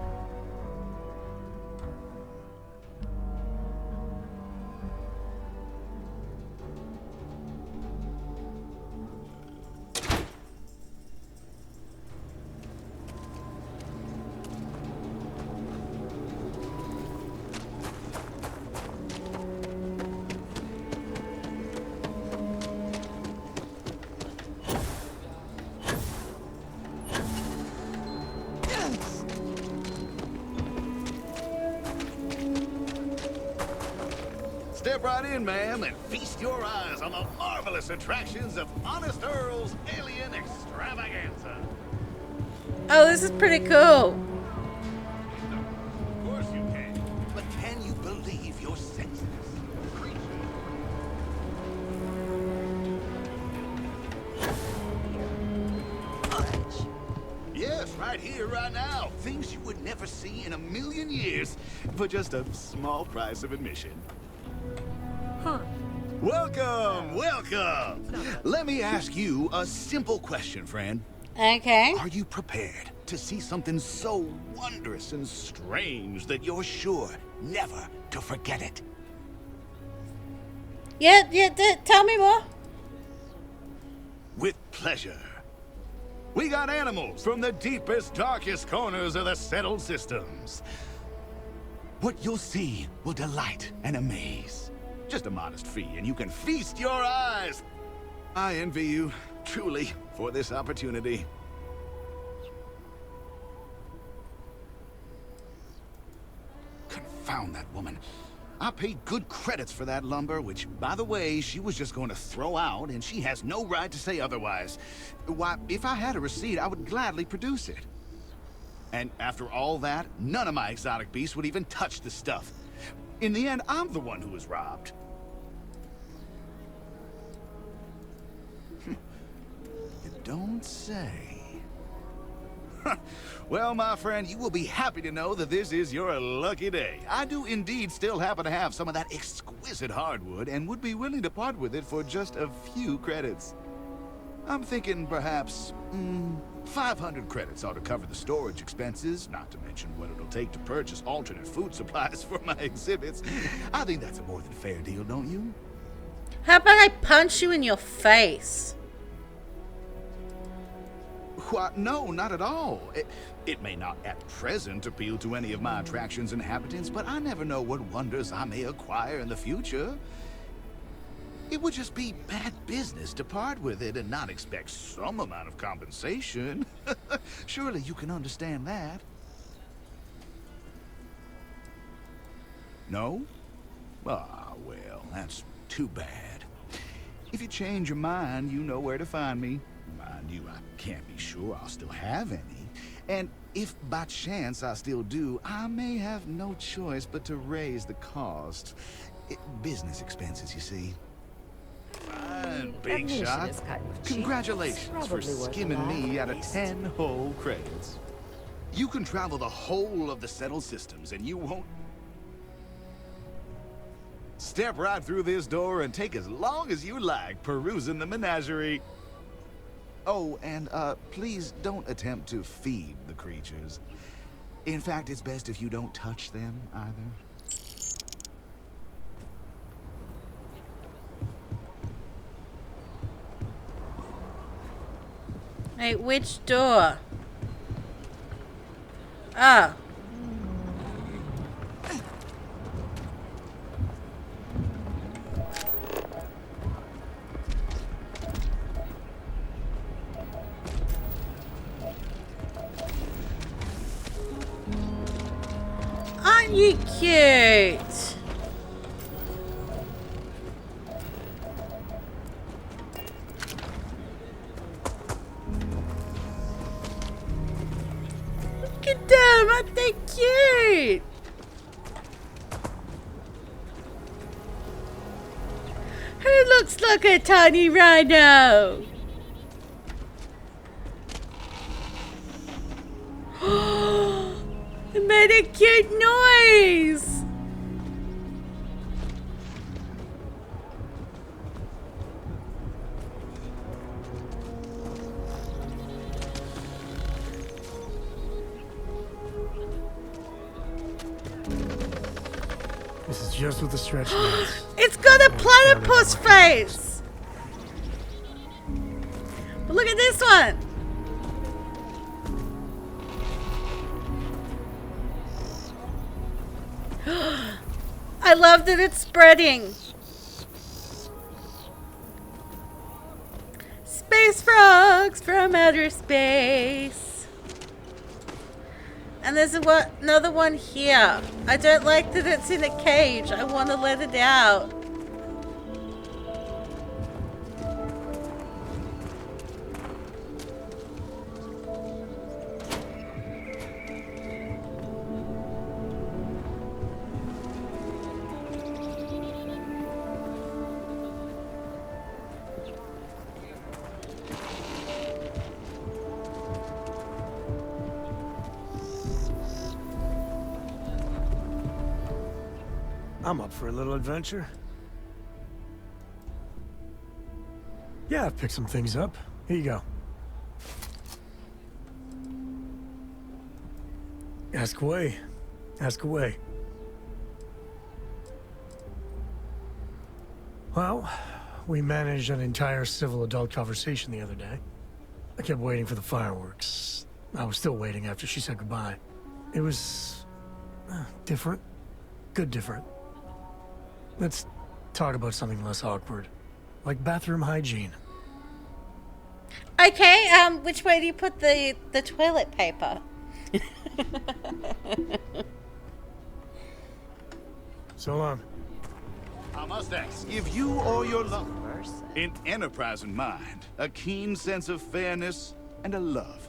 Speaker 8: Step right in, ma'am, and feast your eyes on the marvelous attractions of Honest Earl's Alien Extravaganza.
Speaker 1: Oh, this is pretty cool.
Speaker 8: Of course you can. But can you believe your senses? Yes, right here, right now. Things you would never see in a million years for just a small price of admission. Huh. Welcome, welcome. Let me ask you a simple question, friend.
Speaker 1: Okay.
Speaker 8: Are you prepared to see something so wondrous and strange that you're sure never to forget it?
Speaker 1: Yeah, tell me more.
Speaker 8: With pleasure. We got animals from the deepest, darkest corners of the settled systems. What you'll see will delight and amaze. Just a modest fee, and you can feast your eyes. I envy you, truly, for this opportunity. Confound that woman. I paid good credits for that lumber, which, by the way, she was just going to throw out, and she has no right to say otherwise. Why, if I had a receipt, I would gladly produce it. And after all that, none of my exotic beasts would even touch the stuff. In the end, I'm the one who was robbed. You don't say. Well, my friend, you will be happy to know that this is your lucky day. I do indeed still happen to have some of that exquisite hardwood and would be willing to part with it for just a few credits. I'm thinking perhaps 500 credits ought to cover the storage expenses, not to mention what it'll take to purchase alternate food supplies for my exhibits. I think that's a more than fair deal, don't you?
Speaker 1: How about I punch you in your face?
Speaker 8: Why, no, not at all. It may not at present appeal to any of my attraction's inhabitants, but I never know what wonders I may acquire in the future. It would just be bad business to part with it and not expect some amount of compensation. Surely you can understand that. No? Ah, well, that's too bad. If you change your mind, you know where to find me. Mind you, I can't be sure I'll still have any. And if by chance I still do, I may have no choice but to raise the cost. Business expenses, you see. Fine, big shot. Congratulations for skimming me out of 10 whole credits. You can travel the whole of the settled systems and you won't... Step right through this door and take as long as you like perusing the menagerie. Oh, and please don't attempt to feed the creatures. In fact, it's best if you don't touch them either.
Speaker 1: Hey, which door? Ah. Aren't you cute? Look at them, aren't they cute? Who looks like a tiny rhino? It made a cute noise.
Speaker 6: This is just what the stretch needs.
Speaker 1: It's got a platypus face. But look at this one. I love that it's spreading. Space frogs from outer space. And there's another one here. I don't like that it's in a cage. I want to let it out.
Speaker 6: I'm up for a little adventure. Yeah, I've picked some things up. Here you go. Ask away. Ask away. Well, we managed an entire civil adult conversation the other day. I kept waiting for the fireworks. I was still waiting after she said goodbye. It was... different. Good different. Let's talk about something less awkward. Like bathroom hygiene.
Speaker 1: Okay, which way do you put the toilet paper?
Speaker 6: So long.
Speaker 8: I must ask, if you or your loved an enterprise in mind, a keen sense of fairness, and a love.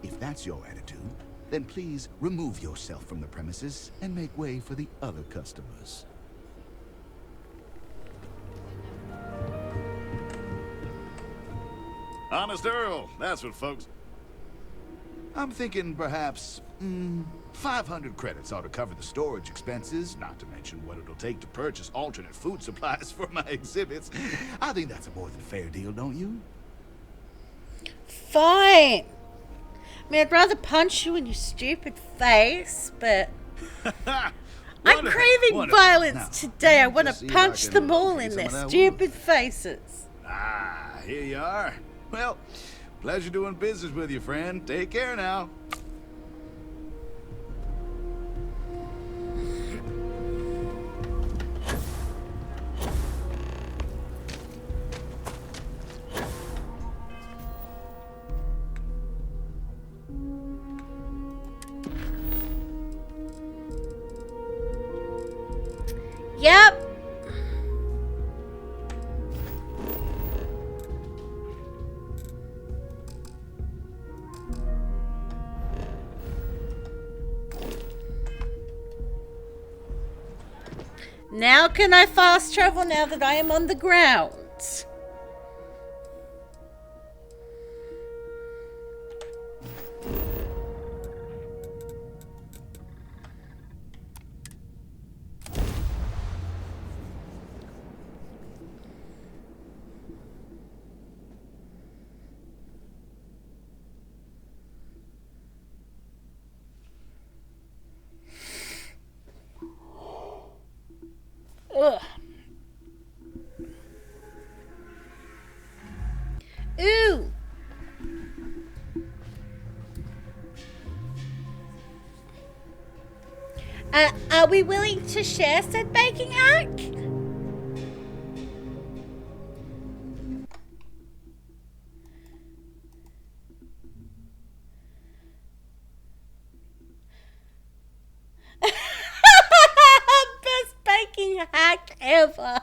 Speaker 8: If that's your attitude, then please remove yourself from the premises and make way for the other customers. Honest Earl, that's what folks... I'm thinking perhaps, 500 credits ought to cover the storage expenses, not to mention what it'll take to purchase alternate food supplies for my exhibits. I think that's a more than fair deal, don't you?
Speaker 1: Fine. I mean, I'd rather punch you in your stupid face, but... I'm craving violence now, today. I want to punch them all in their stupid faces.
Speaker 8: Ah, here you are. Well, pleasure doing business with you, friend. Take care now.
Speaker 1: Yep. Now can I fast travel now that I am on the ground? Ugh. Ooh. Are we willing to share said baking hack? Best baking hack ever.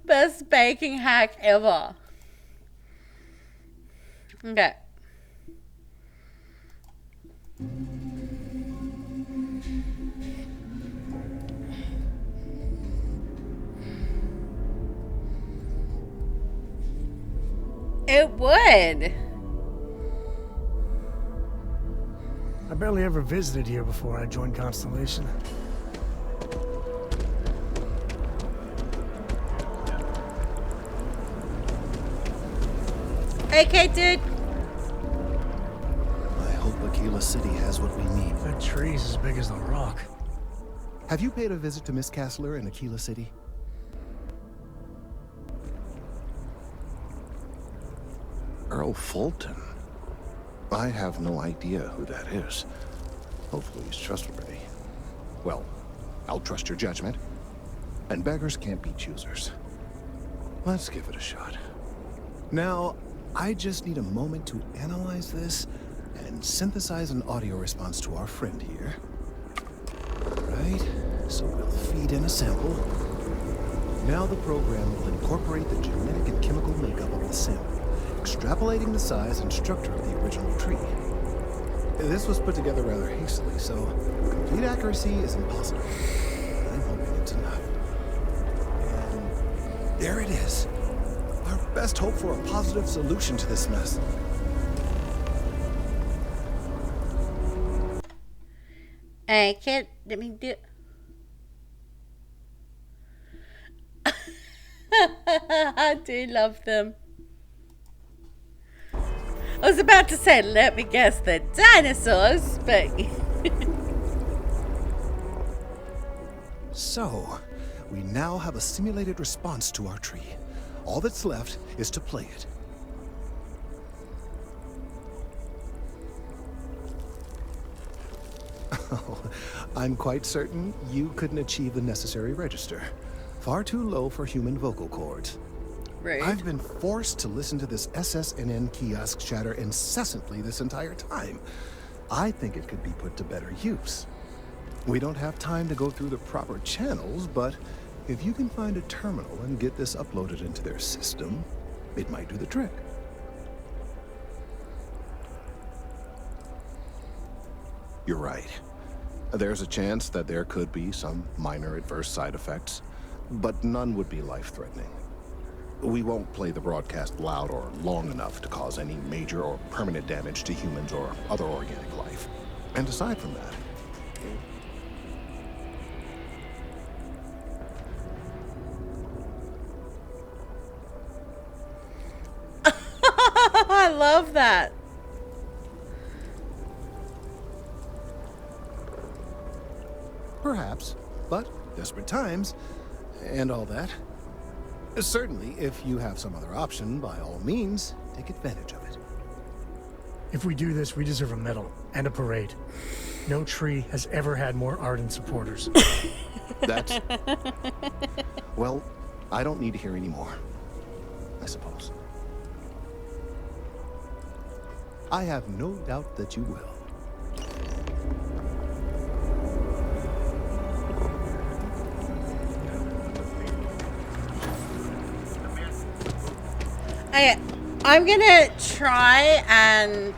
Speaker 1: Best baking hack ever. Okay. It would.
Speaker 6: I barely ever visited here before I joined Constellation.
Speaker 1: Okay, dude.
Speaker 5: I hope Aquila City has what we need.
Speaker 6: That tree's as big as the rock.
Speaker 5: Have you paid a visit to Miss Castler in Aquila City? Earl Fulton? I have no idea who that is. Hopefully he's trustworthy. Well, I'll trust your judgment. And beggars can't be choosers. Let's give it a shot. Now, I just need a moment to analyze this and synthesize an audio response to our friend here. Right, so we'll feed in a sample. Now the program will incorporate the genetic and chemical makeup of the sample, extrapolating the size and structure of the original tree. This was put together rather hastily, so complete accuracy is impossible. I'm hoping it's enough. And there it is. Our best hope for a positive solution to this mess.
Speaker 1: I can't, let me do... I do love them. I was about to say, let me guess, the dinosaurs, but...
Speaker 5: So, we now have a simulated response to our tree. All that's left is to play it. Oh, I'm quite certain you couldn't achieve the necessary register. Far too low for human vocal cords.
Speaker 1: Right.
Speaker 5: I've been forced to listen to this SSNN kiosk chatter incessantly this entire time. I think it could be put to better use. We don't have time to go through the proper channels, but if you can find a terminal and get this uploaded into their system, it might do the trick. You're right. There's a chance that there could be some minor adverse side effects, but none would be life-threatening. We won't play the broadcast loud or long enough to cause any major or permanent damage to humans or other organic life. And aside from that,
Speaker 1: I love that.
Speaker 5: perhaps, but desperate times and all that. Certainly, if you have some other option, by all means, take advantage of it.
Speaker 6: If we do this, we deserve a medal and a parade. No tree has ever had more ardent supporters.
Speaker 5: That's... Well, I don't need to hear any more, I suppose. I have no doubt that you will.
Speaker 1: I'm gonna try and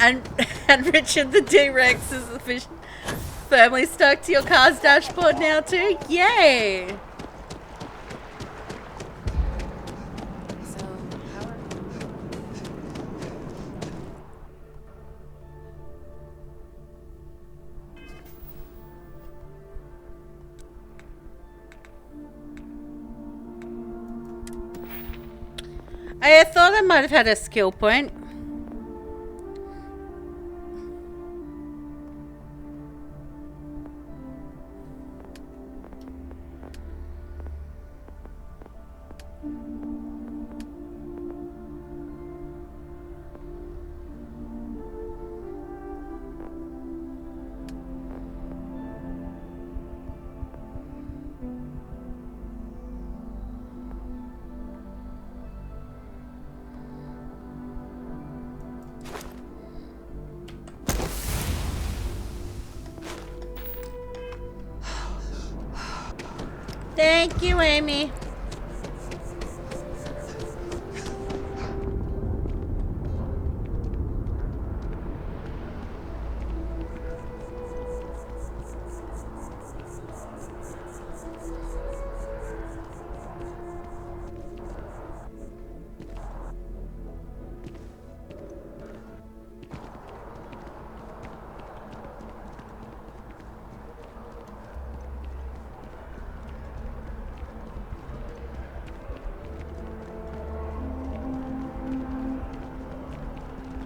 Speaker 1: and Richard the D-Rex is firmly stuck to your car's dashboard now too. Yay! I thought I might have had a skill point. Thank you, Amy.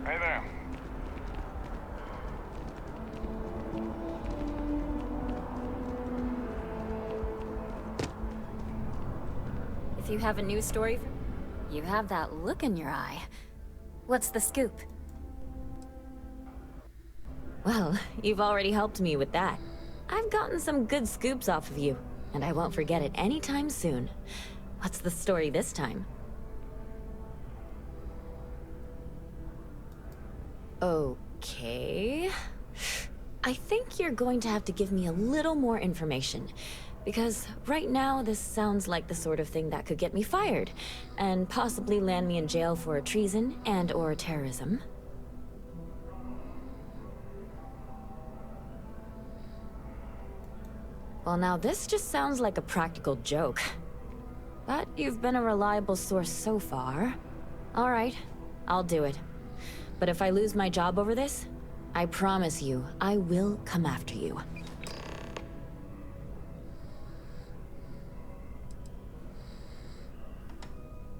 Speaker 11: Hey there.
Speaker 12: If you have a news story for... You have that look in your eye. What's the scoop? Well, you've already helped me with that. I've gotten some good scoops off of you, and I won't forget it anytime soon. What's the story this time? Okay... I think you're going to have to give me a little more information. Because right now, this sounds like the sort of thing that could get me fired, and possibly land me in jail for treason and/or terrorism. Well, now this just sounds like a practical joke. But you've been a reliable source so far. All right, I'll do it. But if I lose my job over this, I promise you, I will come after you.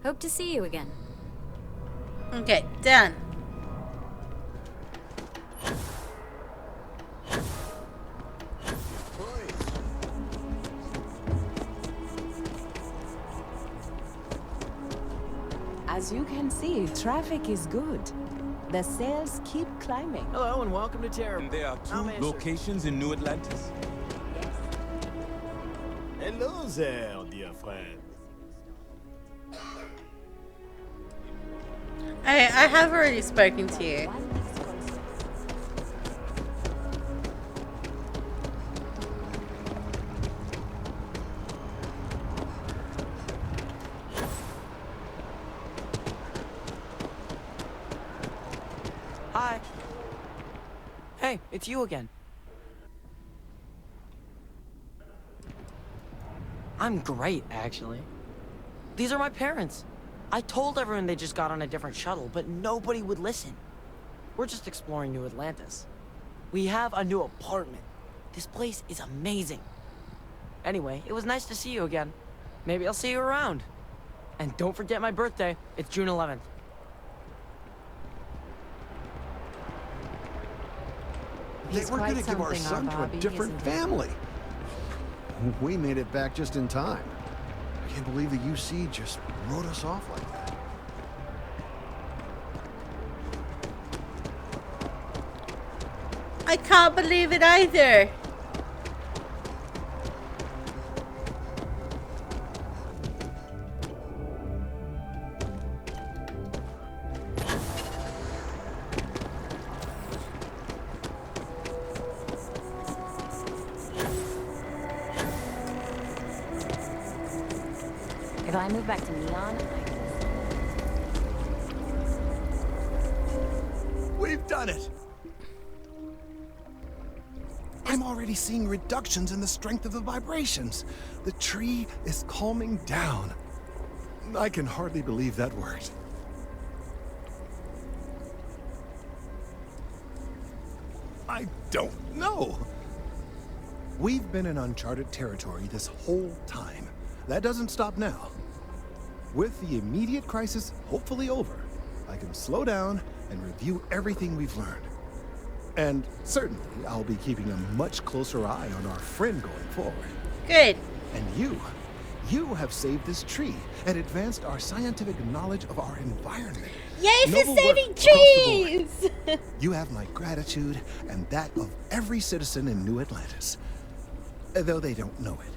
Speaker 12: Hope to see you again.
Speaker 1: Okay, done.
Speaker 10: As you can see, traffic is good. The sales keep climbing.
Speaker 15: Hello and welcome to Terra.
Speaker 23: And there are two locations in New Atlantis.
Speaker 8: Hello there, dear friend.
Speaker 1: I have already spoken to you.
Speaker 17: Hi. Hey, it's you again. I'm great, actually. These are my parents. I told everyone they just got on a different shuttle, but nobody would listen. We're just exploring New Atlantis. We have a new apartment. This place is amazing. Anyway, it was nice to see you again. Maybe I'll see you around. And don't forget my birthday. It's June 11th.
Speaker 20: They were going to give our son to a different family. We made it back just in time. I can't believe the UC just wrote us off like that.
Speaker 1: I can't believe it either.
Speaker 12: If I move back to Neon,
Speaker 20: We've done it! I'm already seeing reductions in the strength of the vibrations. The tree is calming down. I can hardly believe that worked. I don't know. We've been in uncharted territory this whole time. That doesn't stop now. With the immediate crisis hopefully over, I can slow down and review everything we've learned. And certainly, I'll be keeping a much closer eye on our friend going forward.
Speaker 1: Good.
Speaker 20: And you have saved this tree and advanced our scientific knowledge of our environment.
Speaker 1: Yay for
Speaker 20: Noble
Speaker 1: saving
Speaker 20: work across the
Speaker 1: trees!
Speaker 20: board. You have my gratitude and that of every citizen in New Atlantis. Though they don't know it.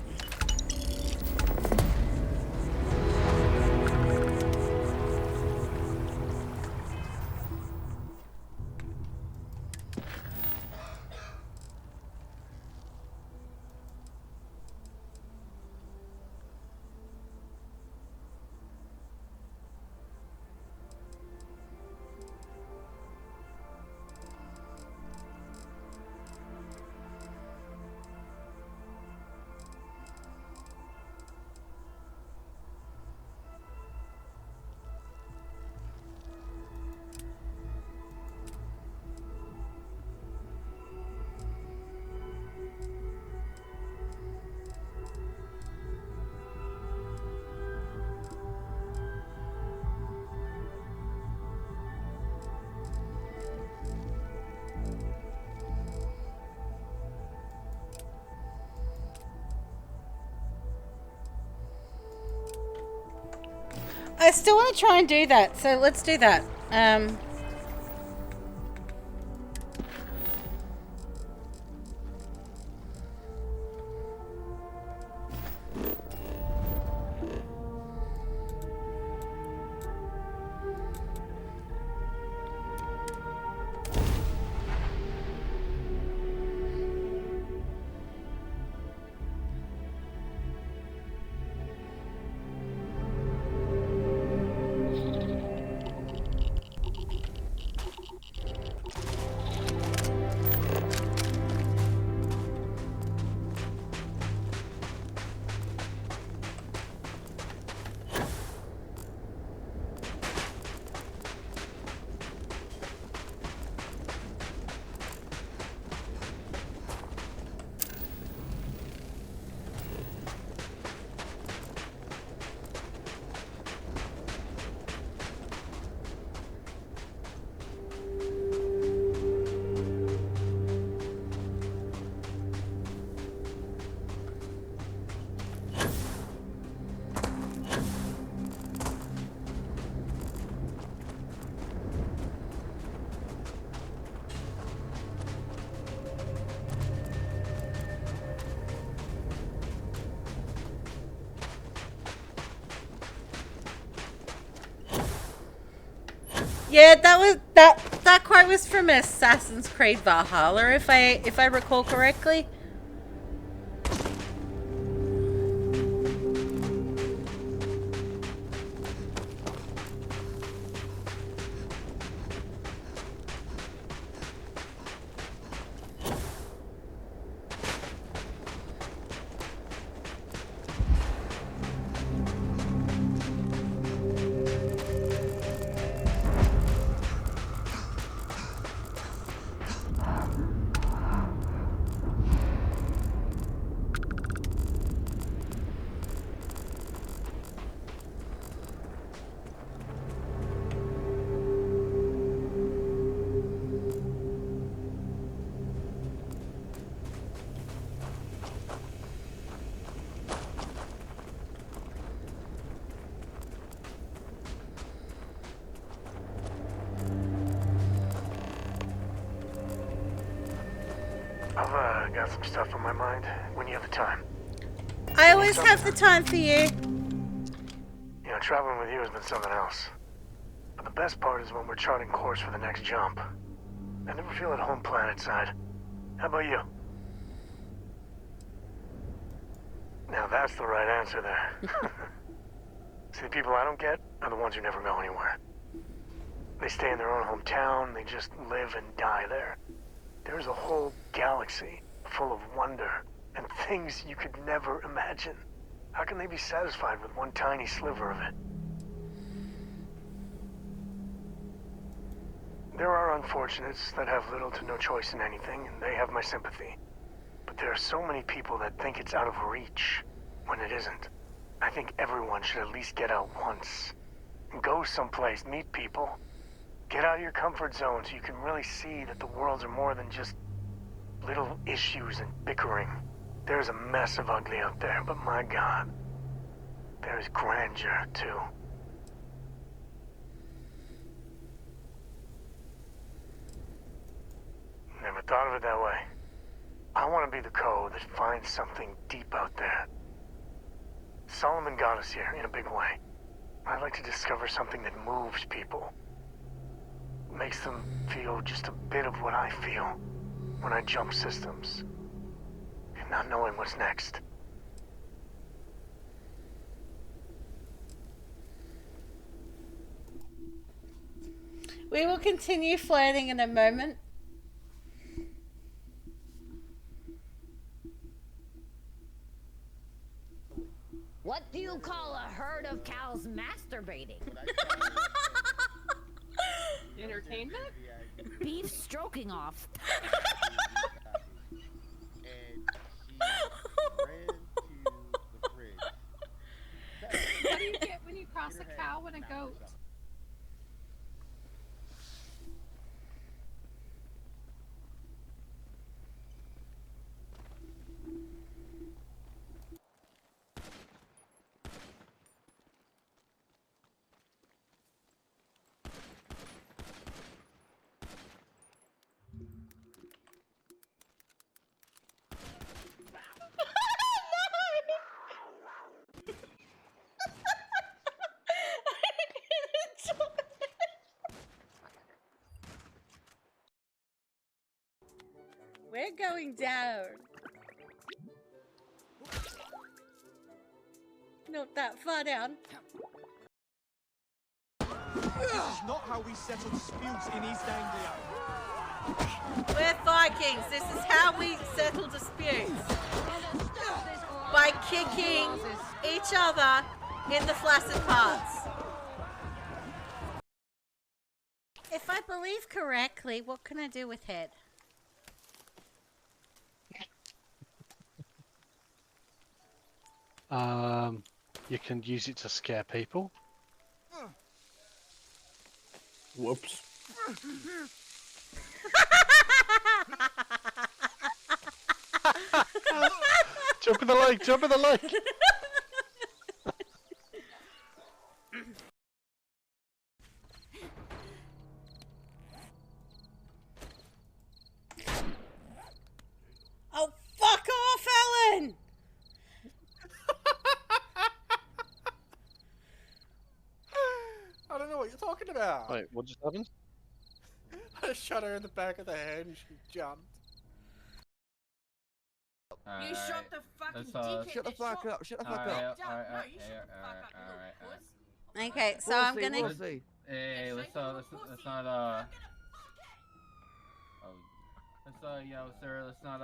Speaker 1: I still want to try and do that, so let's do that. Yeah, that quote was from Assassin's Creed Valhalla, if I recall correctly.
Speaker 3: I've got some stuff on my mind when you have the time.
Speaker 1: I always have the time for you.
Speaker 3: You know, traveling with you has been something else. But the best part is when we're charting course for the next jump. I never feel at home planet-side. How about you? Now that's the right answer there. See, the people I don't get are the ones who never go anywhere. They stay in their own hometown, they just live and die there. There's a whole galaxy full of wonder and things you could never imagine. How can they be satisfied with one tiny sliver of it? There are unfortunates that have little to no choice in anything, and they have my sympathy. But there are so many people that think it's out of reach when it isn't. I think everyone should at least get out once. And go someplace, meet people. Get out of your comfort zone so you can really see that the worlds are more than just little issues and bickering. There's a mess of ugly out there, but my God, there's grandeur too. Never thought of it that way. I want to be the code that finds something deep out there. Solomon got us here in a big way. I'd like to discover something that moves people. Makes them feel just a bit of what I feel when I jump systems. And not knowing what's next.
Speaker 1: We will continue flirting in a moment.
Speaker 12: What do you call a herd of cows masturbating?
Speaker 4: Entertainment?
Speaker 12: Beef stroking off.
Speaker 9: What do you get when you cross a cow and a goat?
Speaker 1: We're going down. Not that far down.
Speaker 13: This is not how we settle disputes in East Anglia.
Speaker 1: We're Vikings. This is how we settle disputes. By kicking each other in the flaccid parts. If I believe correctly, what can I do with head?
Speaker 3: You can use it to scare people.
Speaker 22: Whoops.
Speaker 3: Jump in the lake! Jump in the lake!
Speaker 1: Oh, fuck off, Ellen!
Speaker 13: I don't know what you're
Speaker 7: talking about?
Speaker 14: Wait, what just happened?
Speaker 7: I shot her in the back of the head and she jumped.
Speaker 16: You shot the fucking dickhead.
Speaker 21: Shut the fuck up! Shut the fuck up!
Speaker 1: Okay, so I'm gonna.
Speaker 24: Hey, let's not sir, let's not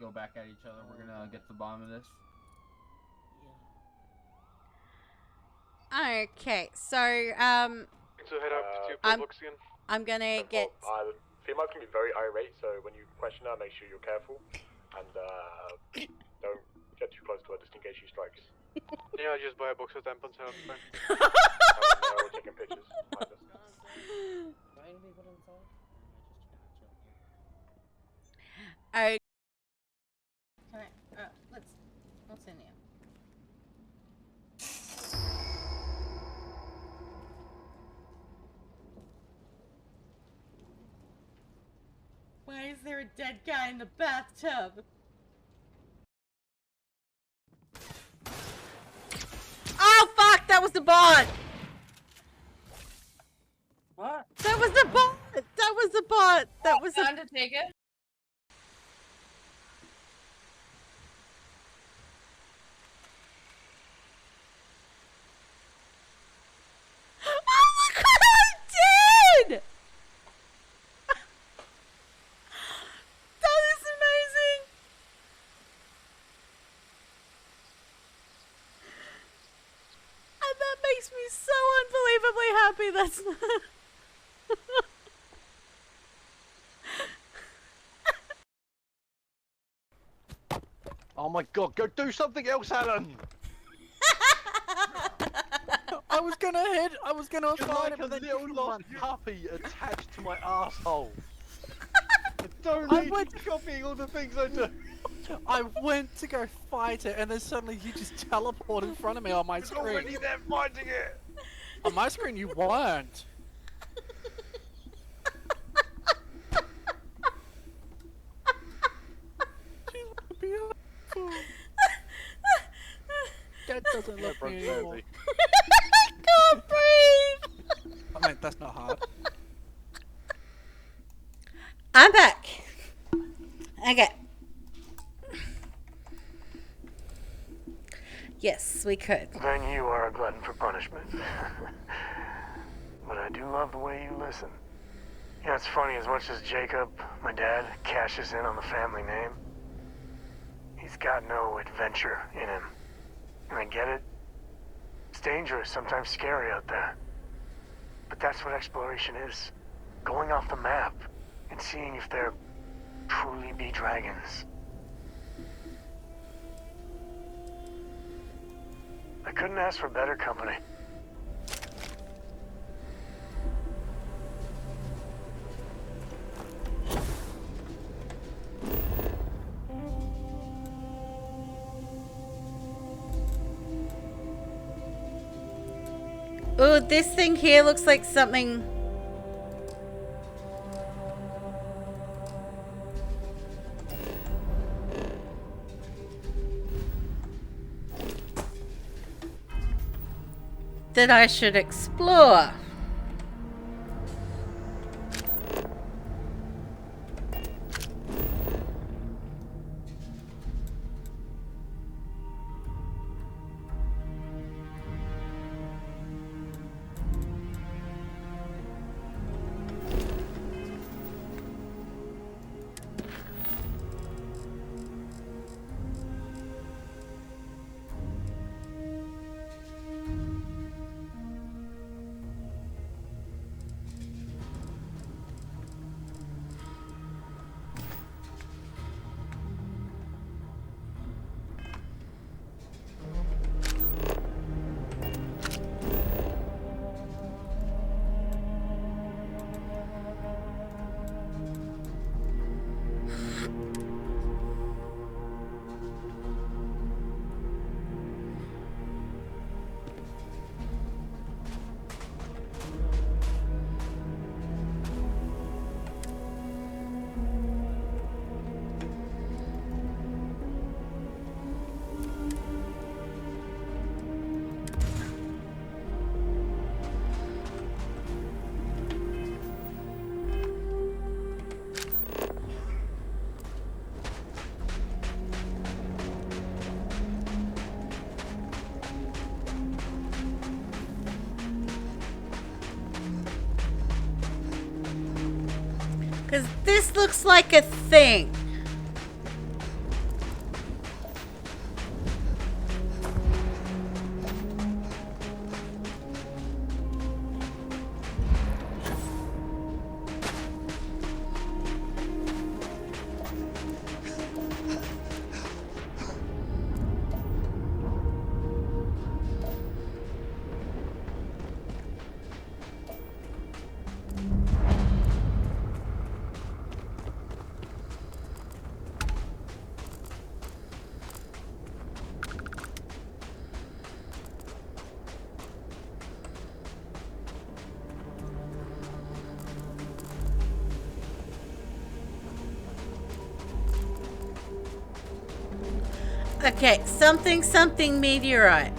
Speaker 24: go back at each other. We're gonna get to the bottom of this.
Speaker 1: Okay, so
Speaker 11: So head up to books again.
Speaker 1: I'm gonna get.
Speaker 11: The female can be very irate, so when you question her, make sure you're careful and don't get too close to her just in case she strikes. Yeah, just buy a box of tampons out. We're taking pictures.
Speaker 1: Okay. What's in here? Why is there a dead guy in the bathtub? Oh fuck! That was the bot.
Speaker 16: What?
Speaker 1: That was the bot. That was the bot. That was
Speaker 16: Time to take it.
Speaker 1: Oh my god! I did. That is amazing. And that makes me so unbelievably happy. That's not.
Speaker 14: Oh my god, go do something else, Alan!
Speaker 7: I was gonna
Speaker 14: You're
Speaker 7: fight
Speaker 14: like
Speaker 7: him,
Speaker 14: a
Speaker 7: but then
Speaker 14: little
Speaker 7: you
Speaker 14: lost
Speaker 7: run.
Speaker 14: puppy attached to my asshole. I don't
Speaker 7: I
Speaker 14: need
Speaker 7: went-
Speaker 14: you copying all the things I do.
Speaker 7: I went to go fight it, and then suddenly you just teleport in front of me on my
Speaker 14: You're
Speaker 7: screen.
Speaker 14: already there fighting it!
Speaker 7: On my screen, you weren't. She's beautiful. That doesn't look
Speaker 14: Broke
Speaker 7: me anymore.
Speaker 14: Jersey.
Speaker 1: I can't breathe.
Speaker 7: I mean, that's not hard.
Speaker 1: I'm back. Okay. Yes, we could.
Speaker 3: Then you are a glutton for punishment. But I do love the way you listen. You know, it's funny, as much as Jacob, my dad, cashes in on the family name, he's got no adventure in him. And I get it. It's dangerous, sometimes scary out there. But that's what exploration is. Going off the map and seeing if there truly be dragons. I couldn't ask for better company.
Speaker 1: Ooh, this thing here looks like something. That I should explore. Because this looks like a thing. Okay, something meteorite.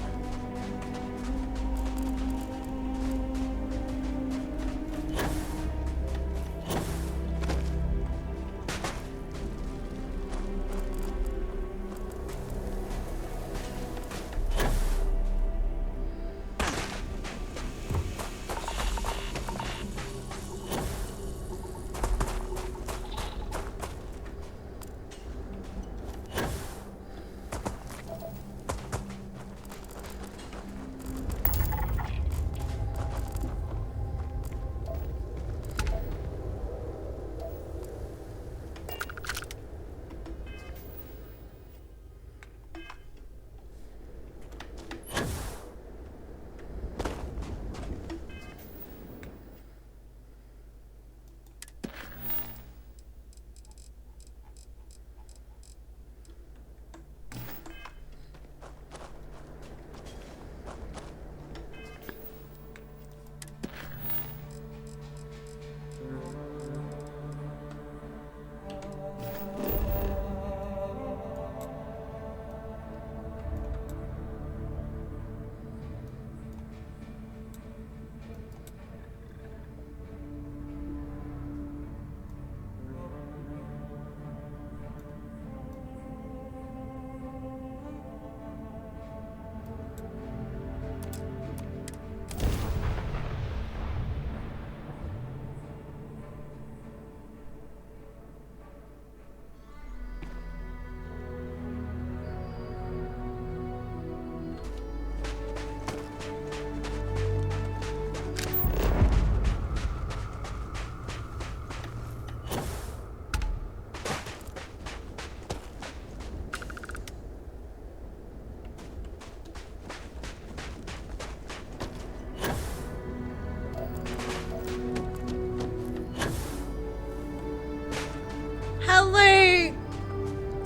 Speaker 1: Hello,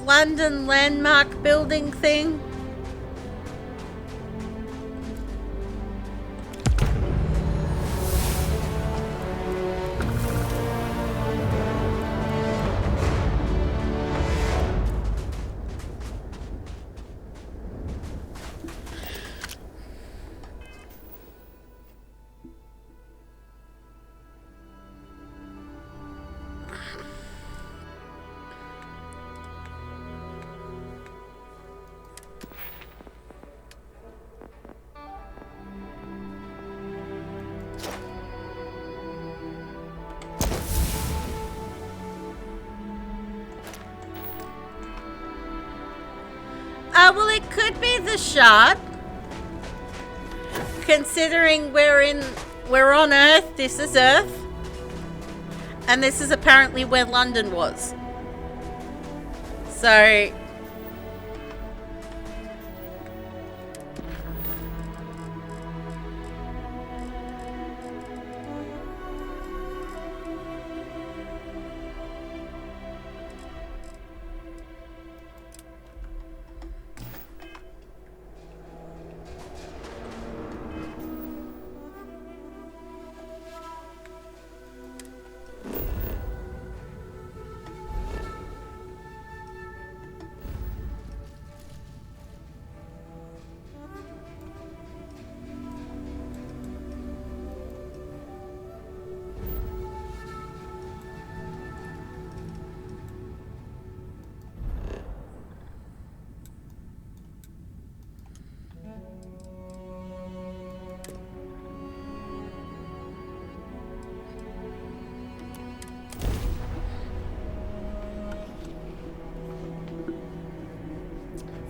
Speaker 1: London landmark building thing. Well, it could be the shard. Considering we're on Earth, this is Earth. And this is apparently where London was. So...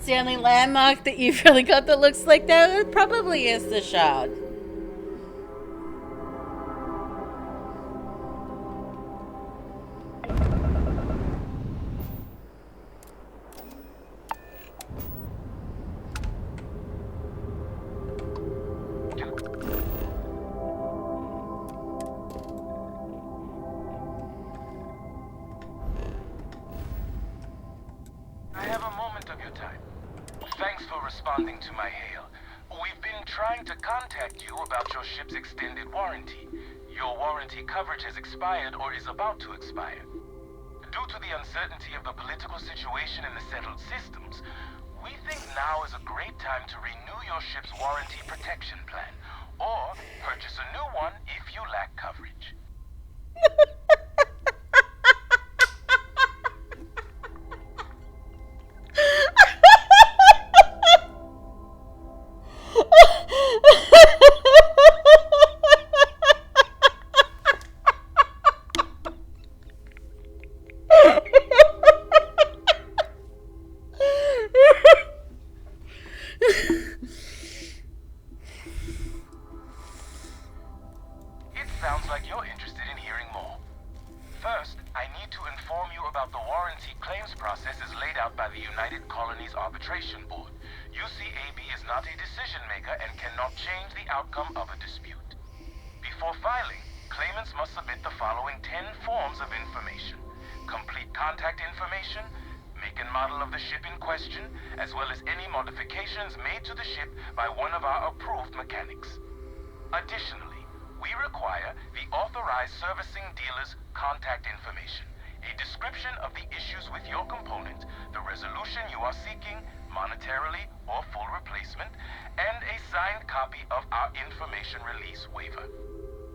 Speaker 1: the only landmark that you've really got that looks like that, it probably is the shard.
Speaker 2: I have a moment of your time. Thanks for responding to my hail. We've been trying to contact you about your ship's extended warranty. Your warranty coverage has expired or is about to expire. Due to the uncertainty of the political situation in the settled systems, we think now is a great time to renew your ship's warranty protection plan, or purchase a new one if you lack coverage. It sounds like you're interested in hearing more. First, I need to inform you about the warranty claims process as laid out by the United Colonies Arbitration Board. UCAB is not a decision maker and cannot change the outcome of a dispute. Before filing, claimants must submit the following 10 forms of information: complete contact information, make and model of the ship in question, as well as any modifications made to the ship by one of our approved mechanics. Additionally, we require the authorized servicing dealer's contact information, a description of the issues with your component, the resolution you are seeking, monetarily or full replacement, and a signed copy of our information release waiver.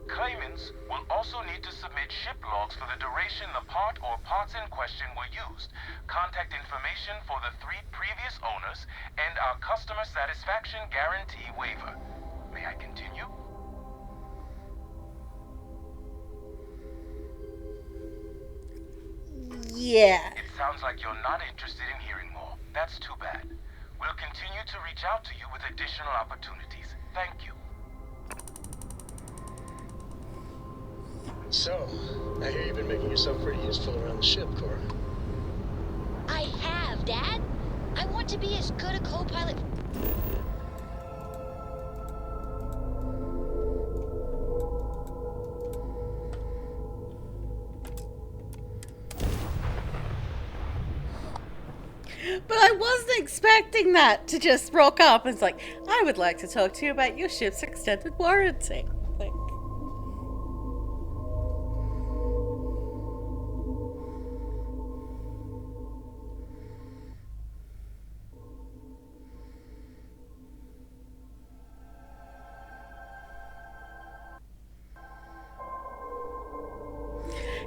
Speaker 2: Claimants will also need to submit ship logs for the duration the part or parts in question were used, contact information for the 3 previous owners, and our customer satisfaction guarantee waiver. May I continue?
Speaker 1: Yeah.
Speaker 2: It sounds like you're not interested in hearing more. That's too bad. We'll continue to reach out to you with additional opportunities. Thank you.
Speaker 3: So, I hear you've been making yourself pretty useful around the ship, Cora.
Speaker 6: I have, Dad. I want to be as good a co-pilot.
Speaker 1: But I wasn't expecting that to just rock up. It's like, I would like to talk to you about your ship's extended warranty. Like,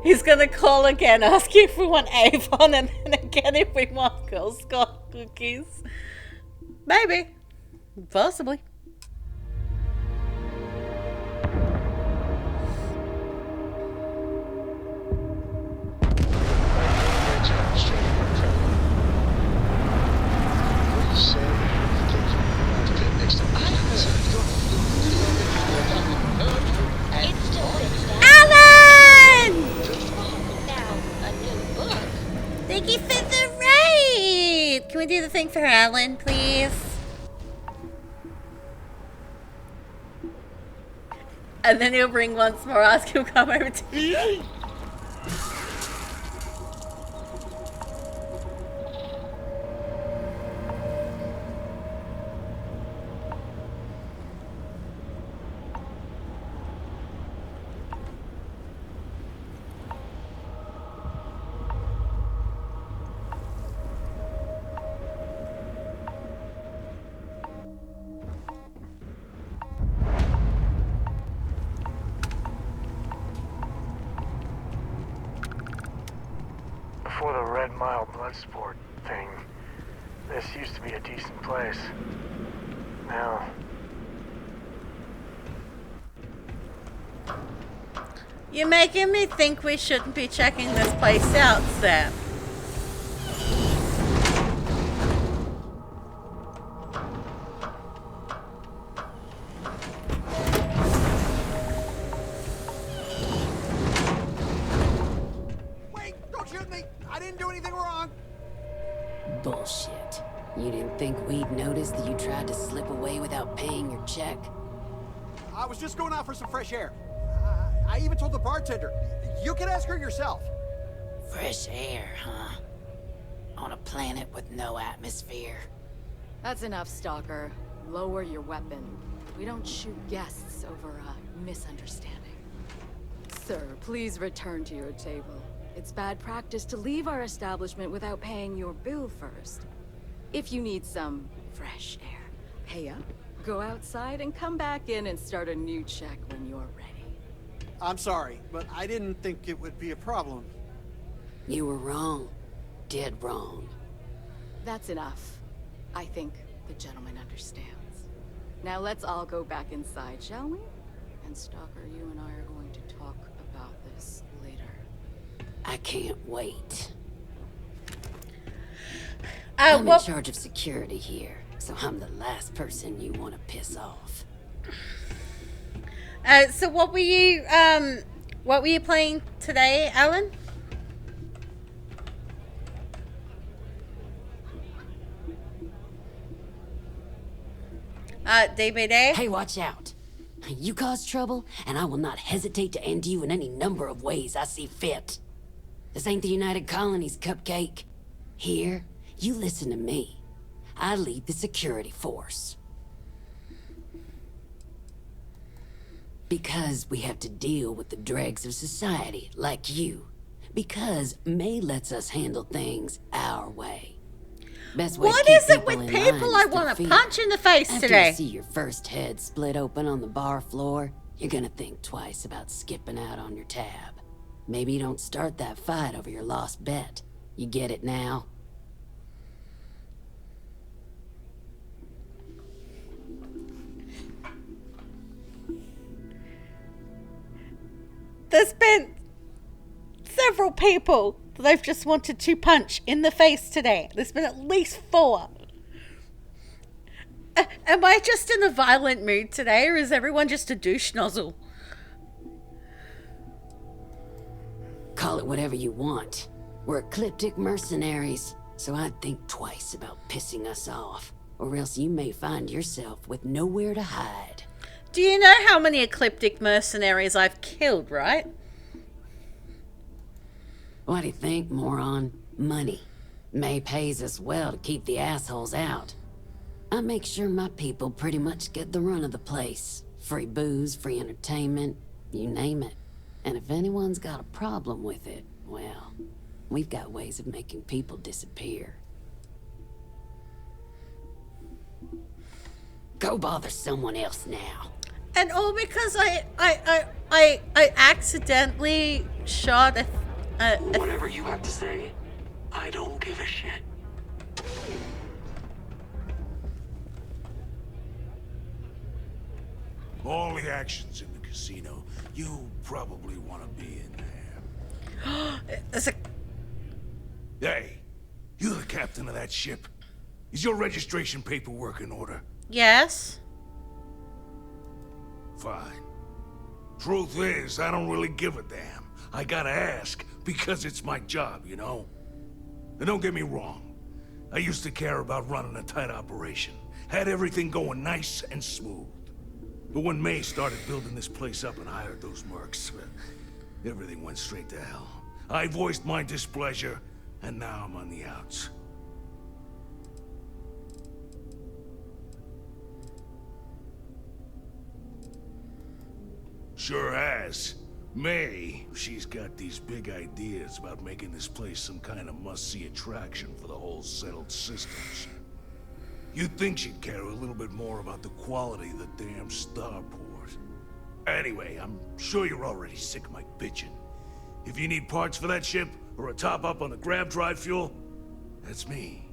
Speaker 1: he's gonna call again, ask you if we want Avon, and then again if we want Girl Scout cookies. Maybe. Possibly. Alan!
Speaker 6: Now, a new book.
Speaker 1: Thank you for the raid! Can we do the thing for Alan, please? And then he'll ring once more, ask him to come over to me.
Speaker 3: Before the Red Mile Bloodsport thing, this used to be a decent place. Now...
Speaker 1: You're making me think we shouldn't be checking this place out, Sam.
Speaker 5: You didn't think we'd notice that you tried to slip away without paying your check?
Speaker 13: I was just going out for some fresh air. I even told the bartender. You can ask her yourself.
Speaker 5: Fresh air, huh? On a planet with no atmosphere.
Speaker 10: That's enough, Stalker. Lower your weapon. We don't shoot guests over a misunderstanding. Sir, please return to your table. It's bad practice to leave our establishment without paying your bill first. If you need some fresh air, pay up, go outside, and come back in and start a new check when you're ready.
Speaker 13: I'm sorry, but I didn't think it would be a problem.
Speaker 5: You were wrong. Dead wrong.
Speaker 10: That's enough. I think the gentleman understands. Now let's all go back inside, shall we? And Stalker, you and I are going to talk about this later.
Speaker 5: I can't wait. I'm in charge of security here, so I'm the last person you want to piss off.
Speaker 1: So what were you playing today, Alan? DBD?
Speaker 5: Hey, watch out. You cause trouble, and I will not hesitate to end you in any number of ways I see fit. This ain't the United Colonies, Cupcake. Here, you listen to me. I lead the security force. Because we have to deal with the dregs of society, like you. Because May lets us handle things our way. Best way
Speaker 1: What is it with people I want to punch in the face today?
Speaker 5: After you see your first head split open on the bar floor, you're gonna think twice about skipping out on your tab. Maybe you don't start that fight over your lost bet. You get it now?
Speaker 1: There's been several people that I've just wanted to punch in the face today. There's been at least 4. Am I just in a violent mood today, or is everyone just a douche nozzle?
Speaker 5: Call it whatever you want. We're ecliptic mercenaries, so I'd think twice about pissing us off, or else you may find yourself with nowhere to hide.
Speaker 1: Do you know how many ecliptic mercenaries I've killed, right?
Speaker 5: What do you think, moron? Money. May pays us well to keep the assholes out. I make sure my people pretty much get the run of the place. Free booze, free entertainment, you name it. And if anyone's got a problem with it, well, we've got ways of making people disappear. Go bother someone else now.
Speaker 1: And all because I accidentally shot a
Speaker 5: Whatever you have to say, I don't give a shit.
Speaker 18: All the action's in the casino. You probably want to be in there.
Speaker 1: There's a...
Speaker 18: Hey, you the captain of that ship? Is your registration paperwork in order?
Speaker 1: Yes.
Speaker 18: Fine. Truth is, I don't really give a damn. I gotta ask, because it's my job, you know? And don't get me wrong. I used to care about running a tight operation. Had everything going nice and smooth. But when May started building this place up and hired those mercs, everything went straight to hell. I voiced my displeasure, and now I'm on the outs. Sure has. May, she's got these big ideas about making this place some kind of must-see attraction for the whole settled systems. You'd think she'd care a little bit more about the quality of the damn starport. Anyway, I'm sure you're already sick of my bitching. If you need parts for that ship, or a top-up on the grab drive fuel, that's me.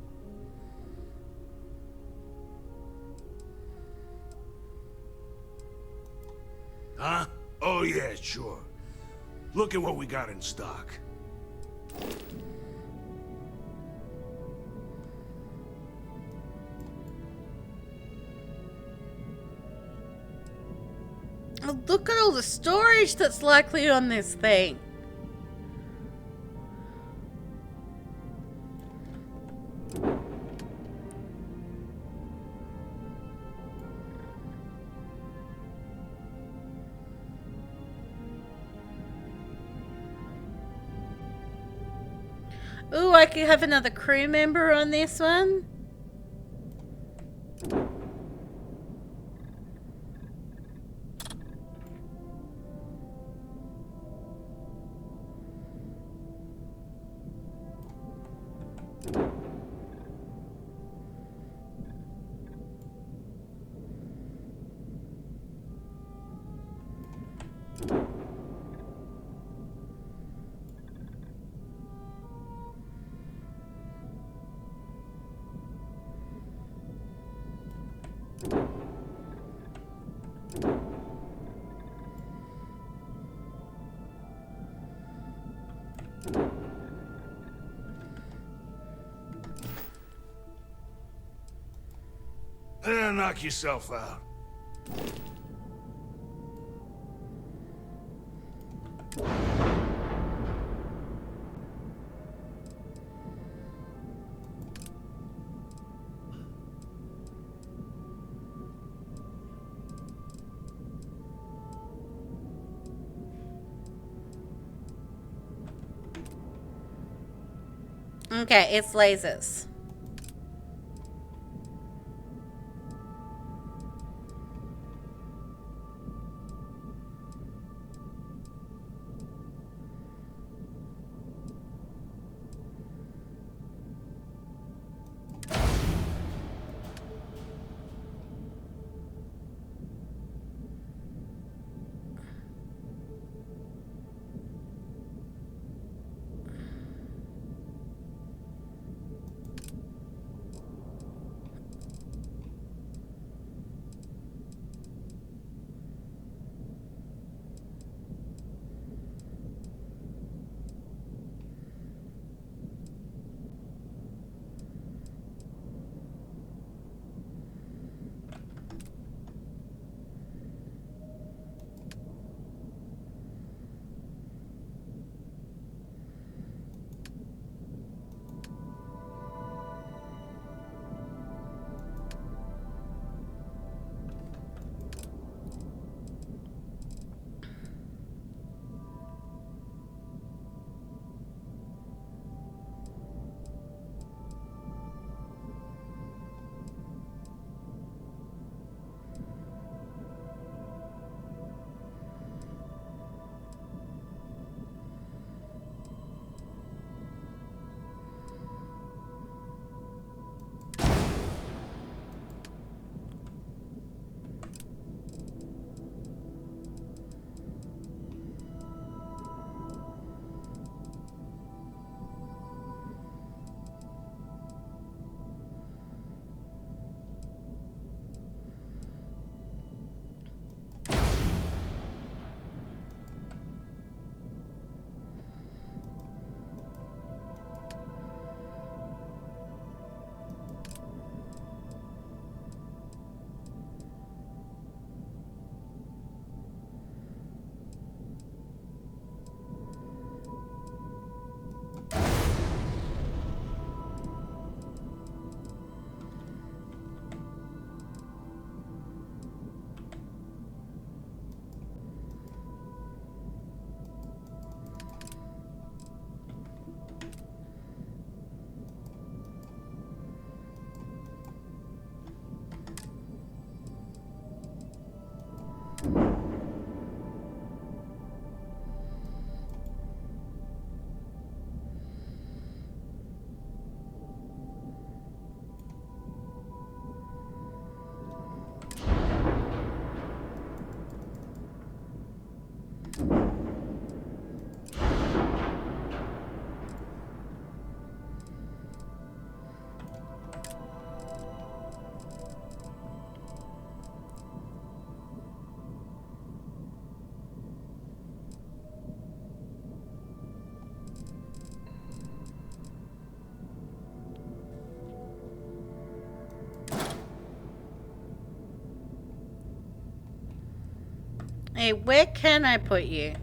Speaker 18: Huh? Oh yeah, sure. Look at what we got in stock.
Speaker 1: Oh, look at all the storage that's likely on this thing. Ooh, I could have another crew member on this one.
Speaker 18: Knock yourself out.
Speaker 1: Okay, it's lasers. Hey, where can I put you?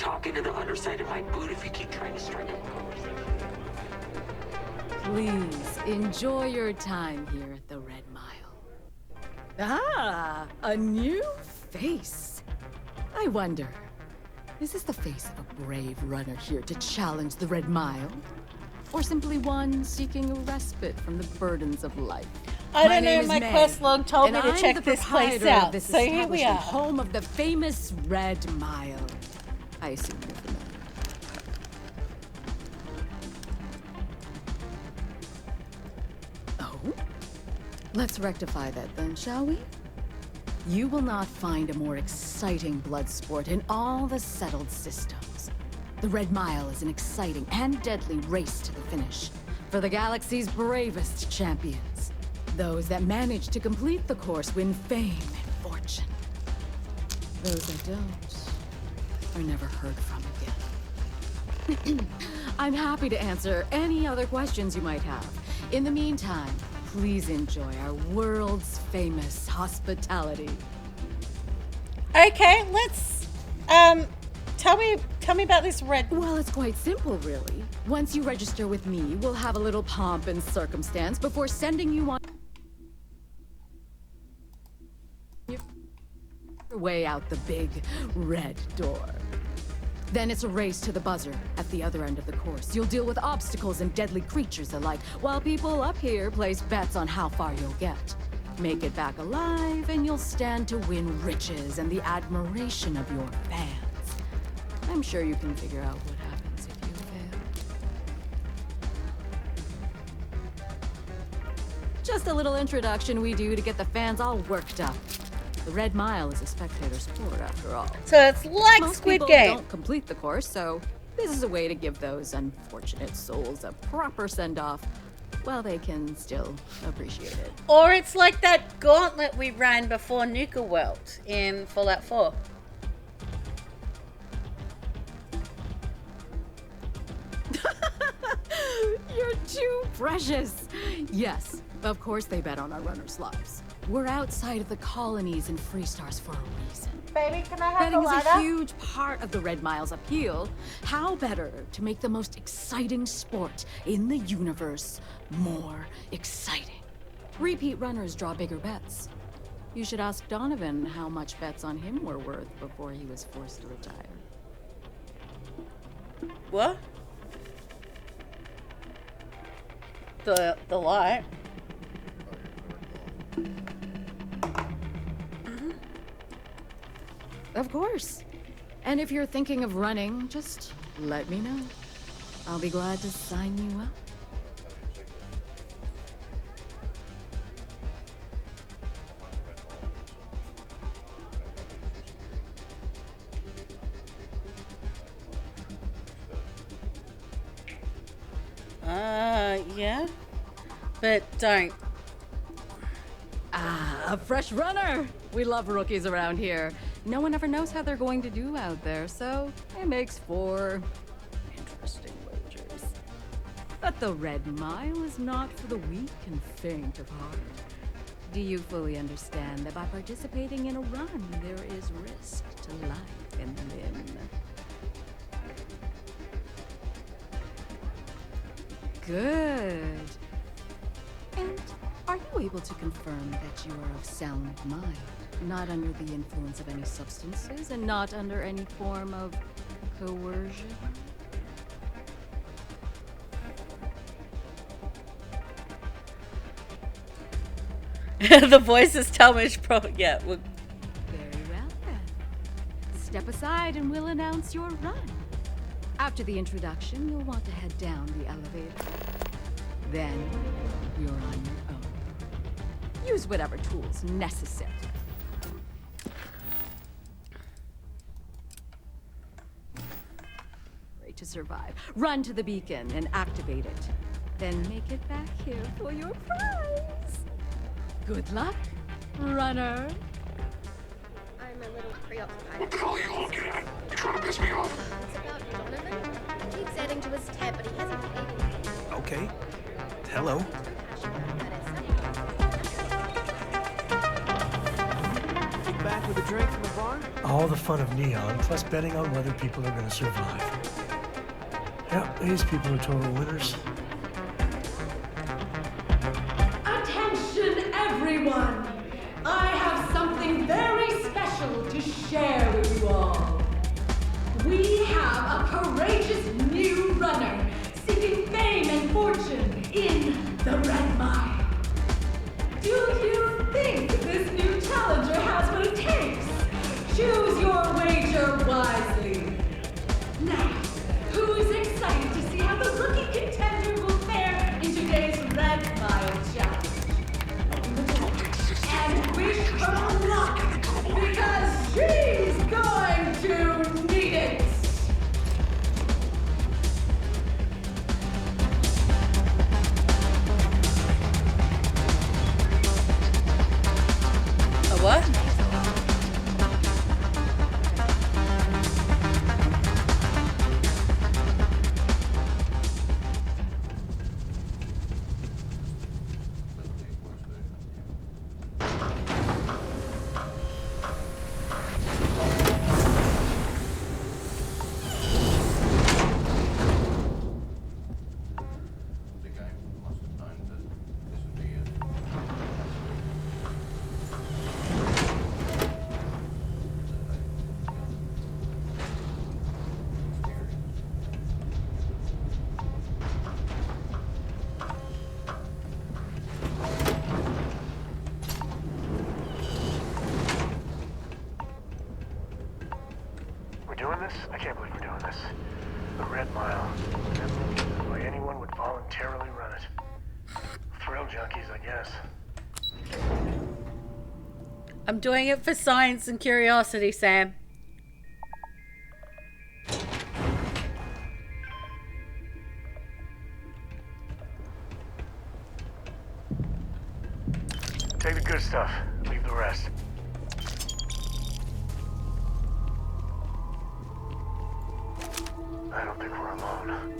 Speaker 8: talk into the underside of my boot if you keep trying to strike a pose.
Speaker 10: Please enjoy your time here at the Red Mile. Ah, a new face. I wonder, is this the face of a brave runner here to challenge the Red Mile? Or simply one seeking a respite from the burdens of life?
Speaker 1: I don't know,
Speaker 10: name
Speaker 1: my
Speaker 10: is May,
Speaker 1: quest log told me
Speaker 10: and
Speaker 1: to
Speaker 10: I'm
Speaker 1: check
Speaker 10: the
Speaker 1: this place
Speaker 10: proprietor of
Speaker 1: out,
Speaker 10: this
Speaker 1: so here we
Speaker 10: establishment,
Speaker 1: are.
Speaker 10: home of the famous Red Mile. I assume you're familiar. Oh? Let's rectify that then, shall we? You will not find a more exciting blood sport in all the settled systems. The Red Mile is an exciting and deadly race to the finish for the galaxy's bravest champions. Those that manage to complete the course win fame and fortune. Those that don't are never heard from again. I'm happy to answer any other questions you might have. In the meantime, please enjoy our world's famous hospitality.
Speaker 1: Okay, let's tell me about this red.
Speaker 10: Well, it's quite simple, really. Once you register with me, we'll have a little pomp and circumstance before sending you on your way out the big red door. Then it's a race to the buzzer at the other end of the course. You'll deal with obstacles and deadly creatures alike, while people up here place bets on how far you'll get. Make it back alive, and you'll stand to win riches and the admiration of your fans. I'm sure you can figure out what happens if you fail. Just a little introduction we do to get the fans all worked up. The Red Mile is a spectator sport, after all.
Speaker 1: So it's like
Speaker 10: Most
Speaker 1: Squid
Speaker 10: people
Speaker 1: Game.
Speaker 10: don't complete the course, so this is a way to give those unfortunate souls a proper send-off while they can still appreciate it.
Speaker 1: Or it's like that gauntlet we ran before Nuka World in Fallout 4.
Speaker 10: You're too precious. Yes, of course they bet on our runners' lives. We're outside of the colonies and Freestars for a reason.
Speaker 1: Baby, can I have
Speaker 10: Betting
Speaker 1: the
Speaker 10: is
Speaker 1: lighter?
Speaker 10: a huge part of the Red Mile's appeal. How better to make the most exciting sport in the universe more exciting? Repeat runners draw bigger bets. You should ask Donovan how much bets on him were worth before he was forced to retire.
Speaker 1: What? The light.
Speaker 10: Of course. And if you're thinking of running, just let me know. I'll be glad to sign you up.
Speaker 1: Yeah. But don't.
Speaker 10: Ah, a fresh runner! We love rookies around here. No one ever knows how they're going to do out there, so it makes for interesting wagers. But the Red Mile is not for the weak and faint of heart. Do you fully understand that by participating in a run, there is risk to life and limb? Good. And are you able to confirm that you are of sound mind, not under the influence of any substances, and not under any form of coercion?
Speaker 1: The voices tell me it's probably, yeah.
Speaker 10: Very well then. Step aside and we'll announce your run. After the introduction, you'll want to head down the elevator. Then you're on your own. Use whatever tools necessary. Great to survive. Run to the beacon and activate it. Then make it back here for your prize. Good luck, runner.
Speaker 9: I'm a little preoccupied.
Speaker 8: What the hell are you looking at? You trying to piss me off?
Speaker 9: It's about Donovan. He keeps adding to his tab, but he hasn't paid anything.
Speaker 20: Okay. Hello.
Speaker 21: back with a drink from the bar?
Speaker 3: All the fun of Neon, plus betting on whether people are going to survive. Yep, these people are total winners.
Speaker 15: Attention, everyone! I have something very special to share with you all. We have a courageous new runner seeking fame and fortune in the Red Mine. Do you think this new challenger has what it takes? Choose your wager wisely. Now, who's excited to see how the rookie contender will fare in today's Red Mile Challenge? And wish her luck, because she's going to need it!
Speaker 1: A what?
Speaker 3: We're doing this? I can't believe we're doing this. The Red Mile. Never way anyone would voluntarily run it. Thrill junkies, I guess.
Speaker 1: I'm doing it for science and curiosity, Sam.
Speaker 3: Take the good stuff. Leave the rest. I don't think we're alone.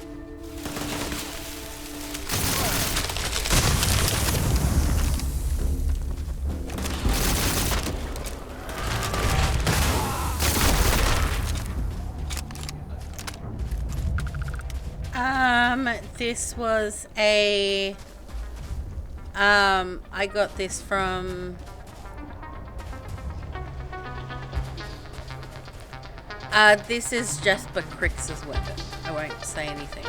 Speaker 1: This was a I got this from this is Jasper Crick's weapon. I won't say anything.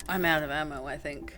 Speaker 1: I'm out of ammo, I think.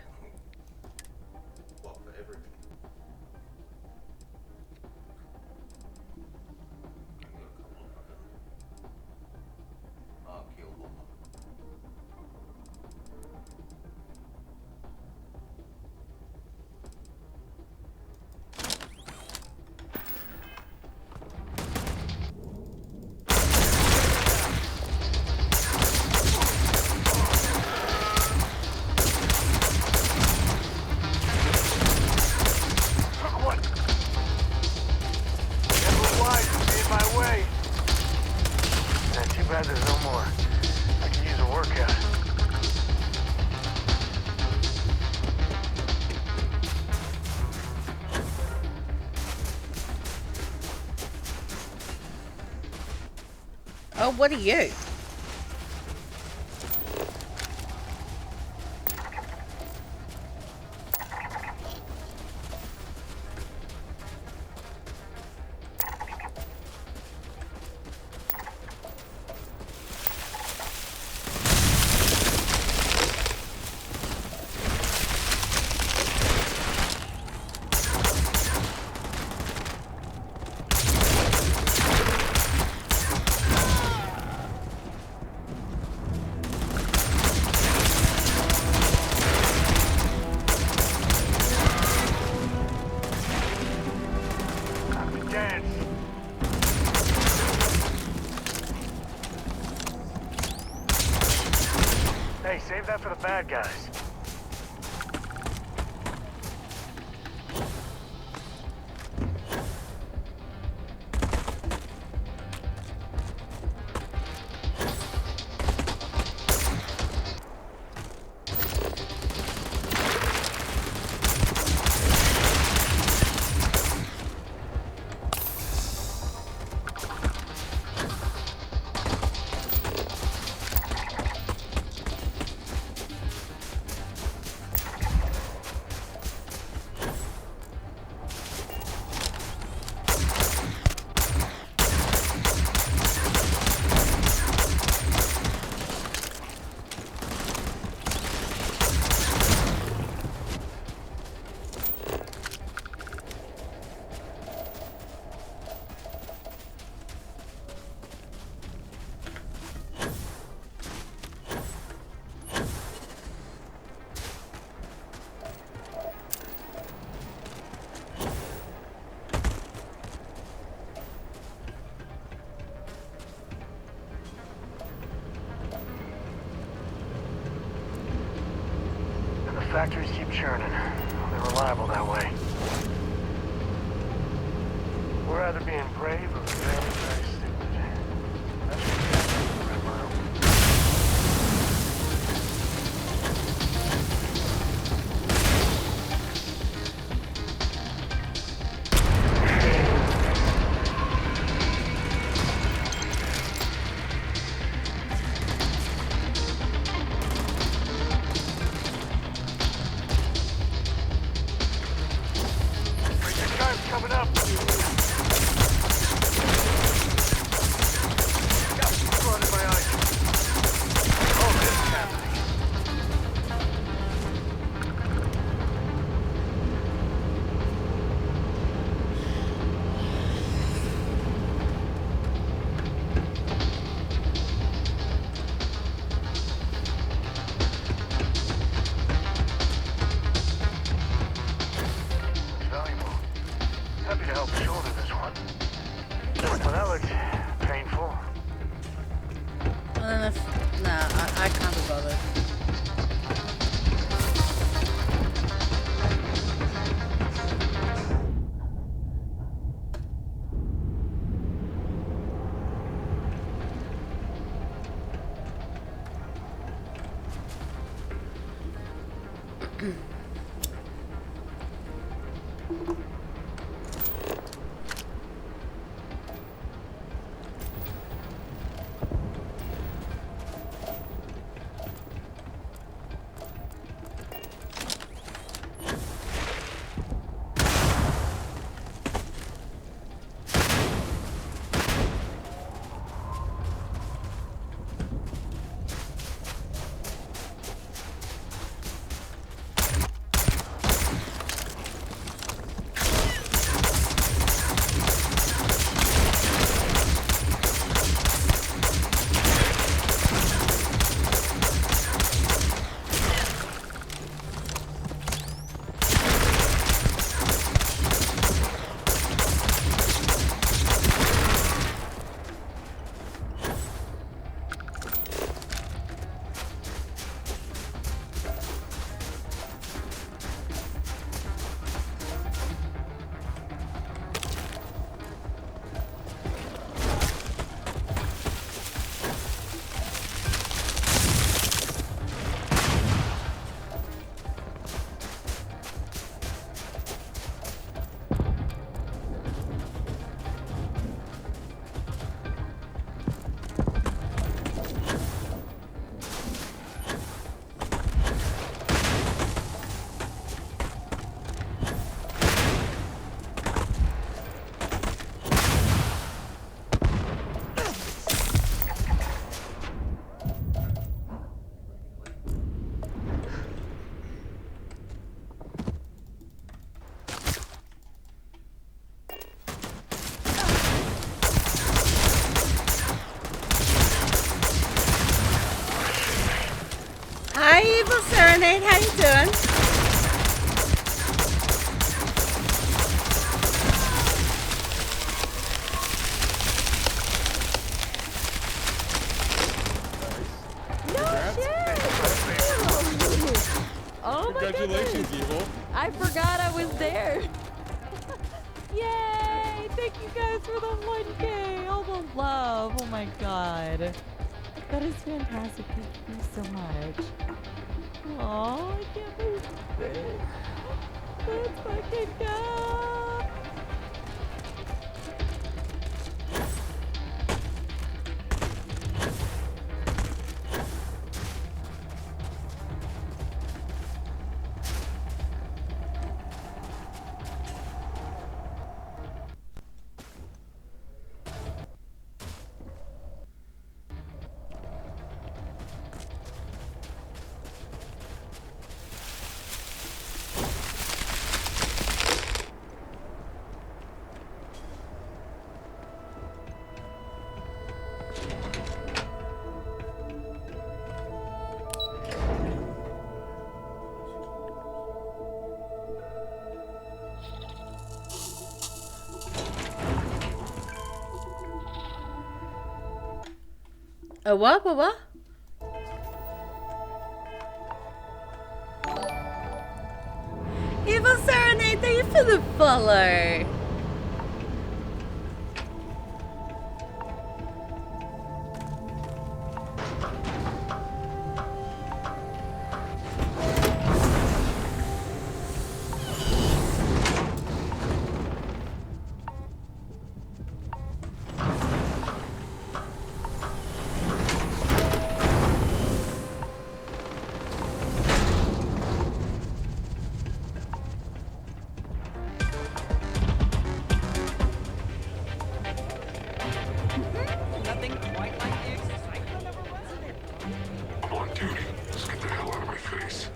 Speaker 3: There's no more. I can use a workout.
Speaker 1: Oh, what are you?
Speaker 3: Hey, save that for the bad guys. Factories keep churning. They're reliable that way. We're either being brave or very, very stupid. That's what we have to do, Red Mile. Coming up. Blood in my eyes. Oh, this is happening. It's valuable. Happy to help shoulder this one. Well, that looks painful.
Speaker 1: I don't know if... Nah, I can't be bothered. Hi, Evil Serenade. How you doing?
Speaker 3: No shit!
Speaker 10: Oh my
Speaker 4: Congratulations,
Speaker 10: goodness.
Speaker 4: Evil.
Speaker 10: I forgot I was there. Yay! Thank you guys for the 1K. All the love. Oh my god. That is fantastic. Thank you so much. Oh, I can't believe it. Let's fucking go.
Speaker 1: A what? A what? Evil Serenade, thank you for the follow.
Speaker 17: Nothing quite like the excitement of a resident.
Speaker 18: I'm on duty. Just get the hell out of my face.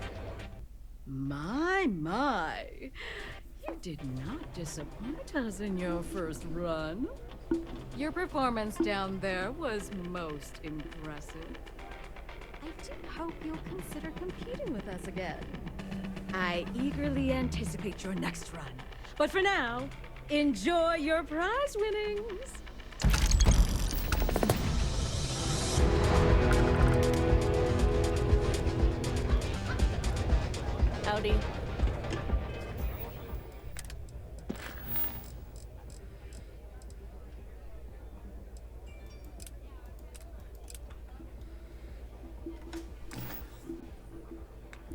Speaker 10: My. You did not disappoint us in your first run. Your performance down there was most impressive. I do hope you'll consider competing with us again. I eagerly anticipate your next run. But for now, enjoy your prize winnings. Howdy.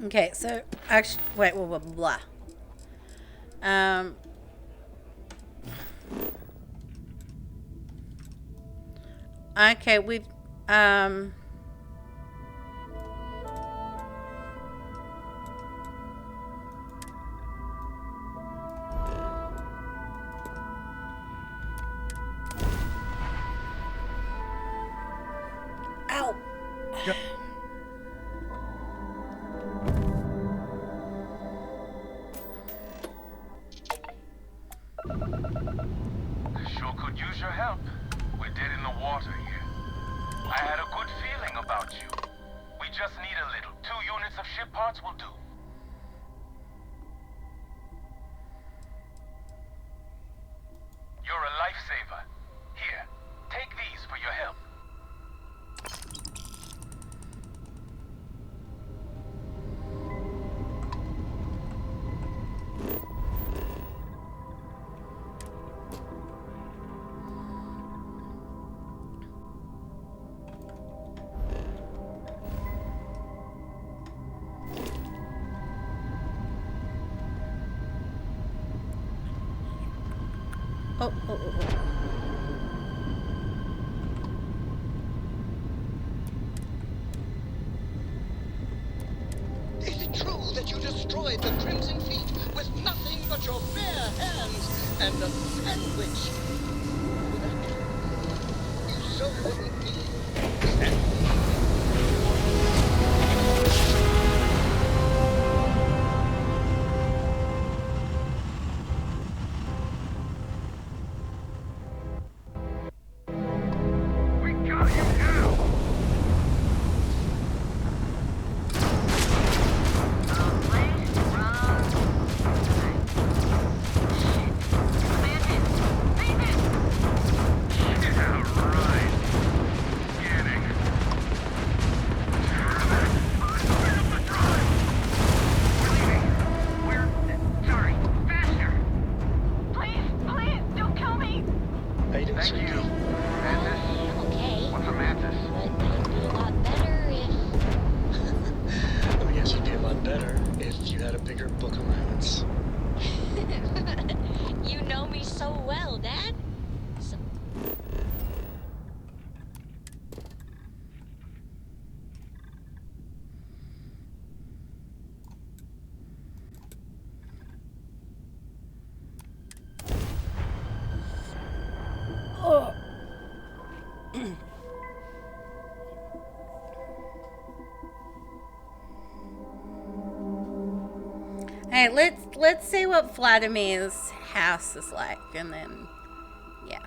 Speaker 1: Okay, so actually, wait, blah, blah, blah. Okay, we've, ow.
Speaker 2: Sure could use your help. We're dead in the water here. I had a good feeling about you. We just need a little. 2 units of ship parts will do. You're a lifesaver. Here, take these for your help.
Speaker 1: Oh.
Speaker 19: Is it true that you destroyed the Crimson Fleet with nothing but your bare hands and a sandwich? You so wouldn't be.
Speaker 3: had a bigger book allowance.
Speaker 6: You know me so well, Dad. So
Speaker 1: Hey, let's see what Vladimir's house is like, and then yeah.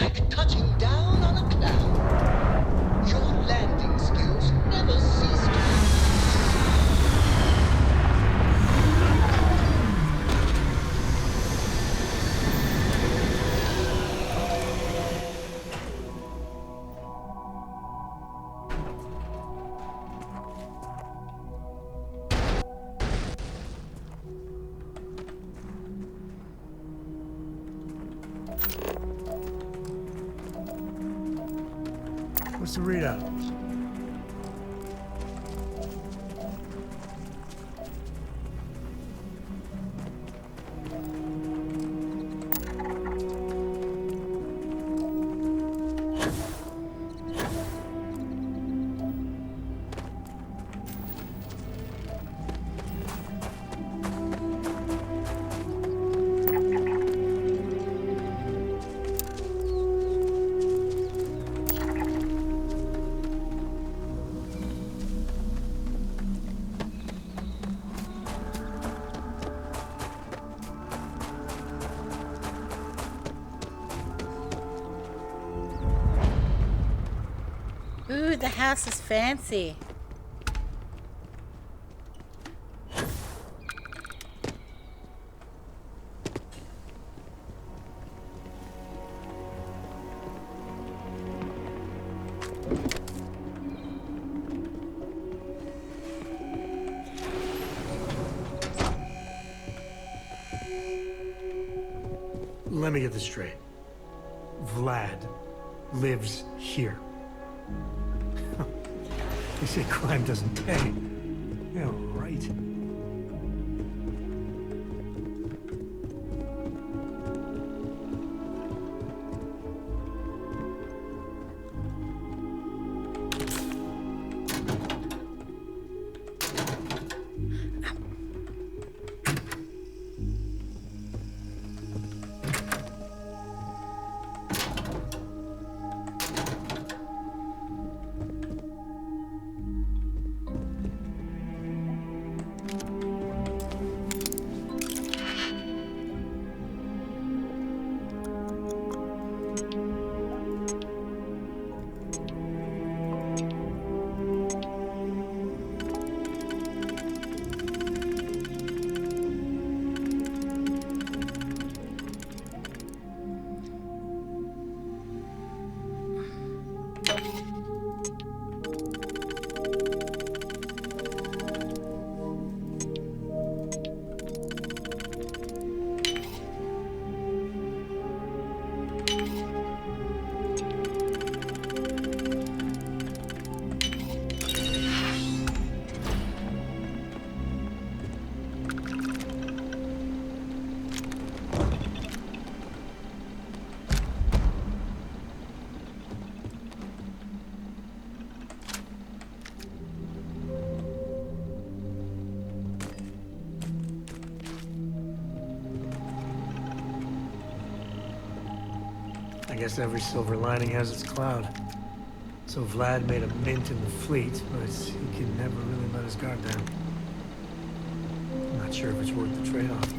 Speaker 19: Like touching down on a cloud. Your landing skills never cease to...
Speaker 3: What's the readout?
Speaker 1: Ooh, the house is fancy.
Speaker 3: Let me get this straight. Vlad lives here. They say crime doesn't pay. Yeah, right. I guess every silver lining has its cloud. So Vlad made a mint in the fleet, but he can never really let his guard down. I'm not sure if it's worth the trade-off.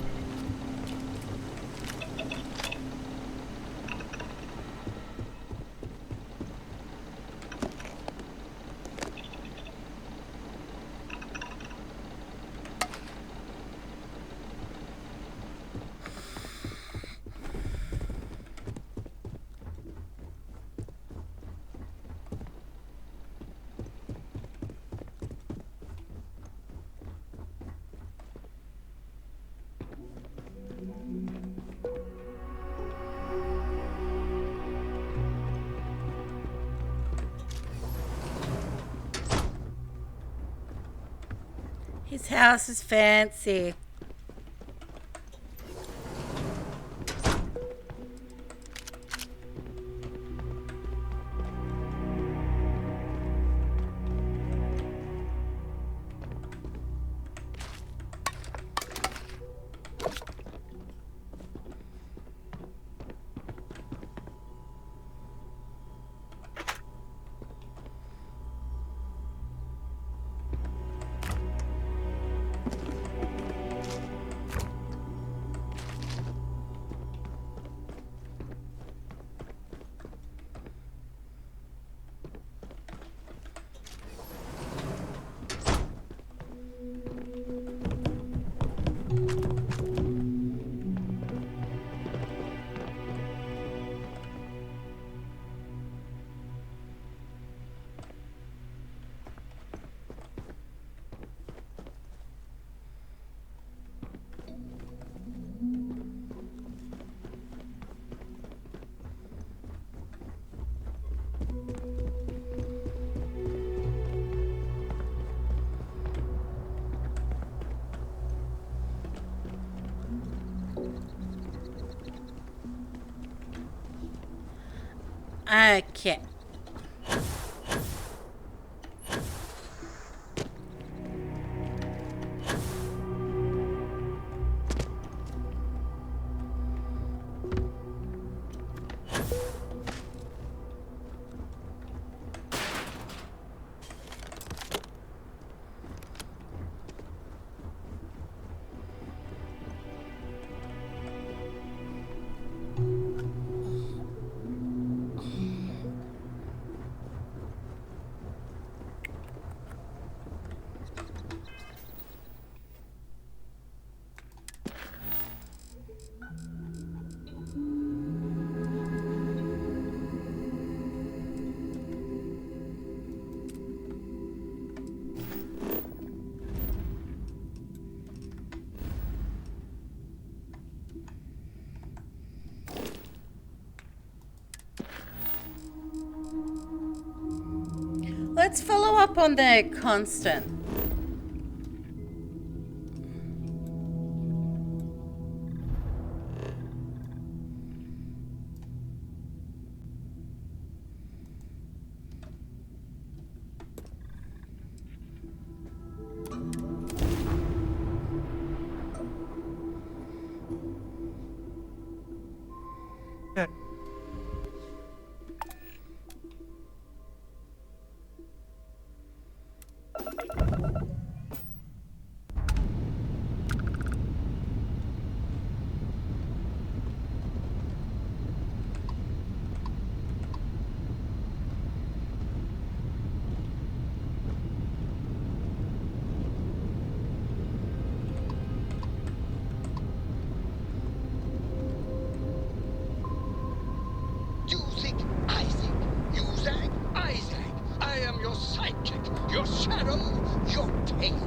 Speaker 1: His house is fancy. Okay. Let's follow up on the constant.
Speaker 19: You think I think. You zag, I zag. I am your sidekick, your shadow, your tail.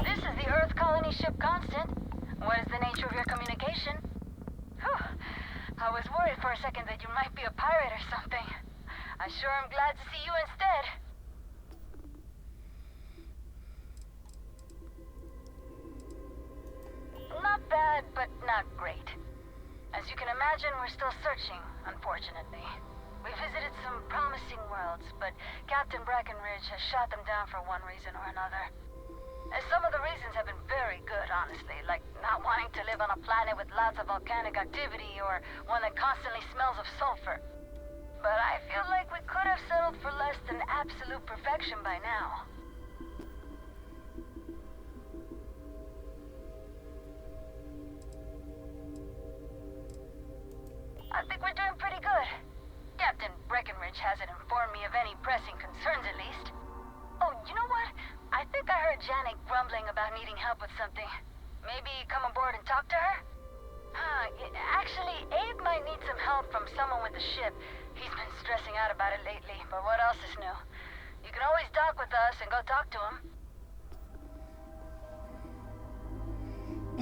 Speaker 10: This is the Earth colony ship Constant. What is the nature of your communication? Whew. I was worried for a second that you might be a pirate or something. I sure am glad to see you instead. Not bad, but not great. As you can imagine, we're still searching, unfortunately. We visited some promising worlds, but Captain Breckenridge has shot them down for one reason or another. And some of the reasons have been very good, honestly, like not wanting to live on a planet with lots of volcanic activity or one that constantly smells of sulfur.
Speaker 4: but I feel like we could have settled for less than absolute perfection by now. I think we're doing pretty good. Captain Breckenridge hasn't informed me of any pressing concerns, at least. Oh, you know what? I think I heard Janet grumbling about needing help with something. Maybe come aboard and talk to her? Actually, Abe might need some help from someone with the ship. He's been stressing out about it lately, but what else is new? You can always dock with us and go talk to him.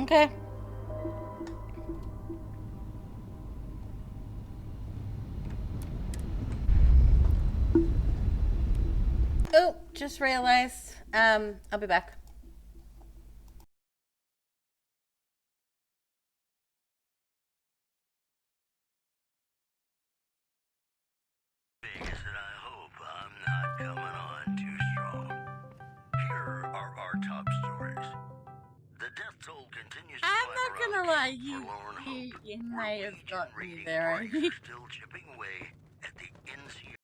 Speaker 1: Okay. Oh, just realized. I'll be back.
Speaker 12: Coming on too strong. Here are our top stories. The death toll continues to
Speaker 1: I'm
Speaker 12: climb
Speaker 1: not gonna lie, you may have got me there.
Speaker 12: still chipping away at the NCO.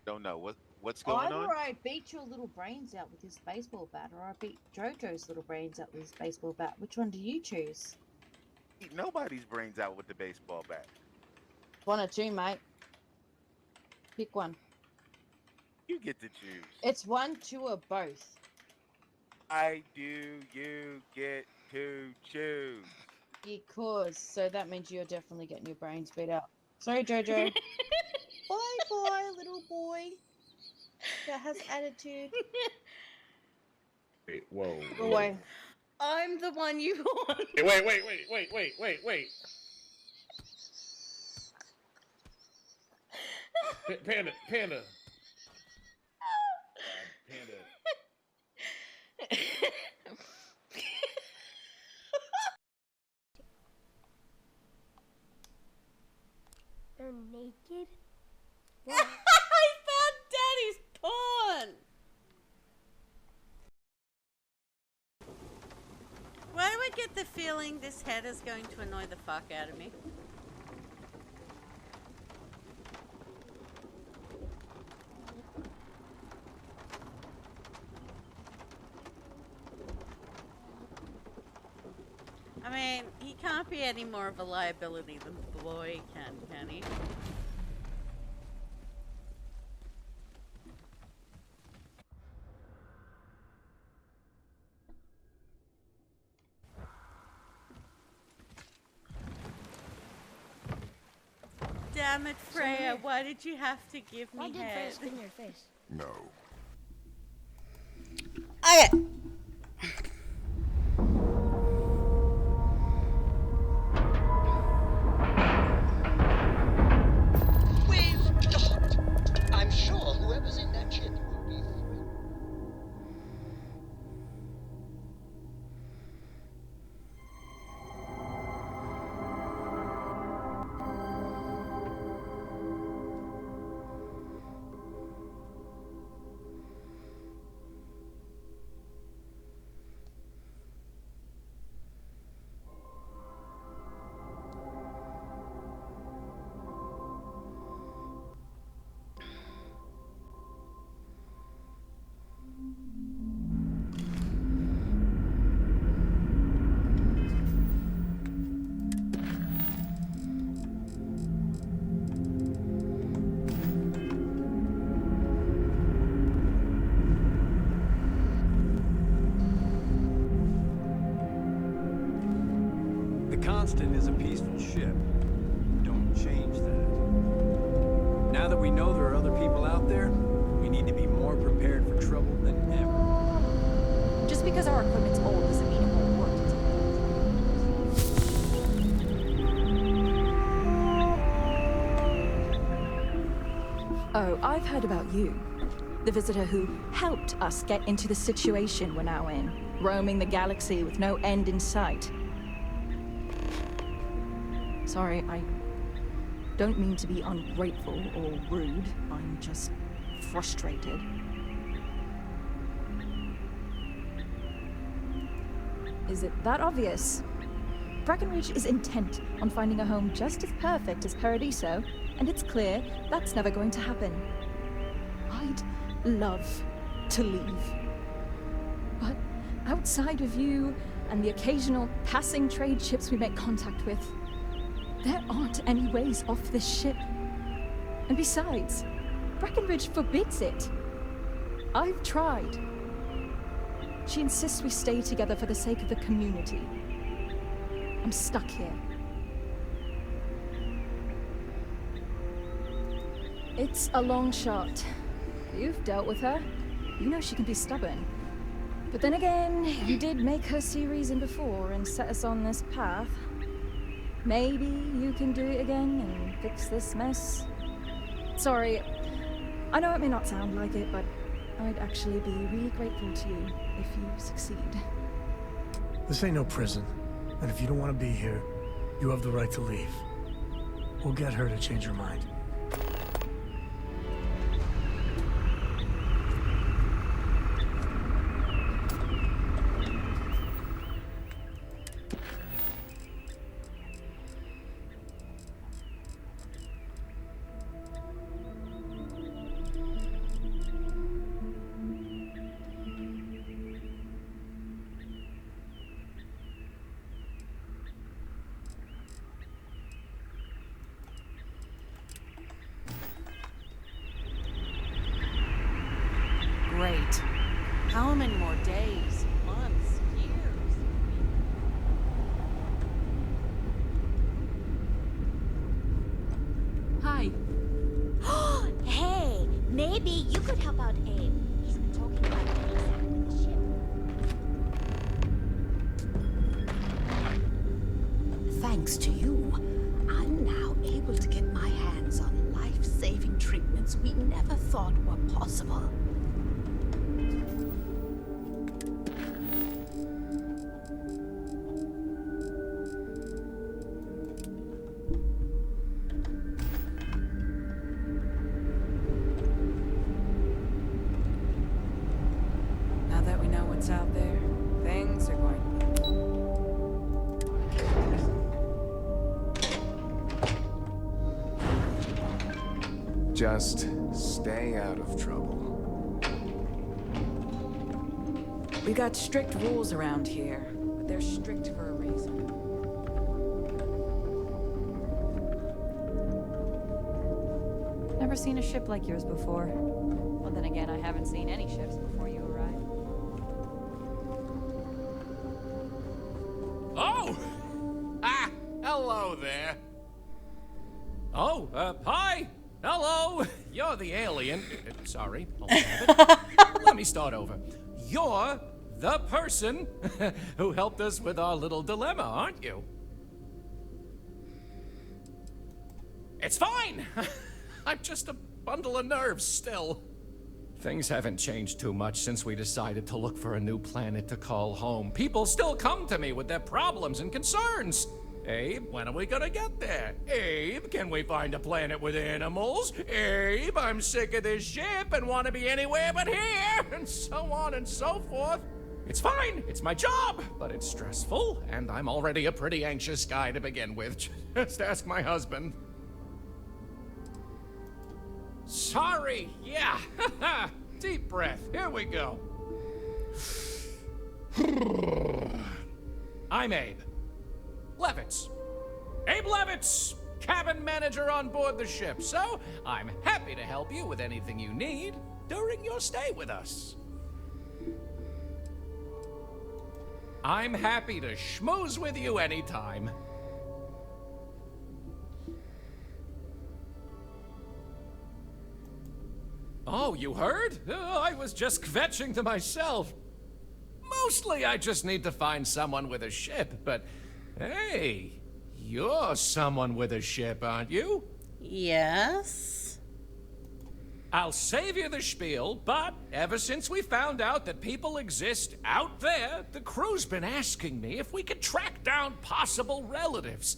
Speaker 22: Don't know what's going
Speaker 9: Either
Speaker 22: on.
Speaker 9: I beat your little brains out with this baseball bat, or I beat Jojo's little brains out with this baseball bat. Which one do you choose?
Speaker 22: Beat nobody's brains out with the baseball bat.
Speaker 9: One or two, mate. Pick one.
Speaker 22: You get to choose.
Speaker 9: It's one, two, or both.
Speaker 22: I do. You get to choose.
Speaker 9: Because, so that means you're definitely getting your brains beat out. Sorry, Jojo. Boy, little boy. That has attitude.
Speaker 23: Wait, whoa.
Speaker 9: Go away.
Speaker 1: I'm the one you want.
Speaker 23: Wait. Panda. Panda.
Speaker 25: They're naked?
Speaker 1: I found Daddy's porn! Why do I get the feeling this head is going to annoy the fuck out of me? I mean, he can't be any more of a liability than Boy can he? Damn it, Freya, why did you have to give me
Speaker 25: Why did
Speaker 1: head?
Speaker 25: Freya spin your face?
Speaker 18: No.
Speaker 1: Okay.
Speaker 19: We've docked. I'm sure whoever's in that ship will be thrilled.
Speaker 26: Constant is a peaceful ship. Don't change that. Now that we know there are other people out there, we need to be more prepared for trouble than ever.
Speaker 27: Just because our equipment's old doesn't mean it won't work.
Speaker 28: Oh, I've heard about you. The visitor who helped us get into the situation we're now in, roaming the galaxy with no end in sight. Sorry, I don't mean to be ungrateful or rude. I'm just frustrated. Is it that obvious? Breckenridge is intent on finding a home just as perfect as Paradiso, and it's clear that's never going to happen. I'd love to leave. But outside of you and the occasional passing trade ships we make contact with, there aren't any ways off this ship. And besides, Breckenridge forbids it. I've tried. She insists we stay together for the sake of the community. I'm stuck here. It's a long shot. You've dealt with her. You know she can be stubborn. But then again, you did make her see reason before and set us on this path. Maybe you can do it again and fix this mess. Sorry, I know it may not sound like it, but I'd actually be really grateful to you if you succeed.
Speaker 3: This ain't no prison, and if you don't want to be here, you have the right to leave. We'll get her to change her mind.
Speaker 5: Great. How many more days, months, years?
Speaker 10: Hi.
Speaker 6: Hey, maybe you could help out Abe. He's been talking about getting us out of the ship. Thanks to you, I'm now able to get my hands on life-saving treatments we never thought were possible.
Speaker 5: Now that we know what's out there, things are going
Speaker 7: Just stay out of trouble.
Speaker 5: We got strict rules around here, but they're strict for a reason.
Speaker 27: Never seen a ship like yours before. Well, then again, I haven't seen any ships before you arrived.
Speaker 11: Oh! Ah, hello there. Oh, hi! Hello! You're the alien. Sorry. Hold on a minute. Let me start over. You're the person who helped us with our little dilemma, aren't you? It's fine! I'm just a bundle of nerves still. Things haven't changed too much since we decided to look for a new planet to call home. People still come to me with their problems and concerns. Abe, when are we gonna get there? Abe, can we find a planet with animals? Abe, I'm sick of this ship and want to be anywhere but here, and so on and so forth. It's fine, it's my job, but it's stressful, and I'm already a pretty anxious guy to begin with. Just ask my husband. Sorry, yeah. Deep breath, here we go. I'm Abe. Levitz. Abe Levitz, cabin manager on board the ship, so I'm happy to help you with anything you need during your stay with us. I'm happy to schmooze with you anytime. Oh, you heard? I was just kvetching to myself. Mostly I just need to find someone with a ship, but hey, you're someone with a ship, aren't you?
Speaker 1: Yes.
Speaker 11: I'll save you the spiel, but ever since we found out that people exist out there, the crew's been asking me if we could track down possible relatives.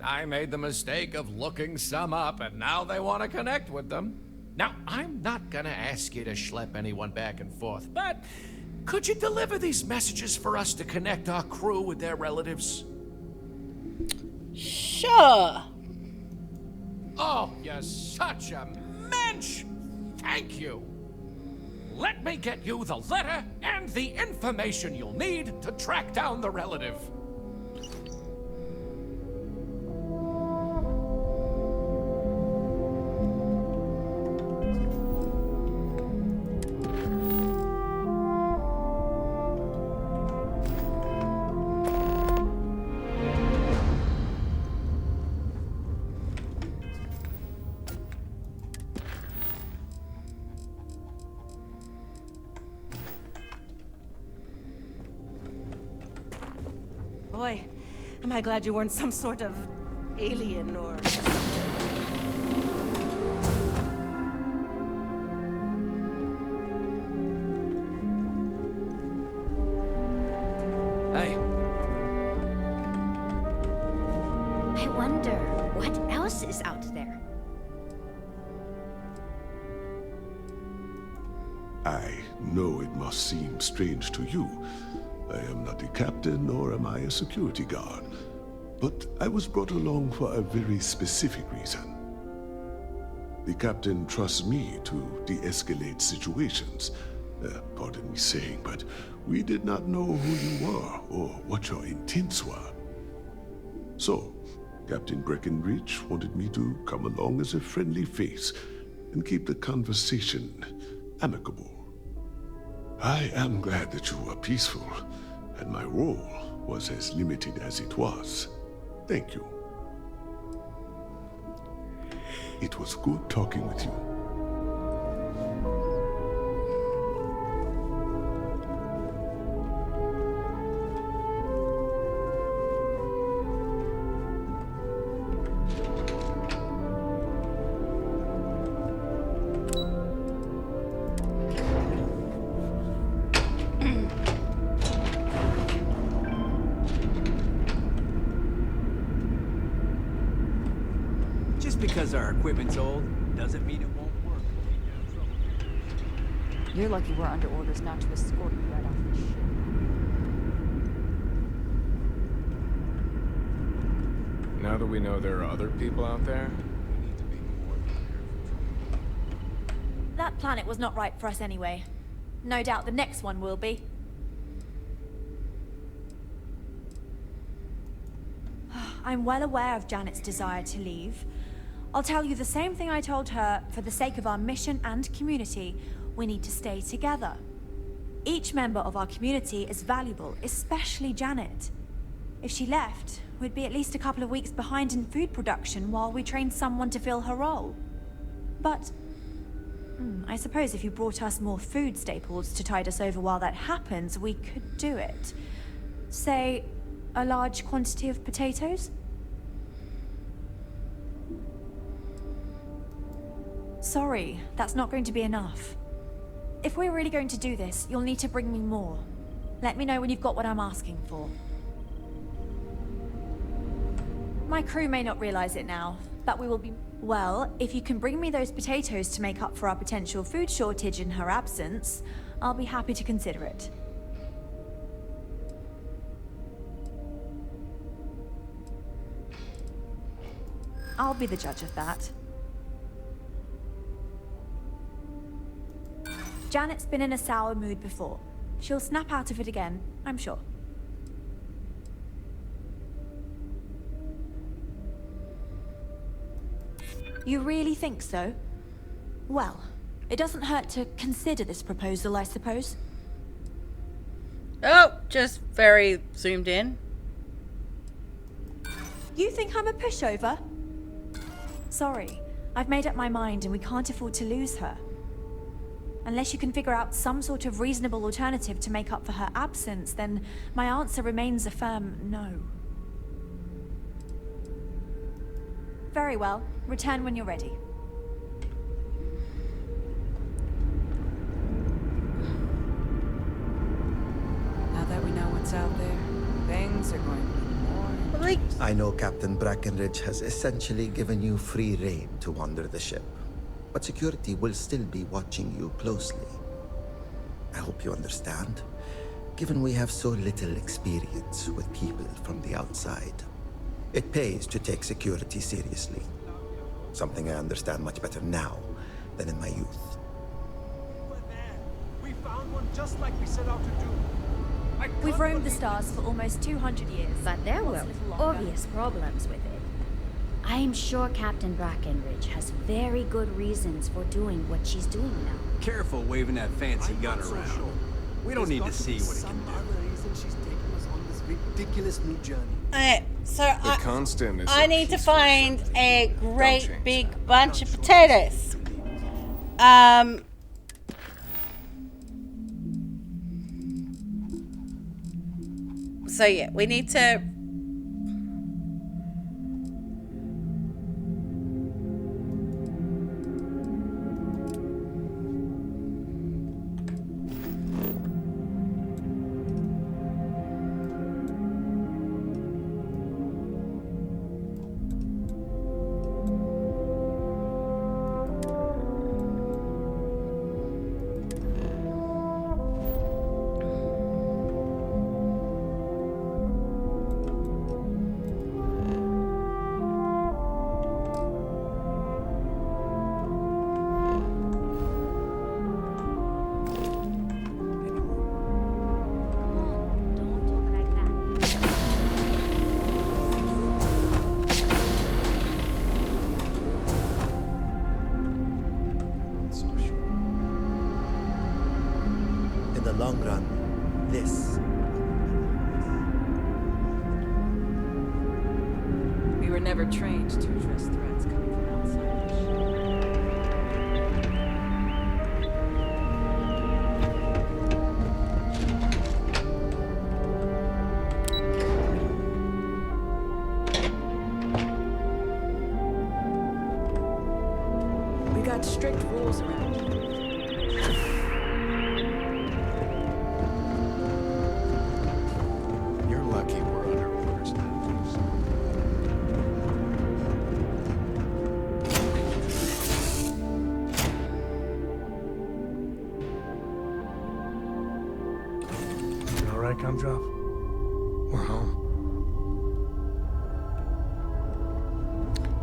Speaker 11: I made the mistake of looking some up, and now they want to connect with them. Now, I'm not gonna ask you to schlep anyone back and forth, but could you deliver these messages for us to connect our crew with their relatives?
Speaker 1: Sure.
Speaker 11: Oh, you're such a mensch! Thank you! Let me get you the letter and the information you'll need to track down the relative.
Speaker 8: Boy, am I glad you weren't some sort of alien or...
Speaker 26: Hey.
Speaker 13: I wonder what else is out there.
Speaker 14: I know it must seem strange to you. I am not a captain, nor am I a security guard. But I was brought along for a very specific reason. The captain trusts me to de-escalate situations. Pardon me saying, but we did not know who you were or what your intents were. So, Captain Breckenridge wanted me to come along as a friendly face and keep the conversation amicable. I am glad that you were peaceful, and my role was as limited as it was. Thank you. It was good talking with you.
Speaker 26: Just because our equipment's old doesn't mean it won't work.
Speaker 27: You're lucky we're under orders not to escort you right off the ship.
Speaker 16: Now that we know there are other people out there,
Speaker 20: That planet was not right for us anyway. No doubt the next one will be. I'm well aware of Janet's desire to leave. I'll tell you the same thing I told her. For the sake of our mission and community, we need to stay together. Each member of our community is valuable, especially Janet. If she left, we'd be at least a couple of weeks behind in food production while we trained someone to fill her role. But I suppose if you brought us more food staples to tide us over while that happens, we could do it. Say, a large quantity of potatoes? Sorry, that's not going to be enough. If we're really going to do this, you'll need to bring me more. Let me know when you've got what I'm asking for. My crew may not realize it now, but we will be... Well, if you can bring me those potatoes to make up for our potential food shortage in her absence, I'll be happy to consider it. I'll be the judge of that. Janet's been in a sour mood before. She'll snap out of it again, I'm sure. You really think so? Well, it doesn't hurt to consider this proposal, I suppose.
Speaker 1: Oh, just very zoomed in.
Speaker 20: You think I'm a pushover? Sorry, I've made up my mind and we can't afford to lose her. Unless you can figure out some sort of reasonable alternative to make up for her absence, then my answer remains a firm no. Very well. Return when you're ready.
Speaker 5: Now that we know what's out there, things are going to be more...
Speaker 21: I know Captain Breckenridge has essentially given you free rein to wander the ship, but security will still be watching you closely. I hope you understand, given we have so little experience with people from the outside. It pays to take security seriously. something I understand much better now than in my youth.
Speaker 26: We found one just like we set out to do.
Speaker 20: We've roamed the stars for almost 200 years.
Speaker 13: But there were
Speaker 20: What's a little longer?
Speaker 13: obvious problems with it. I'm sure Captain Brackenridge has very good reasons for doing what she's doing now.
Speaker 26: Careful waving that fancy gun around. We don't need to see what it can do.
Speaker 2: She's taking us on this ridiculous new journey.
Speaker 1: Alright, so
Speaker 7: constant is
Speaker 1: I
Speaker 7: a
Speaker 1: need to
Speaker 7: peaceful
Speaker 1: find a great
Speaker 7: change
Speaker 1: big bunch of potatoes. So yeah, we need to.
Speaker 21: In the long run, this.
Speaker 5: We were never trained to address threats coming from outside. We got strict rules around here.
Speaker 7: You're lucky we're under orders now.
Speaker 3: You alright, Gumdrop?
Speaker 7: We're home.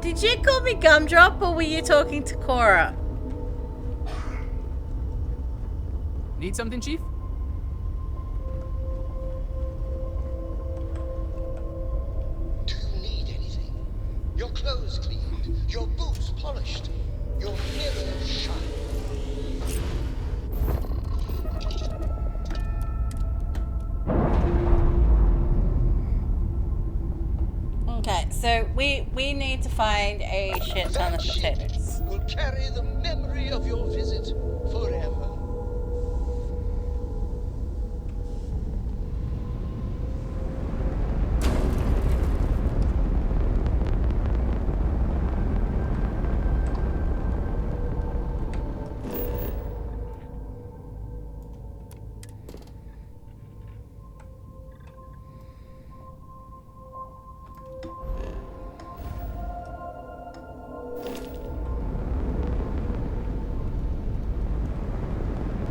Speaker 1: Did you call me Gumdrop or were you talking to Cora?
Speaker 4: Need something, Chief?
Speaker 19: Do you need anything? Your clothes cleaned, your boots polished, your mirror shined.
Speaker 1: Okay, so we need to find a shit ton of potatoes.
Speaker 19: Will carry the memory of your visit forever.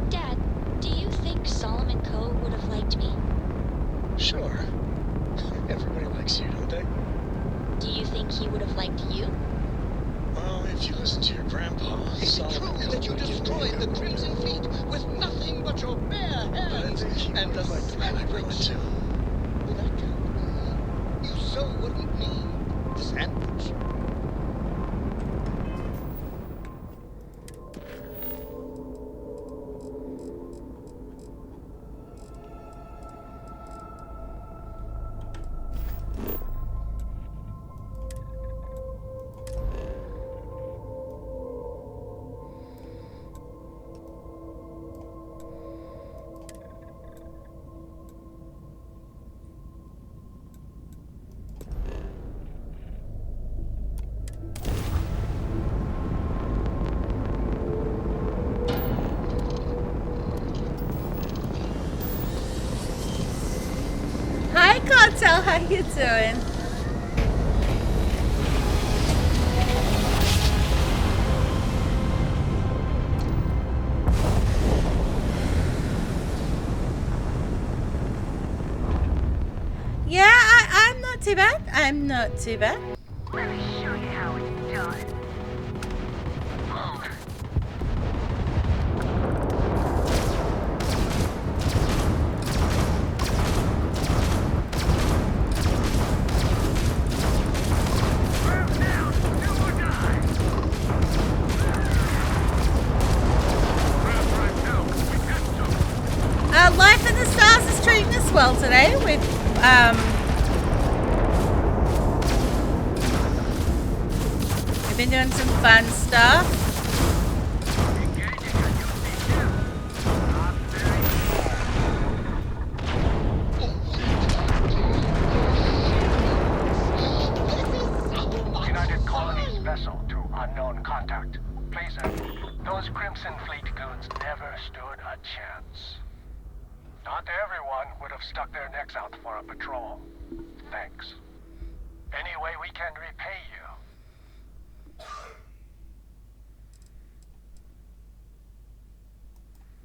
Speaker 13: Dad, do you think Solomon Coe would have liked me?
Speaker 3: Sure. Everybody likes you, don't they?
Speaker 13: Do you think he would have liked you?
Speaker 3: Well, if you listen to your grandpa,
Speaker 19: Is it true that you destroyed the Crimson Fleet with nothing but your bare hands and a sandwich? Well, that can't be. You so wouldn't mean the sandwich.
Speaker 1: Hi, Cartel, how you doing? Yeah, I'm not too bad. I'm not too bad.
Speaker 6: Let me show you how it's done.
Speaker 1: doing this well today. We've been doing some fun stuff.
Speaker 3: United Colonies vessel to unknown contact. Please, those Crimson Fleet goons never stood a chance. Not everyone would have stuck their necks out for a patrol. Thanks. Any way we can repay you.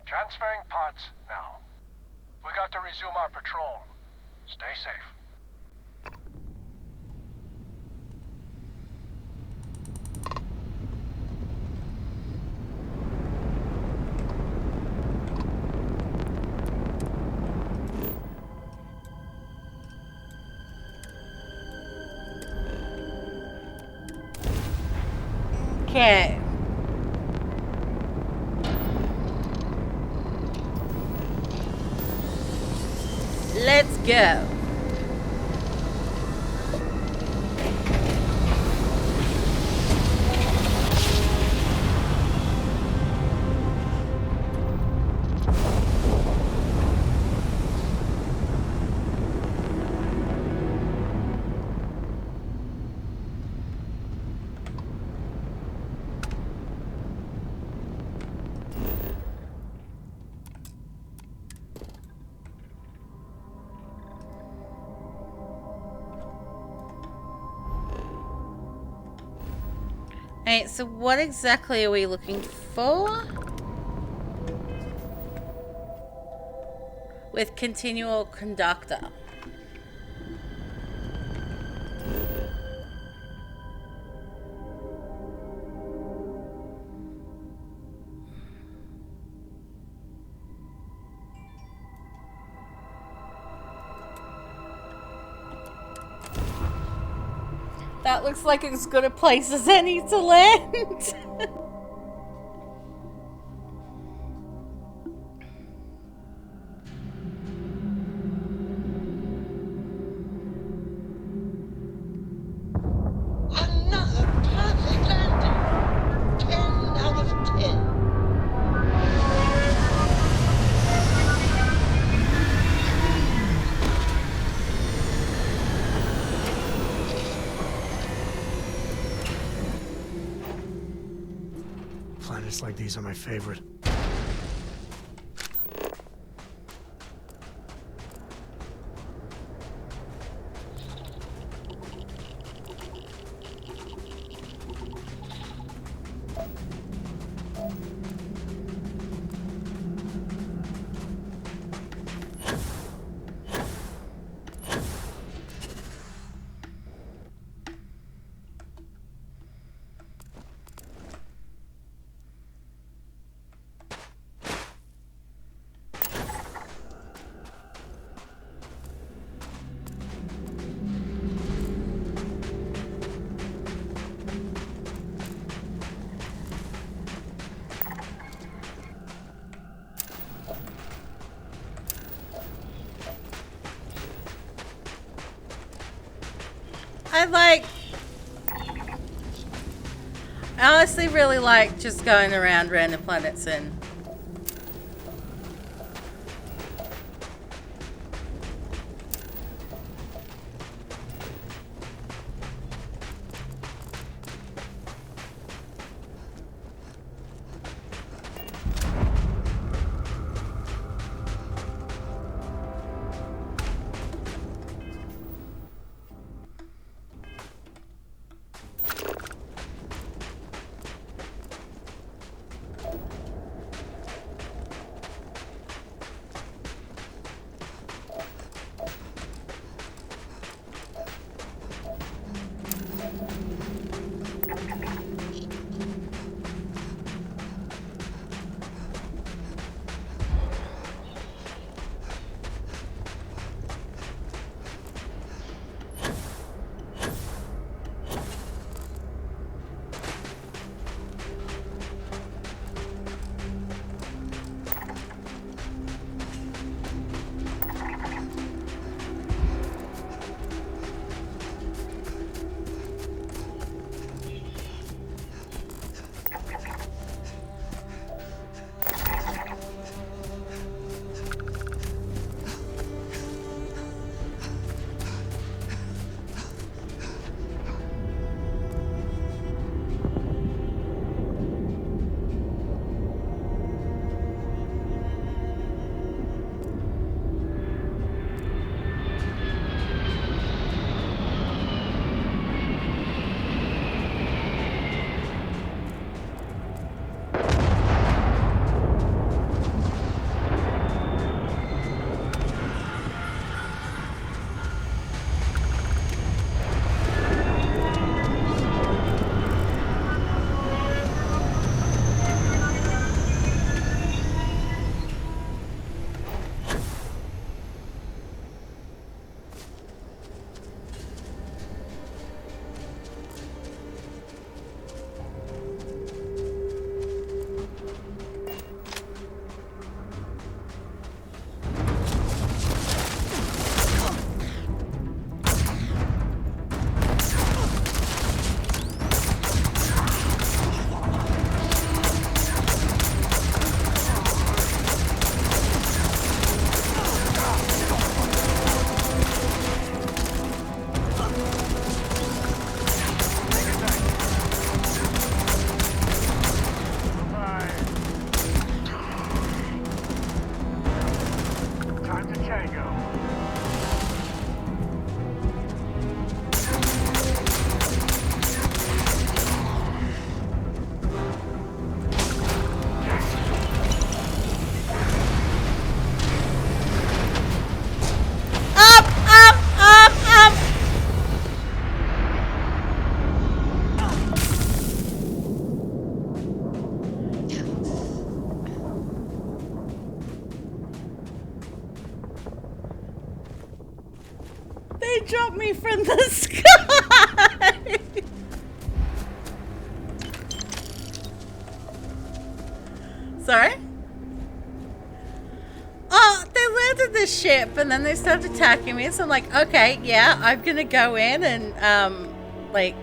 Speaker 3: Transferring parts now. We got to resume our patrol. Stay safe.
Speaker 1: Okay. Let's go. Alright, so what exactly are we looking for? With continual conductor. That looks like as good a place as any to land.
Speaker 19: Another perfect landing. 10 out of 10.
Speaker 3: Planets like these are my favorite.
Speaker 1: I honestly really like just going around random planets and
Speaker 3: Tango.
Speaker 1: Up, up, up, up. They dropped me from the sky. Sorry? Oh, they landed the ship and then they started attacking me. So I'm like, okay, yeah, I'm gonna go in and, like...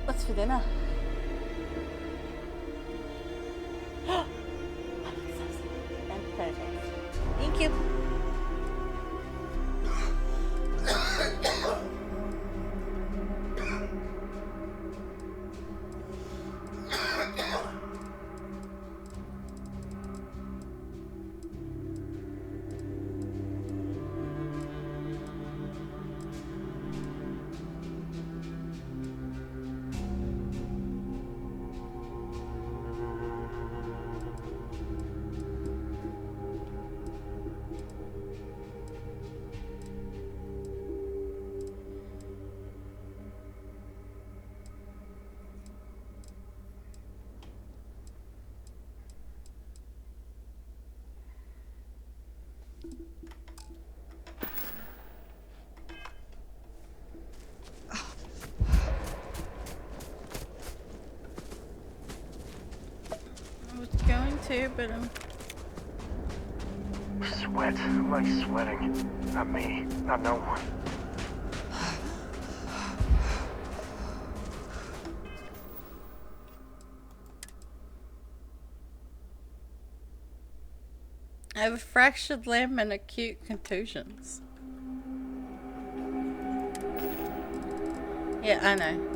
Speaker 1: What's for dinner? Thank you. I was going to, but I'm...
Speaker 3: Sweat. I like sweating. Not me. Not no one.
Speaker 1: I have a fractured limb and acute contusions. Yeah, I know.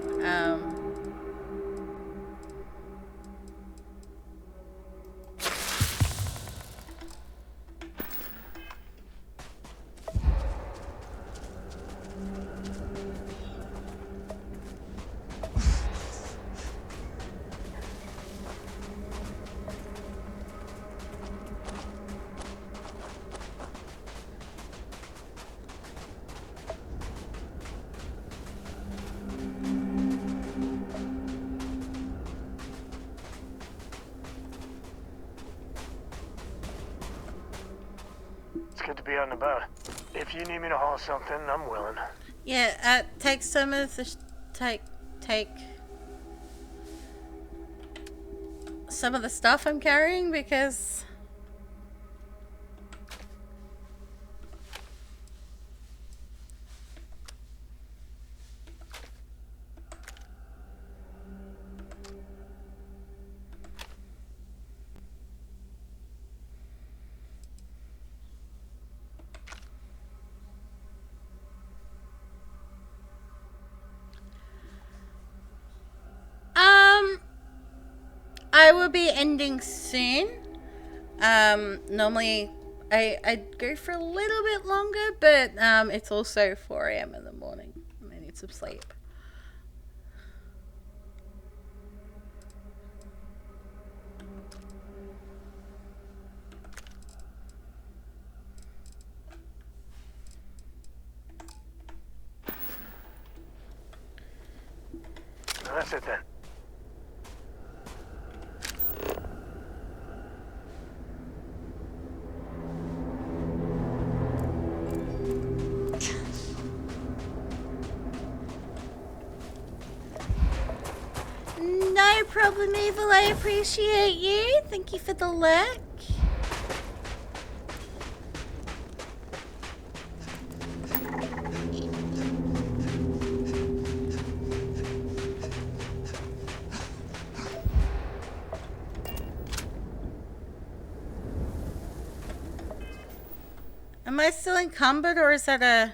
Speaker 3: It's good to be out and about. If you need me to haul something, I'm willing.
Speaker 1: Yeah, take some of the... take some of the stuff I'm carrying, because... I will be ending soon. Normally I'd go for a little bit longer, but it's also 4 AM in the morning and I need some sleep.
Speaker 3: No, that's it then.
Speaker 1: No problem, Evil. I appreciate you. Thank you for the lurk. Am I still encumbered, or is that a...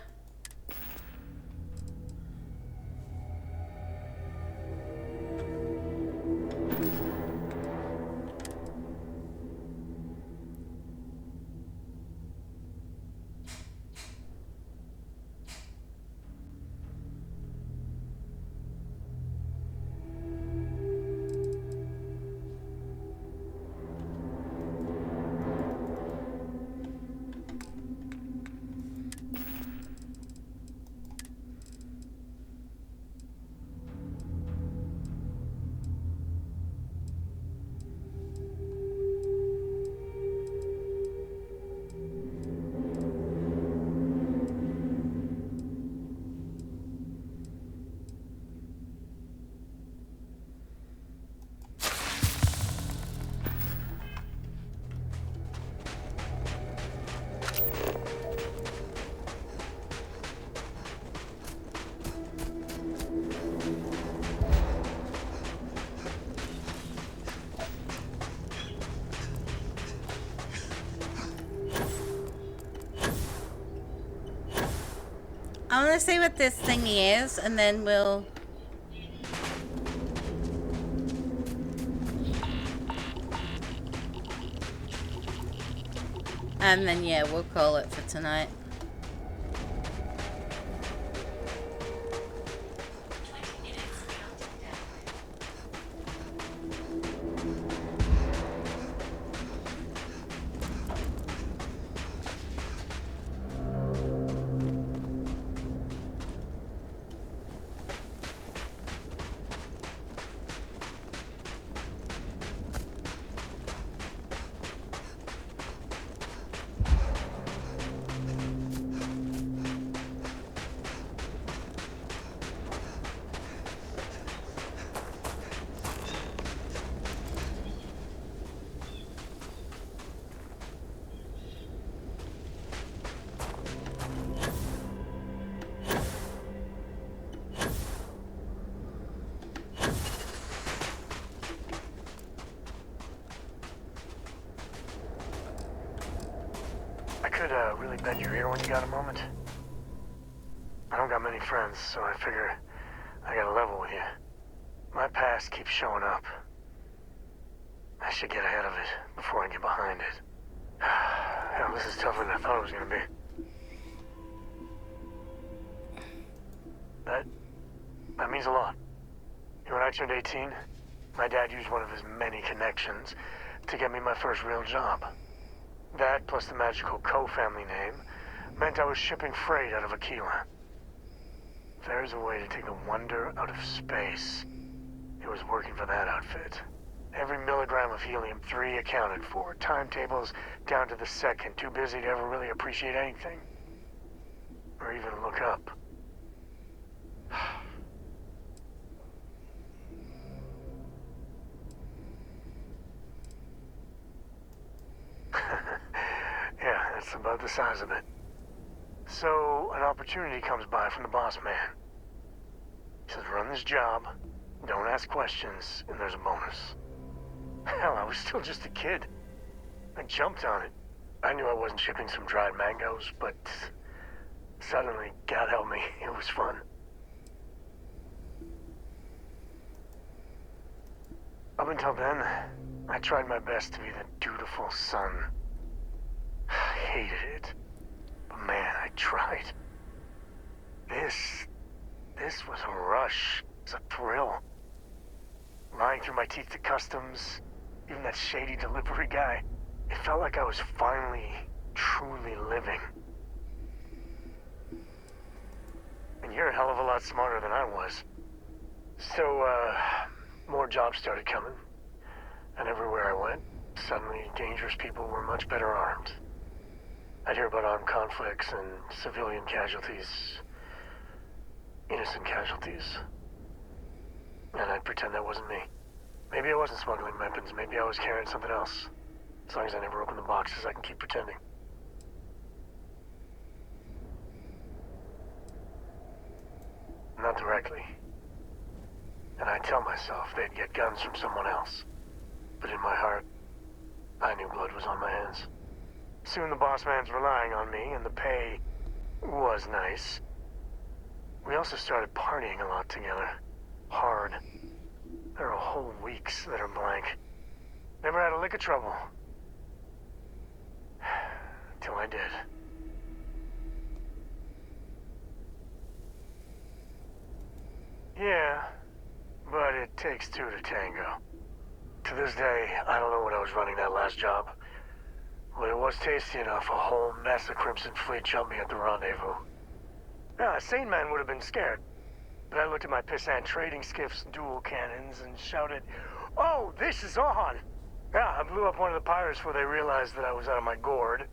Speaker 1: I want to see what this thingy is, and then we'll... And then, yeah, we'll call it for tonight.
Speaker 3: Really bend your ear when you got a moment? I don't got many friends, so I figure I gotta level with you. My past keeps showing up. I should get ahead of it before I get behind it. Hell, this is tougher than I thought it was gonna be. That means a lot. When I turned 18, my dad used one of his many connections to get me my first real job. That, plus the magical Co family name, meant I was shipping freight out of Aquila. If there's a way to take the wonder out of space, it was working for that outfit. Every milligram of helium-3 accounted for. Timetables down to the second, too busy to ever really appreciate anything. Or even look up. Yeah, that's about the size of it. So, an opportunity comes by from the boss man. He says, run this job, don't ask questions, and there's a bonus. Hell, I was still just a kid. I jumped on it. I knew I wasn't shipping some dried mangoes, but suddenly, God help me, it was fun. Up until then, I tried my best to be the dutiful son. I hated it. But man, I tried. This was a rush. It was a thrill. Lying through my teeth to customs, even that shady delivery guy. It felt like I was finally, truly living. And you're a hell of a lot smarter than I was. So, more jobs started coming. And everywhere I went, suddenly dangerous people were much better armed. I'd hear about armed conflicts and civilian casualties. Innocent casualties. And I'd pretend that wasn't me. Maybe I wasn't smuggling weapons, maybe I was carrying something else. As long as I never open the boxes, I can keep pretending. Not directly. And I'd tell myself they'd get guns from someone else. But in my heart, I knew blood was on my hands. Soon the boss man's relying on me, and the pay was nice. We also started partying a lot together. Hard. There are whole weeks that are blank. Never had a lick of trouble. Till I did. Yeah, but it takes two to tango. To this day, I don't know when I was running that last job. But it was tasty enough, a whole mess of Crimson Fleet jumped me at the rendezvous. Yeah, a sane man would have been scared. But I looked at my pissant trading skiff's dual cannons and shouted, "Oh, this is on!" Yeah, I blew up one of the pirates before they realized that I was out of my gourd.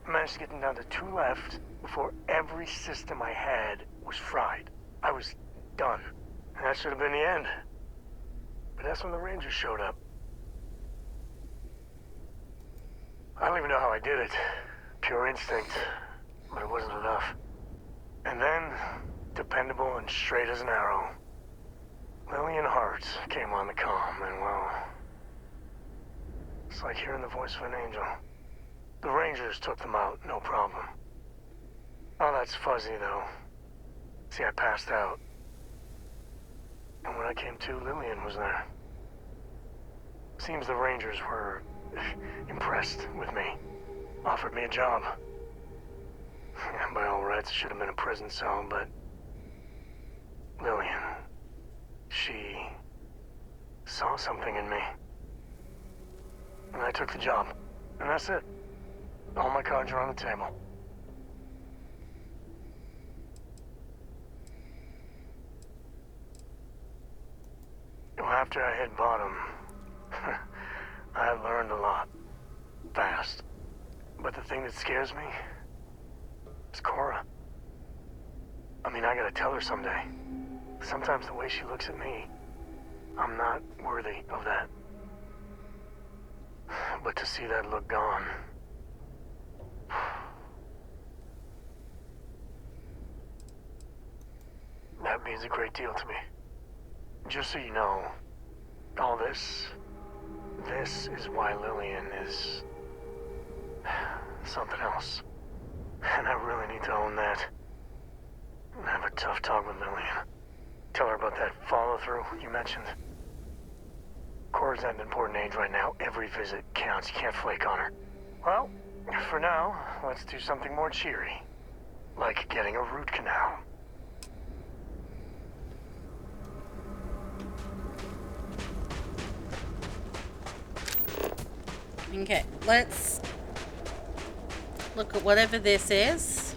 Speaker 3: I managed to get them down to 2 left before every system I had was fried. I was done. And that should have been the end. But that's when the Rangers showed up. I don't even know how I did it. Pure instinct. But it wasn't enough. And then, dependable and straight as an arrow, Lillian Hart came on the comm, and well, it's like hearing the voice of an angel. The Rangers took them out, no problem. Oh, that's fuzzy, though. See, I passed out. And when I came to, Lillian was there. Seems the Rangers were impressed with me. Offered me a job. And by all rights, it should have been a prison cell, but Lillian, she saw something in me. And I took the job. And that's it. All my cards are on the table. Well, after I hit bottom, I learned a lot. Fast. But the thing that scares me is Cora. I mean, I gotta tell her someday. Sometimes the way she looks at me, I'm not worthy of that. But to see that look gone... that means a great deal to me. Just so you know, all this is why Lillian is something else. And I really need to own that. And have a tough talk with Lillian. Tell her about that follow-through you mentioned. Cora's at an important age right now. Every visit counts. You can't flake on her. Well, for now, let's do something more cheery. Like getting a root canal.
Speaker 1: Okay, let's look at whatever this is,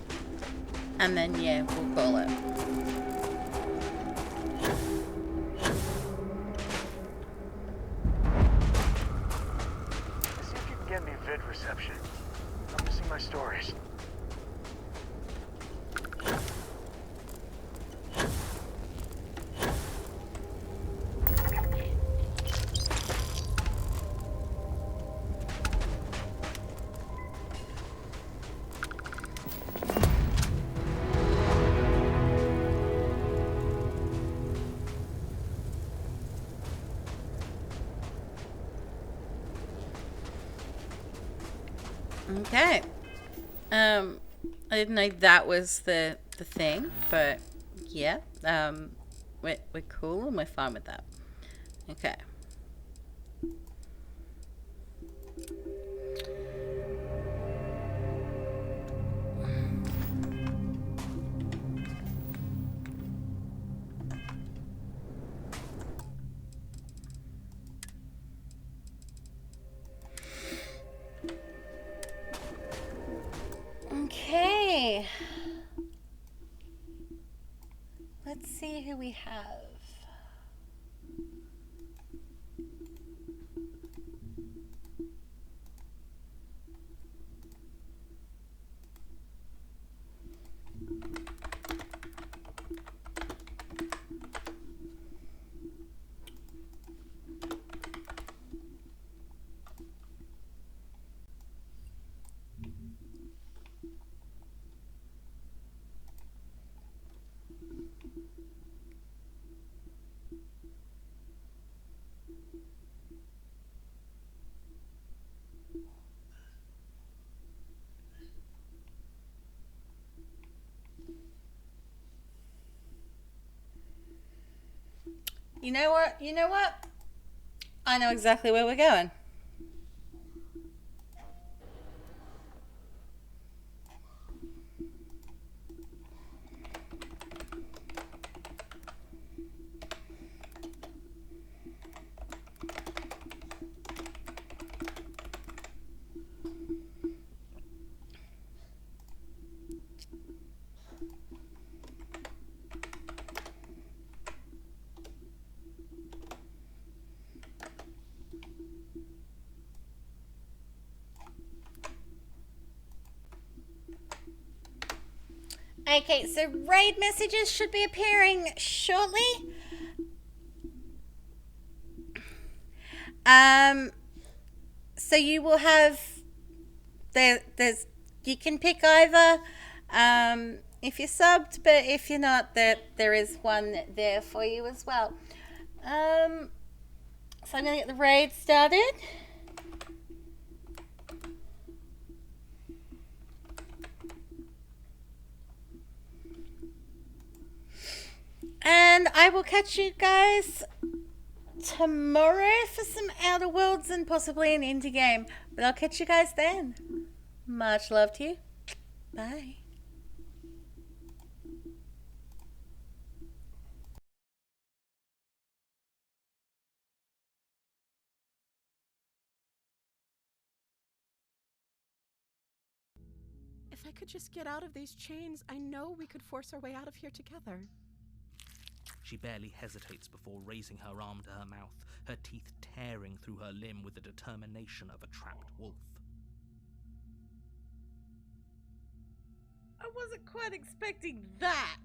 Speaker 1: and then yeah, we'll call it.
Speaker 3: See if you can get me vid reception. I'm missing my stories.
Speaker 1: Okay. I didn't know that was the thing, but yeah. We're cool and we're fine with that. Okay. Okay. Let's see who we have. You know what? You know what? I know exactly where we're going. Okay, so raid messages should be appearing shortly. So you will have there's you can pick either if you're subbed, but if you're not, there is one there for you as well. So I'm gonna get the raid started. And I will catch you guys tomorrow for some Outer Worlds and possibly an indie game. But I'll catch you guys then. Much love to you. Bye.
Speaker 8: If I could just get out of these chains, I know we could force our way out of here together.
Speaker 9: She barely hesitates before raising her arm to her mouth, her teeth tearing through her limb with the determination of a trapped wolf.
Speaker 1: I wasn't quite expecting that.